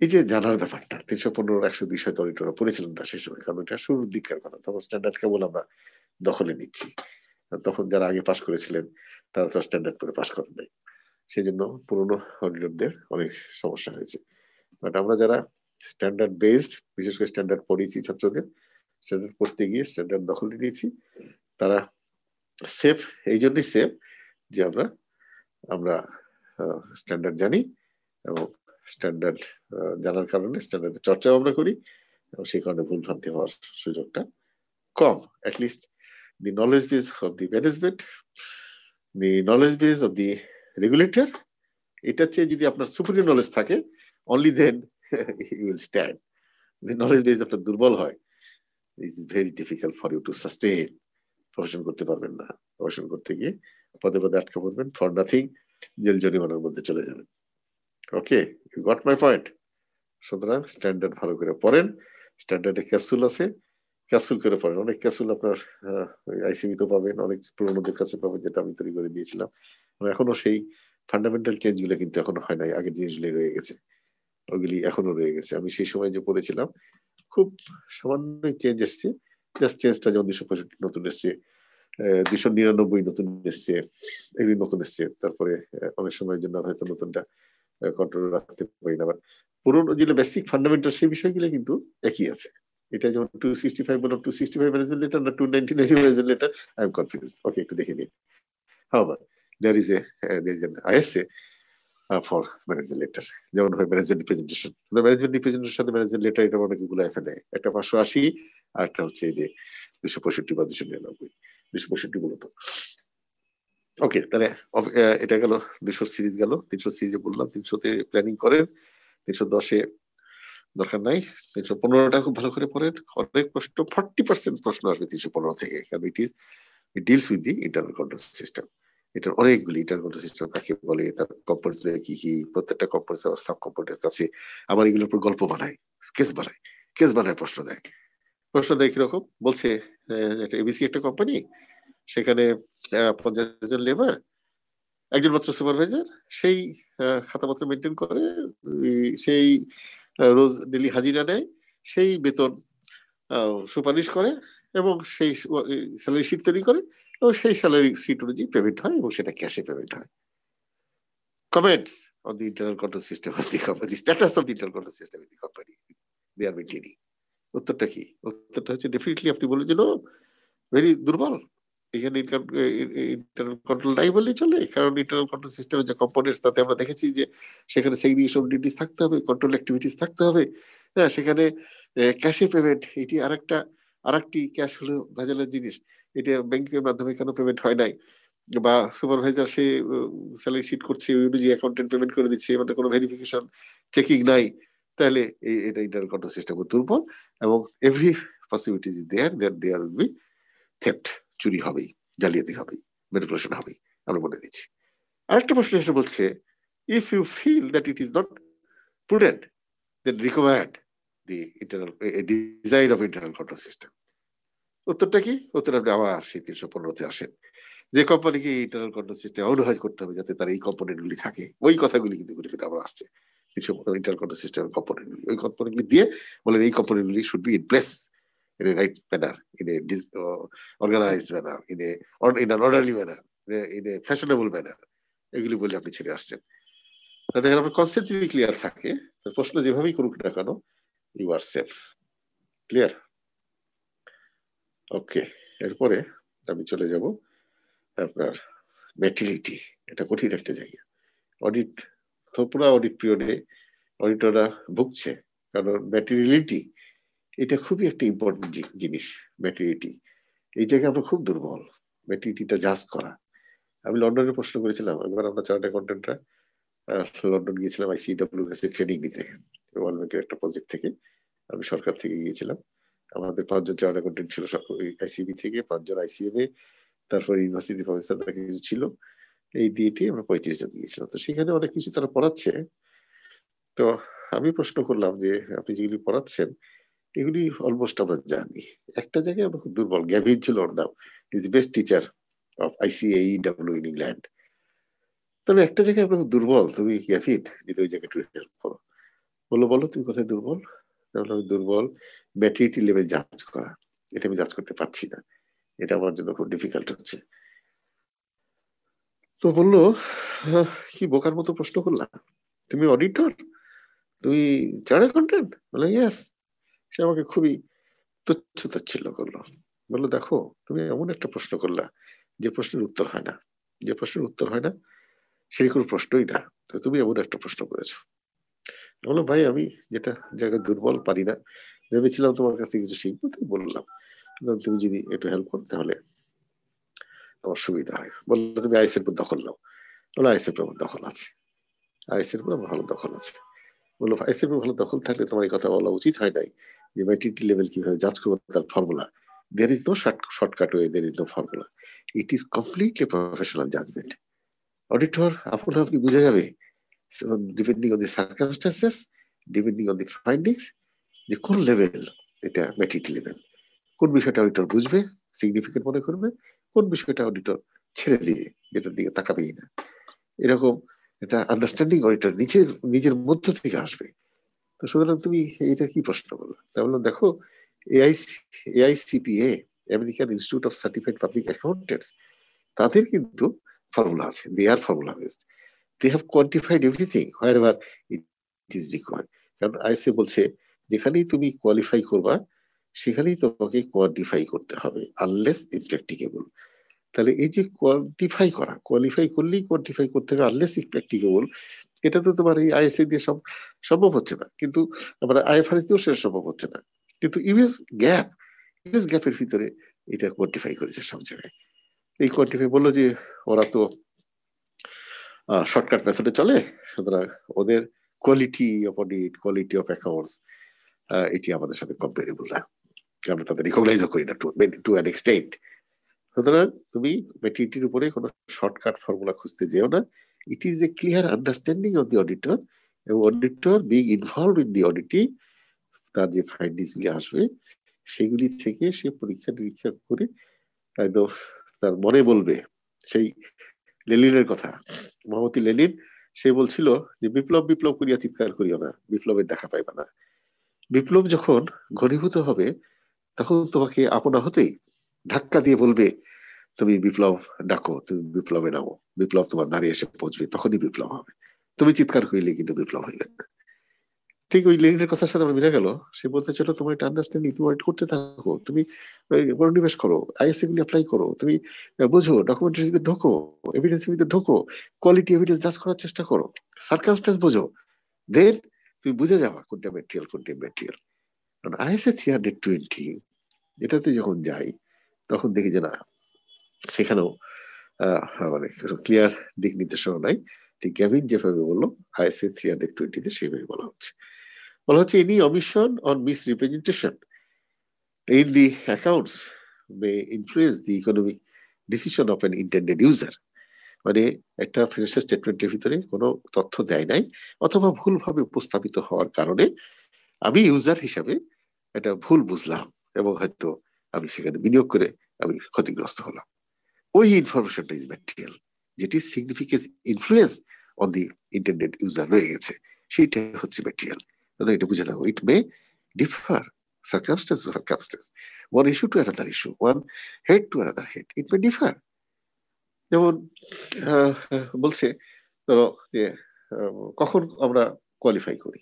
এই যে জানার ব্যাপারটা 315-120 হয়তো অডিটররা পড়েছিলেন না সেই সময়, কারণ এটা শুরুর দিককার কথা। তখন স্ট্যান্ডার্ড কেবল আমরা দখলে নিচ্ছি। তখন যারা আগে পাস করেছিলেন তারা তো স্ট্যান্ডার্ড করে পাস করেন নাই, সেই জন্য পুরোনো অডিটরদের অনেক সমস্যা হয়েছে। বাট আমরা যারা স্ট্যান্ডার্ড বেসড, বিশেষ করে স্ট্যান্ডার্ড পড়িয়েছি ছাত্রদের, স্ট্যান্ডার্ড পড়তে গিয়ে স্ট্যান্ডার্ড দখলে নিয়েছি, তারা সেফ। এই জন্যই সেফ যে আমরা স্ট্যান্ডার্ড জানি, এবং স্ট্যান্ডার্ড জানার কারণে স্ট্যান্ডার্ডের চর্চাও আমরা করি, এবং সেই কারণে ভুল ভ্রান্তি হওয়ার সুযোগটা কম। At least the knowledge base of the management, the knowledge base of the regulator, এটা চেয়ে যদি আপনার সুপিরিয়র নলেজ থাকে, only then you will stand. The knowledge base আপনার দুর্বল হয়, it is very difficult for you to sustain. Profession করতে পারবেন না। প্রফেশন করতে গিয়ে পদে পদে আটকা পড়বেন, ফর নাথিং, জেল জরিমানার মধ্যে চলে যাবেন। ওকে, ইউ গট মাই পয়েন্ট। সুতরাং স্ট্যান্ডার্ড ভালো করে পড়েন। স্ট্যান্ডার্ডে ক্যাপসুল আছে, ক্যাপসুল করে পড়েন। অনেক ক্যাপসুল আপনার আইসিবি তো পাবেন, অনেক পুরোনোদের কাছে পাবেন, যেটা আমি তৈরি করে দিয়েছিলাম। এখনো সেই ফান্ডামেন্টাল চেঞ্জ গুলো কিন্তু এখনো হয় নাই, আগের জিনিসগুলি রয়ে গেছে, ওগুলি এখনো রয়ে গেছে। আমি সেই সময় যে পড়েছিলাম খুব সামান্য চেঞ্জ এসছে, জাস্ট চেঞ্জটা যেমন 265 নতুন এসছে, 299 নতুন এসছে, এগুলি নতুন এসছে। তারপরে অনেক সময়ের জন্য হয়তো নতুনটা কন্ট্রোল রাখতে পারি না, পুরোনো যেগুলো বেসিক ফান্ডামেন্টাল সেই বিষয়গুলো কিন্তু একই আছে। এটা যেমন 265 বললাম, 265 ম্যানেজমেন্ট লেটার না 299 management letter, I am confused. Okay, একটু দেখে নিন। However, there is an ISA for management letter, যেমন হয় ম্যানেজমেন্ট রিপ্রেজেন্টেশন। ম্যানেজমেন্ট রিপ্রেজেন্টেশনের সাথে ম্যানেজমেন্ট লেটার এটা অনেকগুলো এফএনএ, একটা 580 আর একটা হচ্ছে যে 265 বা 299, 265 মূলত। ওকে, তাহলে এটা গেল 200 সিরিজ গেল। 300 সিরিজে বললাম 300-তে প্ল্যানিং করেন, 310-এ দরকার নাই, 315টা খুব ভালো করে পড়েন। অনেক প্রশ্ন, 40% প্রশ্ন আসবে 315 থেকে, কারণ it deals with the internal control system. এটার অনেকগুলি ইন্টারনাল কন্ট্রোল সিস্টেম কাকে বলে, তার কম্পোনেন্টস কি কি, প্রত্যেকটা কম্পোনেন্টস আর সাব কম্পোনেন্টস আছে। আবার এগুলোর উপর গল্প বানায়, কেস বানায় প্রশ্ন দেয় কিরকম বলছে, একটা এবিসি একটা কোম্পানি, সেখানে 50 জন লেবার, একজন মাত্র সুপারভাইজার, সেই খাতাপত্র মেনটেন করে, সেই রোজ ডেলি হাজিরা নেয়, সেই বেতন সুপারিশ করে, এবং সেই স্যালারি শিট তৈরি করে, এবং সেই স্যালারি শিট অনুযায়ী পেমেন্ট হয়, এবং সেটা ক্যাশে পেমেন্ট হয়। Comments on the internal control system of the company, status of the internal control system of the company they are maintaining. উত্তরটা কি? উত্তরটা হচ্ছে ডেফিনেটলি আপনি বলেন যে ভেরি দুর্বল, এখানে ইন্টারনাল কন্ট্রোল নাই বললেই চলে। কারণ ইন্টারনাল কন্ট্রোল সিস্টেমের যে কম্পোনেন্টস, তাতে আমরা দেখেছি যে সেখানে সেগ্রিগেশন ডিউটিস থাকতে হবে, কন্ট্রোল অ্যাক্টিভিটিস থাকতে হবে। হ্যাঁ, সেখানে ক্যাশে পেমেন্ট, এটি আরেকটি ক্যাশ হলো ভেজালের জিনিস। এটা ব্যাংকের মাধ্যমে কেন পেমেন্ট হয় নাই, বা সুপারভাইজার সে স্যালারি শিট করছে, ওই অনুযায়ী অ্যাকাউন্টেন্ট পেমেন্ট করে দিচ্ছে, মানে কোনো ভেরিফিকেশন চেকিং নাই, তাহলে এটা ইন্টারনাল কন্ট্রোল সিস্টেম দুর্বল, এবং every possibility is there will be theft, চুরি হবেই, জালিয়াতি হবেই, ম্যানিপুলেশন হবেই, আমরা বলে দিচ্ছি। আরেকটা প্রশ্ন এসে বলছে, if you feel that it is not prudent, then recommend the design of internal control system. উত্তরটা কি? উত্তর আপনি আবার সেই 315-তে আসেন, যে কোম্পানিকে ইন্টারনাল কন্ট্রোল সিস্টেম অবনোহাইজ করতে হবে যাতে তার এই কম্পোনেন্ট গুলি থাকে, ওই কথাগুলি কিন্তু ঘুরে ফিরে আবার আসছে। ইন্টারনাল কন্ট্রোল সিস্টেমের কম্পোনেন্ট গুলি, ওই কম্পোনেন্ট গুলি দিয়ে বলেন এই কম্পোনেন্ট গুলি should be in place in a right manner, in a organized manner, in an orderly manner, in a fashionable manner, এগুলি বলে আপনি ছেড়ে আসছেন। তাতে আপনার কনসেপ্ট যদি ক্লিয়ার থাকে, প্রশ্ন যেভাবেই করুক না কেন, ইউ আর সেফ। ক্লিয়ার? ওকে, এরপরে আমি চলে যাব আপনার ম্যাটেরিয়ালিটি। এটা কঠিন একটা জায়গা। অডিট তো পুরো অডিট পিরিয়ডে অডিটররা ভুগছে, কারণ ম্যাটেরিয়ালিটি এটা খুবই একটা ইম্পর্টেন্ট জিনিস। ম্যাটেরিয়ালিটি এই জায়গায় আমরা খুব দুর্বল, ম্যাটেরিয়ালিটিটা জাজ করা। আমি লন্ডনে প্রশ্ন করেছিলাম, একবার আমরা চার্টার্ড অ্যাকাউন্টেন্টরা লন্ডন গিয়েছিলাম ICWS ট্রেনিং নিতে, ওয়ার্ল্ড ব্যাংকের একটা প্রজেক্ট থেকে। আমি সরকার থেকে গিয়েছিলাম, আমাদের 5 জন চার্টার্ড অ্যাকাউন্টেন্ট ছিল ICB থেকে, 5 জন ICMA, তারপর ইউনিভার্সিটি প্রফেসর কিছু ছিল, এই দিয়েটি আমরা 35 জন গিয়েছিলাম। তো সেখানে অনেক কিছু তারা পড়াচ্ছে। তো আমি প্রশ্ন করলাম যে আপনি যেগুলি পড়াচ্ছেন এগুলি অলমোস্ট আমরা জানি, একটা জায়গায় আমরা খুব দুর্বল। গ্যাভিন ছিল ওর নাম, is the best teacher of ICAEW in England. তবে একটা জায়গায় আমরা খুব দুর্বল, তুমি গ্যাভিন যদি ওই জায়গায় একটু হেল্প করো। বলো তুমি কোথায় দুর্বল? তাহলে আমি দুর্বল ম্যাটেরিয়ালিটি লেভেল জাজ করা, এটা আমি জাজ করতে পারছি না, এটা আমার জন্য খুব ডিফিকাল্ট হচ্ছে। তো বললো কি বোকার মতো প্রশ্ন করলা, তুমি অডিটর, তুমি চার্টার্ড অ্যাকাউন্টেন্ট? বলে ইয়েস। সে আমাকে খুবই তুচ্ছ তাচ্ছিল্য করলো, বললো দেখো তুমি এমন একটা প্রশ্ন করলা যে প্রশ্নের উত্তর হয় না, যে প্রশ্নের উত্তর হয় না সেই কোনো প্রশ্নই না, তো তুমি এমন একটা প্রশ্ন করেছো। বললো ভাই আমি যেটা জায়গায় দুর্বল পারি না, ভেবেছিলাম তোমার কাছ থেকে কিছু শিখবো, তুমি বললাম তুমি যদি একটু হেল্প করো তাহলে আমার সুবিধা হয়। বললো তুমি আইএসএর উপর দখল নাও। বললো আইএসএর উপর দখল আছে, আইএসএর উপর আমার ভালো দখল আছে। বললো আইএসএর উপর ভালো দখল থাকলে তোমার এই কথা বলা উচিত হয় নাই যে ম্যাটেরিয়ালিটি লেভেল কিভাবে জাজ করবো তার formula. There is no shortcut way, there is no formula. It is completely professional judgment. Auditor আপনি বুঝে যাবে, so depending on the circumstances, depending on the findings, যে কোন লেভেল এটা ম্যাটেরিয়ালিটি লেভেল, কোন বিষয়টা অডিটর বুঝবে সিগনিফিকেন্ট মনে করবে, কোন বিষয়টা অডিটর ছেড়ে দিয়ে যেটার দিকে তাকাবেই না। এরকম এটা আন্ডারস্ট্যান্ডিং অডিটর নিজের মধ্য থেকে আসবে। তো সুতরাং তুমি এটা কি প্রশ্ন বললো? তা বললাম দেখো AICPA, American Institute of Certified Public Accountants, তাদের কিন্তু ফর্মুলা আছে, they are formula based, they have quantified everything wherever it is required. কারণ আইসিএ বলছে যেখানেই তুমি কোয়ালিফাই করবা সেখানেই তোমাকে কোয়ান্টিফাই করতে হবে আনলেস ইমপ্র্যাকটিকেবল। তাহলে এই যে কোয়ালিফাই করলেই কোয়ান্টিফাই করতে হবে আনলেস ইমপ্র্যাকটিকেবল, এটা তো তোমার এই আইএসএ দিয়ে সম্ভব হচ্ছে না, কিন্তু আমার IFRS দিয়েও সেটা সম্ভব হচ্ছে না। কিন্তু ইউএস গ্যাপের ভিতরে এটা কোয়ান্টিফাই করেছে সব জায়গায়। এই কোয়ান্টিফাই বললো যে ওরা তো শর্টকাট মেথডে চলে, সুতরাং ওদের quality of audit, quality of accounts এটি আমাদের সাথে কম্পারেবল না, আমরা তাদের রিকগনাইজও করি না টু অ্যান এক্সটেন্ট। সুতরাং তুমি ম্যাটেরিয়ালিটির উপরে কোনো শর্টকাট ফর্মুলা খুঁজতে যেও না। It is a clear understanding of the auditor, এবং auditor being involve in the auditing, তার যে ফাইন্ডিংস গুলি আসবে সেগুলি থেকে সে পরীক্ষা নিরীক্ষা করে একদম তার মনে বলবে। সেই লেনিনের কথা, মহামতি লেনিন, সে বলছিল যে বিপ্লব করিয়া চিৎকার করিও না, বিপ্লবের দেখা পাইবা না। বিপ্লব যখন ঘনীভূত হবে তখন তোমাকে আপনা হতেই ধাক্কা দিয়ে বলবে তুমি বিপ্লব ডাকো, তুমি বিপ্লবে নামো, বিপ্লব তোমার দাঁড়িয়ে এসে পৌঁছবে, তখনই বিপ্লব হবে। তুমি চিৎকার করিলে কিন্তু বিপ্লব হইবে না। ঠিক ওই লেনিনের কথার সাথে আমার মিলে গেল। সে বলতে চাইলো তোমার এটা আন্ডারস্ট্যান্ডিং, তুমি করতে থাকো, তুমি মনোনিবেশ করো, আইএসএ গুলি অ্যাপ্লাই করো, তুমি বুঝো, ডকুমেন্টারিতে ঢোকো, এভিডেন্সের ভিতরে ঢোকো, কোয়ালিটি এভিডেন্স জাজ করার চেষ্টা করো, সার্কামস্টেন্স বোঝো, দেন তুমি বুঝে যাবা কোনটা ম্যাটেরিয়াল কোনটা ম্যাটেরিয়াল। কারণ ISA 320 এটাতে যখন যাই তখন দেখি যে না, সেখানেও মানে ক্লিয়ার দিক নির্দেশনা নাই। ঠিক গ্যাভিন যেভাবে বললো ISA 320-তে সেভাবে বলা হচ্ছে any omission or misrepresentation in the accounts may influence the economic decision of an intended user. মানে একটা ফিনান্সিয়াল স্টেটমেন্টের ভিতরে কোনো তথ্য দেয় নাই অথবা ভুলভাবে উপস্থাপিত হওয়ার কারণে আমি ইউজার হিসাবে এটা ভুল বুঝলাম এবং হয়তো আমি সেখানে বিনিয়োগ করে আমি ক্ষতিগ্রস্ত হলাম। ওই ইনফরমেশনটা ইজ ম্যাটেরিয়াল, যেটি significant influence on the internet user রয়ে গেছে, সেইটা হচ্ছে ম্যাটেরিয়াল। এটা বুঝে থাকো, ইট মে differ circumstance to circumstance, one issue to another issue, one head to another head, it may differ. যেমন বলছে ধরো যে কখন আমরা কোয়ালিফাই করি,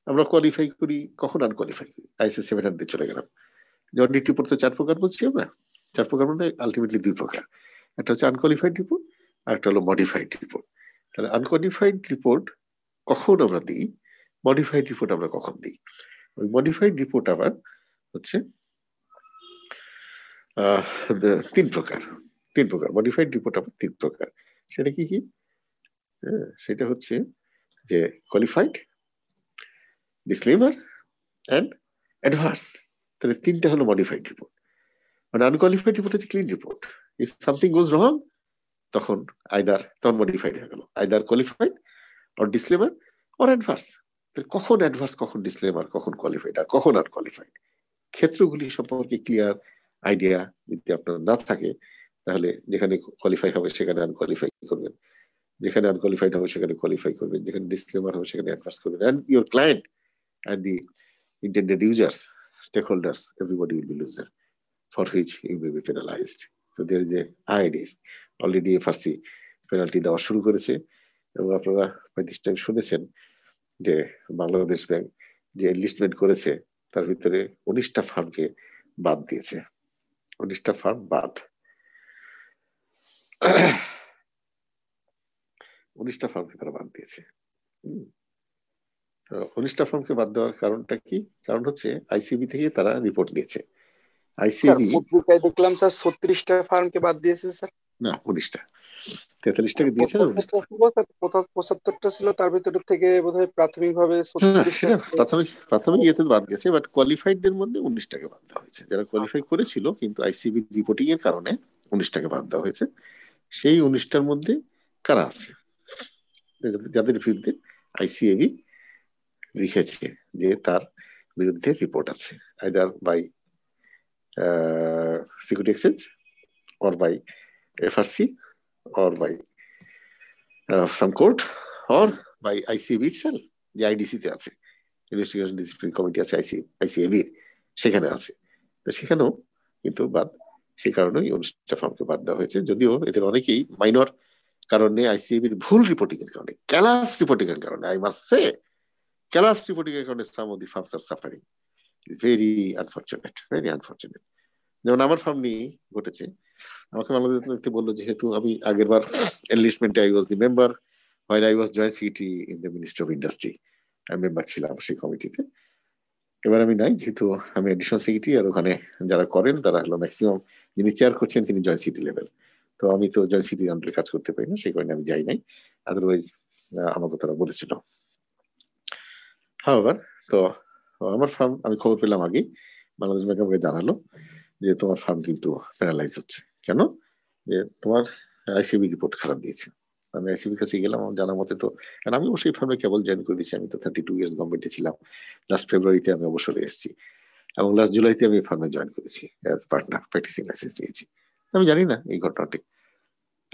আমরা কোয়ালিফাই করি কখন, আনকোয়ালিফাই করি। আইসি 700 চলে গেলাম, যখন রিপোর্ট তো 4 প্রকার বলছি আমরা, 4 প্রকার মানে আলটিমেটলি 2 প্রকার, একটা হচ্ছে আনকোয়ালিফাইড রিপোর্ট আর একটা হলো মডিফাইড রিপোর্ট। তাহলে আনকোয়ালিফাইড রিপোর্ট কখন আমরা দিই, মডিফাইড রিপোর্ট আমরা কখন দিই। ওই মডিফাইড রিপোর্ট আবার হচ্ছে 3 প্রকার মডিফাইড রিপোর্ট আবার 3 প্রকার। সেটা কি কি? সেটা হচ্ছে যে কোয়ালিফাইড, ডিসক্লেমার এন্ড অ্যাডভার্স। তাহলে 3টা হলো মডিফাইড রিপোর্ট। মানে আনকোয়ালিফাইড রিপোর্ট হচ্ছে clean report, if something goes রং তখন তখন মডিফাইড হয়ে গেল, either qualified or disclaimer or adverse. কখন অ্যাডভার্স, কখন ডিসক্লেমার, কখন কোয়ালিফাইড আর কখন আনকোয়ালিফাইড, ক্ষেত্রগুলি সম্পর্কে ক্লিয়ার আইডিয়া যদি আপনার না থাকে, তাহলে যেখানে কোয়ালিফাই হবে সেখানে আনকোয়ালিফাই করবেন, যেখানে আনকোয়ালিফাইড হবে সেখানে কোয়ালিফাই করবেন, যেখানে ডিসক্লেমার হবে সেখানে অ্যাডভার্স করবেন, and your client and the intended users, stakeholders, everybody will be loser, for which you may be penalized. So there is a IDs already FRC penalty দেওয়া শুরু করেছে, এবং আপনারা প্রতিষ্ঠান শুনেছেন যে বাংলাদেশ ব্যাংক যে এনলিস্টমেন্ট করেছে তার ভিতরে 19টা ফার্মকে বাদ দিয়েছে, 19টা ফার্ম বাদ। 19টা ফার্মকে তারা বাদ দিয়েছে। 19টা ফার্মকে বাদ দেওয়ার কারণটা কি? কারণ হচ্ছে আইসিবি থেকে তারা রিপোর্ট নিয়েছে। আইসিবি পত্রিকায় দেখলাম স্যার 36টা ফার্মকে বাদ দিয়েছে স্যার। না, 19টা, 43টাকে দিয়েছে আর 19টা 75টা ছিল, তার ভিতর থেকে বোধহয় প্রাথমিকভাবে 36টা প্রাথমিক ইয়েতে বাদ গেছে, বাট কোয়ালিফাইড দের মধ্যে 19টাকে বাদ দেওয়া হয়েছে। যারা কোয়ালিফাই করেছিল কিন্তু আইসিবি রিপোর্টিং এর কারণে 19টাকে বাদ দেওয়া হয়েছে। সেই 19টার মধ্যে কারা আছে, যাদের বিরুদ্ধে আইসিএবি লিখেছে যে তার বিরুদ্ধে রিপোর্ট আছে, either by security exchange or by FRC or by some court or by ICAB itself, যে IDC তে আছে, ইনভেস্টিগেশন ডিসিপ্লিন কমিটি আছে ICAB, সেখানে আছে। তো সেখানেও কিন্তু বাদ, সেই কারণেই 19টা ফার্মকে বাদ দেওয়া হয়েছে। যদিও এদের অনেকেই মাইনর কারণে আইসিএবির ভুল রিপোর্টিং এর কারণে, ক্যালাস রিপোর্টিং এর কারণে, I must say callous reporting এর কারণে some of the firms are suffering. Very unfortunate, very unfortunate. যেমন আমার ফার্ম নিয়ে ঘটেছে, আমাকে বাংলাদেশ বললো যেহেতু আমি আগের বার এনলিস্টমেন্টে I was the member while I was joint secretary in the ministry of industry, আমি মেম্বার ছিলাম সেই কমিটিতে। এবার আমি নাই, যেহেতু আমি এডিশনাল সেক্রেটারি, আর ওখানে যারা করেন তারা হলো ম্যাক্সিমাম, যিনি চেয়ার করছেন তিনি জয়েন্ট সেক্রেটারি লেভেল, তো আমি তো জয়েন্ট সেক্রেটারি আন্ডারে কাজ করতে পারি না, সেই কারণে আমি যাই নাই, আদারওয়াইজ আমাকে তারা বলেছিল। হাওয়ার তো আমার ফার্ম আমি খবর পেলাম আগে, বাংলাদেশ ব্যাংক আমাকে জানালো যে তোমার ফার্ম কিন্তু প্যারালাইজ হচ্ছে। কেন? যে তোমার আইসিবি রিপোর্ট খারাপ দিয়েছে। আমি আইসিবির কাছে গেলাম, আমার জানা মতে তো, কারণ আমি অবশ্যই ফার্মে কেবল জয়েন করে দিয়েছি, আমি তো 32 ইয়ার্স গভর্নমেন্টে ছিলাম, লাস্ট ফেব্রুয়ারিতে আমি অবসরে এসেছি, এবং লাস্ট জুলাইতে আমি ফার্মে জয়েন করেছি অ্যাজ পার্টনার, প্র্যাকটিসিং লাইসেন্স নিয়েছি। আমি জানি না এই ঘটনাটি।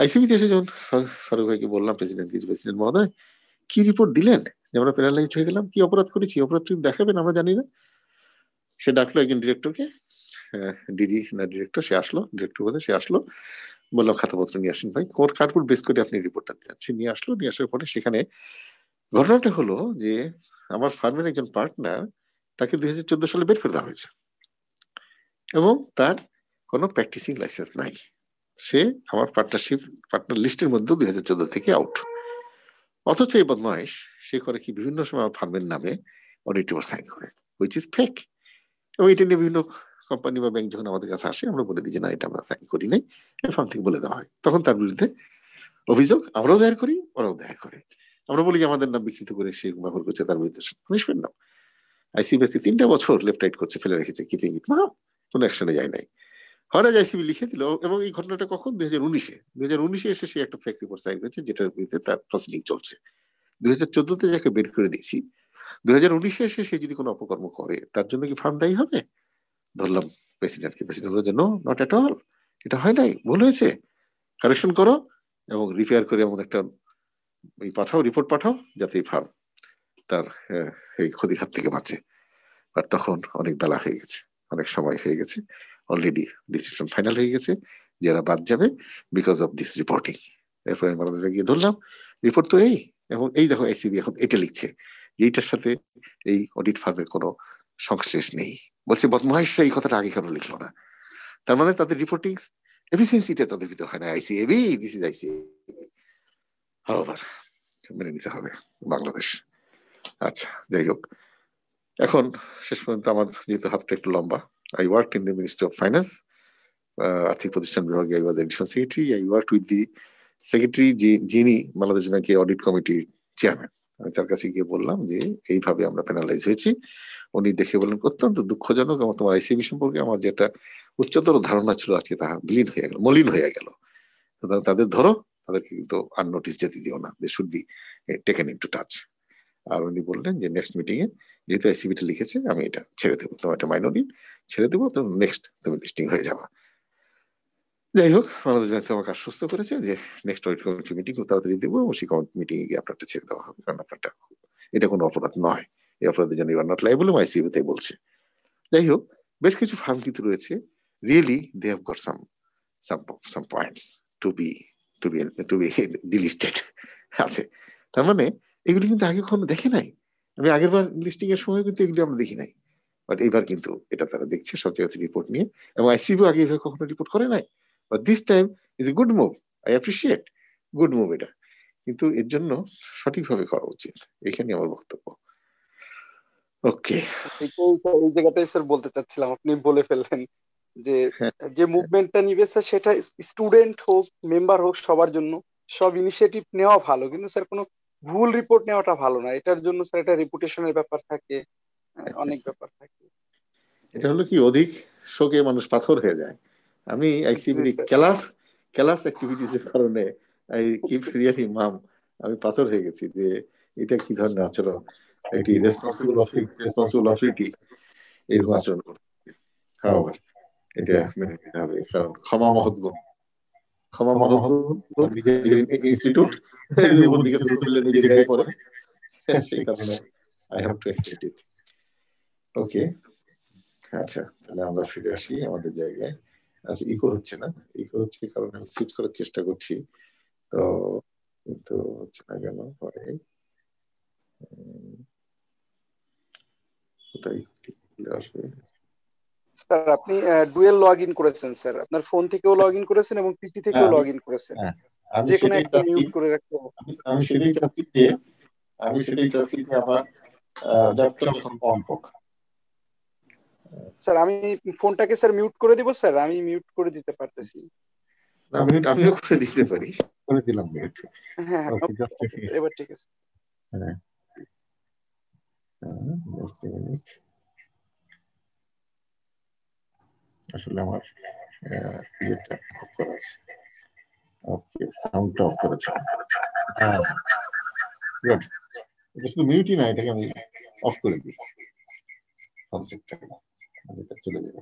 আইসিবিতে এসে যখন ফারুক ভাইকে বললাম, প্রেসিডেন্ট মহোদয় কি রিপোর্ট দিলেন যে আমরা প্যারালাইজড হয়ে গেলাম, কি অপরাধ করেছি, অপরাধ দেখাবেন, আমরা জানি না। সে ডাকলো একজন ডিরেক্টরকে, ডিডি না ডিরেক্টর, সে আসলো, ডিরেক্টর বলে সে আসলো, বললাম খাতাপত্র নিয়ে আসেন ভাই, কার উপর বেস করে আপনি রিপোর্টটা দিলেন। সে নিয়ে আসলো, নিয়ে আসার পরে সেখানে ঘটনাটা হলো যে আমার ফার্মের একজন পার্টনার, তাকে 2014 সালে বের করে দেওয়া হয়েছে এবং তার কোনো প্র্যাকটিসিং লাইসেন্স নাই। সে আমার পার্টনার লিস্টের মধ্যে 2014 থেকে আউট। অথচ এই বদমাইশ সে করে কি, বিভিন্ন সময় আমার ফার্মের নামে অডিট রিপোর্ট সাইন করে, হুইচ ইজ ফেক। এবং এটা নিয়ে বিভিন্ন কোম্পানি বা ব্যাংক যখন আমাদের কাছে আসে, আমরা বলে দিই যে না, এটা আমরা সাইন করি নাই, ফার্ম থেকে বলে দেওয়া হয়। তখন তার বিরুদ্ধে অভিযোগ আমরাও দায়ের করি, ওরাও দায়ের করে। আমরা বলি যে আমাদের নাম বিকৃত করে সে ব্যবহার করছে, তার বিরুদ্ধে পানিশমেন্ট নাও। আইসিবিএসসি 3টা বছর লেফট রাইট করছে, ফেলে রেখেছে, কিপিং ইট, কোনো অ্যাকশনে যায় নাই। হরাজ আইসিবি লিখে দিল, এবং এই ঘটনাটা কখন, 2019-এ এসে সে একটা ফেক রিপোর্ট সাইন করেছে, যেটার বিরুদ্ধে তার প্রসিডিং চলছে। 2014-তে যাকে বের করে দিয়েছি, 2019-এ এসে সে যদি কোনো অপকর্ম করে, তার জন্য কি ফার্ম দায়ী হবে? ধরলাম প্রেসিডেন্টকে। প্রেসিডেন্ট বলে যে নো, নট এট অল, এটা হয় নাই, ভুল হয়েছে, কারেকশন করো এবং রিপেয়ার করে এমন একটা পাঠাও, রিপোর্ট পাঠাও, যাতে এই ফার্ম তার এই ক্ষতির হাত থেকে বাঁচে। আর তখন অনেক বেলা হয়ে গেছে, অনেক সময় হয়ে গেছে, অলরেডি ডিসিশন ফাইনাল হয়ে গেছে যে এরা বাদ যাবে বিকজ অফ দিস রিপোর্টিং। এরপরে আমরা গিয়ে ধরলাম রিপোর্ট তো এই, এবং এই দেখো আইসিবি এখন এটা লিখছে যে এইটার সাথে এই অডিট ফার্মের কোনো সংশ্লেষ নেই। বলছে বদমাইশরা এই কথাটা আগে কেন লিখলো না? তার মানে তাদের রিপোর্টিং এফিসিয়েন্সিটা তাদের ভিতরে হয় না। আইসিএবি, দিস ইজ আইসিএবি, হাওয়ার মেনে নিতে হবে বাংলাদেশ। আচ্ছা, যাই হোক, এখন শেষ পর্যন্ত আমার যেহেতু হাতটা একটু লম্বা, I work in the ministry of finance, আর্থিক প্রতিষ্ঠান বিভাগে I was additional secretary. I work with the secretary যিনি বাংলাদেশ ব্যাংকের অডিট কমিটির চেয়ারম্যান। আমি তার কাছে গিয়ে বললাম যে এইভাবে আমরা পেনালাইজ হয়েছি। উনি দেখে বললেন অত্যন্ত দুঃখজনক, এবং তোমার আইসিবি সম্পর্কে আমার যেটা উচ্চতর ধারণা ছিল আজকে তাহা বিলীন হয়ে গেল, মলিন হয়ে গেল। সুতরাং তাদের ধরো, তাদেরকে কিন্তু আননোটিস যেতে দিও না, they should be taken into touch. আর উনি বললেন যে নেক্সট মিটিং এ যেহেতু আইসিবিটা লিখেছে আমি এটা ছেড়ে দেবো, তোমার একটা মাইনরিটি ছেড়ে দেবো, তো নেক্সট তুমি লিস্টিং হয়ে যাবা। যাই হোক, বাংলাদেশ ব্যাংক আমাকে আশ্বস্ত করেছে যে নেক্সট অডিট কমিটি মিটিং খুব তাড়াতাড়ি দেবো, সেই মিটিং এ গিয়ে আপনারটা ছেড়ে দেওয়া হবে, কারণ আপনারটা এটা কোনো অপরাধ নয়, এই অপরাধের জন্য you are not liable, ICB তাই বলছে। যাই হোক, বেশ কিছু ফার্ম কিন্তু রয়েছে really they have got some points to be delisted আছে। তার মানে এগুলি কিন্তু আগে কখনো দেখে নাই। আমি আগের বার লিস্টিং এর সময় কিন্তু এগুলি আমরা দেখি নাই, বাট এইবার কিন্তু এটা তারা দেখছে সব জায়গাতে রিপোর্ট নিয়ে, এবং আইসিবি আগে এভাবে কখনো রিপোর্ট করে নাই। But this time is a good move, I appreciate, good move এটা, কিন্তু এর জন্য সঠিকভাবে করা উচিত, এখানে আমার বক্তব্য। ওকে, এই জায়গাটাই স্যার বলতে চাচ্ছিলাম, আপনি বলে ফেললেন যে যে মুভমেন্টটা নিবে স্যার সেটা স্টুডেন্ট হোক, মেম্বার হোক, সবার জন্য সব ইনিশিয়েটিভ নেওয়া ভালো, কিন্তু স্যার কোনো ভুল রিপোর্ট নেওয়াটা ভালো না। এটার জন্য স্যার একটা রেপুটেশনের ব্যাপার থাকে, অনেক ব্যাপার থাকে। এটা হলো কি, অধিক শোকে মানুষ পাথর হয়ে যায়। আমি আইসিবির ক্লাস অ্যাক্টিভিটিস এর কারণে আই কিপ রিয়েলি মাম, আমি পাথর হয়ে গেছি যে এটা কি ধরনের আচরণ, এটি রেসপন্সিবল অথরিটি এরকম আচরণ করতে। হাওয়ার এটা মেনে নিতে হবে, কারণ ক্ষমা মহৎ গুণ, নিজের ইনস্টিটিউট দিকে তুলে নিজের গায়ে পড়ে, সেই কারণে I have to accept it. Okay, আচ্ছা, তাহলে আমরা ফিরে আসি আমাদের জায়গায়। আচ্ছা, ইকো হচ্ছে না, ইকো হচ্ছে কারণ আমি সুইচ করার চেষ্টা করছি, তো কিন্তু হচ্ছে না কেন, পরে কোথায় আসবে। স্যার আপনি ডুয়েল লগ ইন করেছেন স্যার, আপনার ফোন থেকেও লগ ইন করেছেন এবং পিসি থেকেও লগ ইন করেছেন, যে কোনো একটা মিউট করে রাখতে হবে। আমি সেটাই চাচ্ছি যে আমার ল্যাপটপ এখন অন হোক। স্যার আমি ফোনটাকে স্যার মিউট করে দিব স্যার, আমি মিউট করে দিতে পারতেছি। না, মিউট আমিও করে দিতে পারি, করে দিলাম মিউট। হ্যাঁ, এবার ঠিক আছে। হ্যাঁ, জাস্ট এ মিনিট, আসলে আমার ইয়েটা অফ করা আছে। ওকে, সাউন্ডটা অফ করেছে। হ্যাঁ, গুড। এটা শুধু মিউটই না, এটাকে আমি অফ করে দিই, কনসেপ্টটা চলে যাবে।